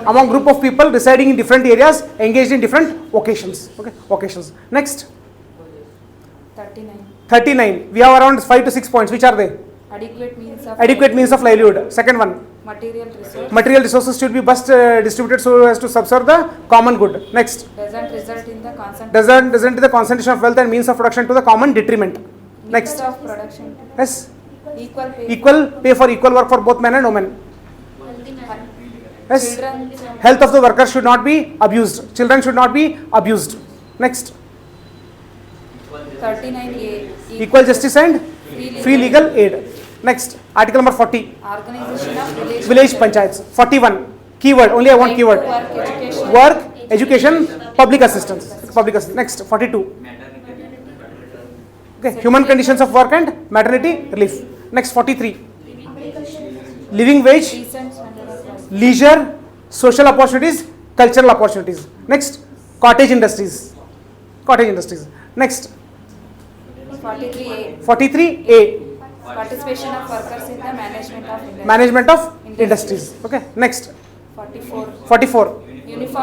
among group of people residing in different areas, engaged in different occasions. Okay, occasions. Next, 39. 39. We have around 5 to 6 points. Which are they? Adequate means of livelihood. Second one, material resource material resources should be best distributed so as to subserve the common good. Next, doesn't result in the consent doesn't the concentration of wealth and means of production to the common detriment. Next, of production. yes, Equal pay. equal pay for equal work for both men and women. Yes, Children. health of the workers should not be abused. Children should not be abused. Next, 39A. equal justice and free legal aid. Next, article number 40, Organization of village panchayats. 41, keyword, only I want keyword. Work, education, public assistance. Next, 42, okay, human conditions of work and maternity relief. Next, 43, living wage, Decent standard of life. leisure, social opportunities, cultural opportunities. Next, cottage industries. Next, 43A. 43A, Participation of workers in the management of industry. management of industries. Okay. Next, 44. 44,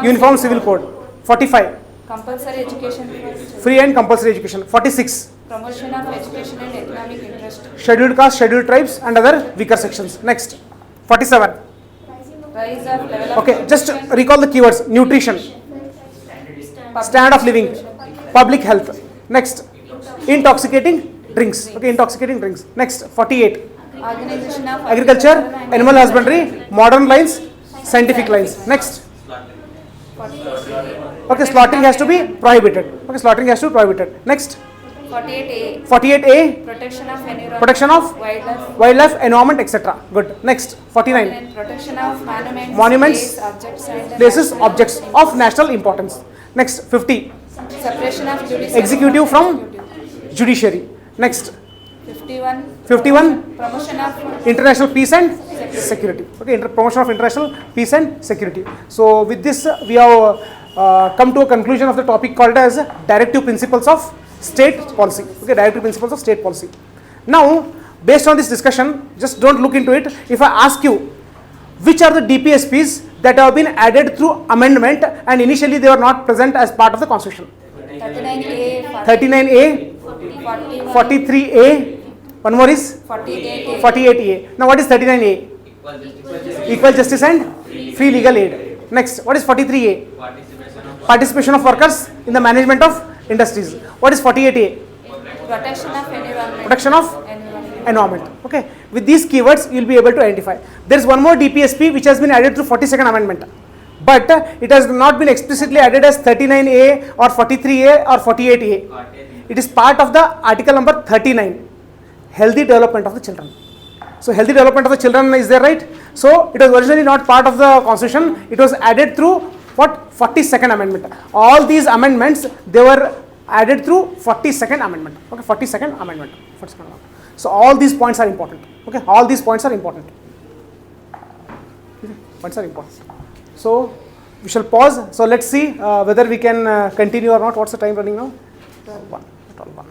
uniform civil code. 45, Compulsory education for free and compulsory education. 46, promotion of education and economic interest. scheduled caste, scheduled tribes, and other weaker sections. Next, 47. Rise of level of Okay, just nutrition, recall the keywords: nutrition, standard of living, public health. Next, intoxicating drinks. Okay, intoxicating drinks. Next, 48. organization of Agriculture, and animal husbandry, modern lines, scientific lines. Next, 48A. okay, slaughtering has to be prohibited. Okay, slaughtering has to be prohibited. Next, 48A. 48A, Protection of environment. protection of wildlife. wildlife, environment, etc. Good. Next, 49. And protection of monuments, Monuments, places, national objects of national importance. Next, 50. separation of judiciary Executive from judiciary. Next, 51. 51. Promotion of International peace and security. Okay, promotion of international peace and security. So with this, we have come to a conclusion of the topic called as directive principles of state policy. Okay, directive principles of state policy. Now, based on this discussion, just don't look into it. If I ask you, which are the DPSPs that have been added through amendment and initially they were not present as part of the constitution? 39A. 39A, 41, 43A, one more is 48A. 48A. Now what is 39A? Equal justice and free legal aid. Next, what is 43A? Participation of workers in the management of industries. What is 48A? Protection of environment. Protection of environment. Okay, with these keywords you will be able to identify. There is one more DPSP which has been added through 42nd amendment, but it has not been explicitly added as 39A or 43A or 48A. It is part of the article number 39, healthy development of the children. So healthy development of the children is there, right? So it was originally not part of the constitution. It was added through what? 42nd amendment. All these amendments, they were added through 42nd amendment. Okay, 42nd amendment. 42nd amendment. So all these points are important. Okay, all these points are important. Okay, points are important. So we shall pause. So let's see whether we can continue or not. What's the time running now? 12:01.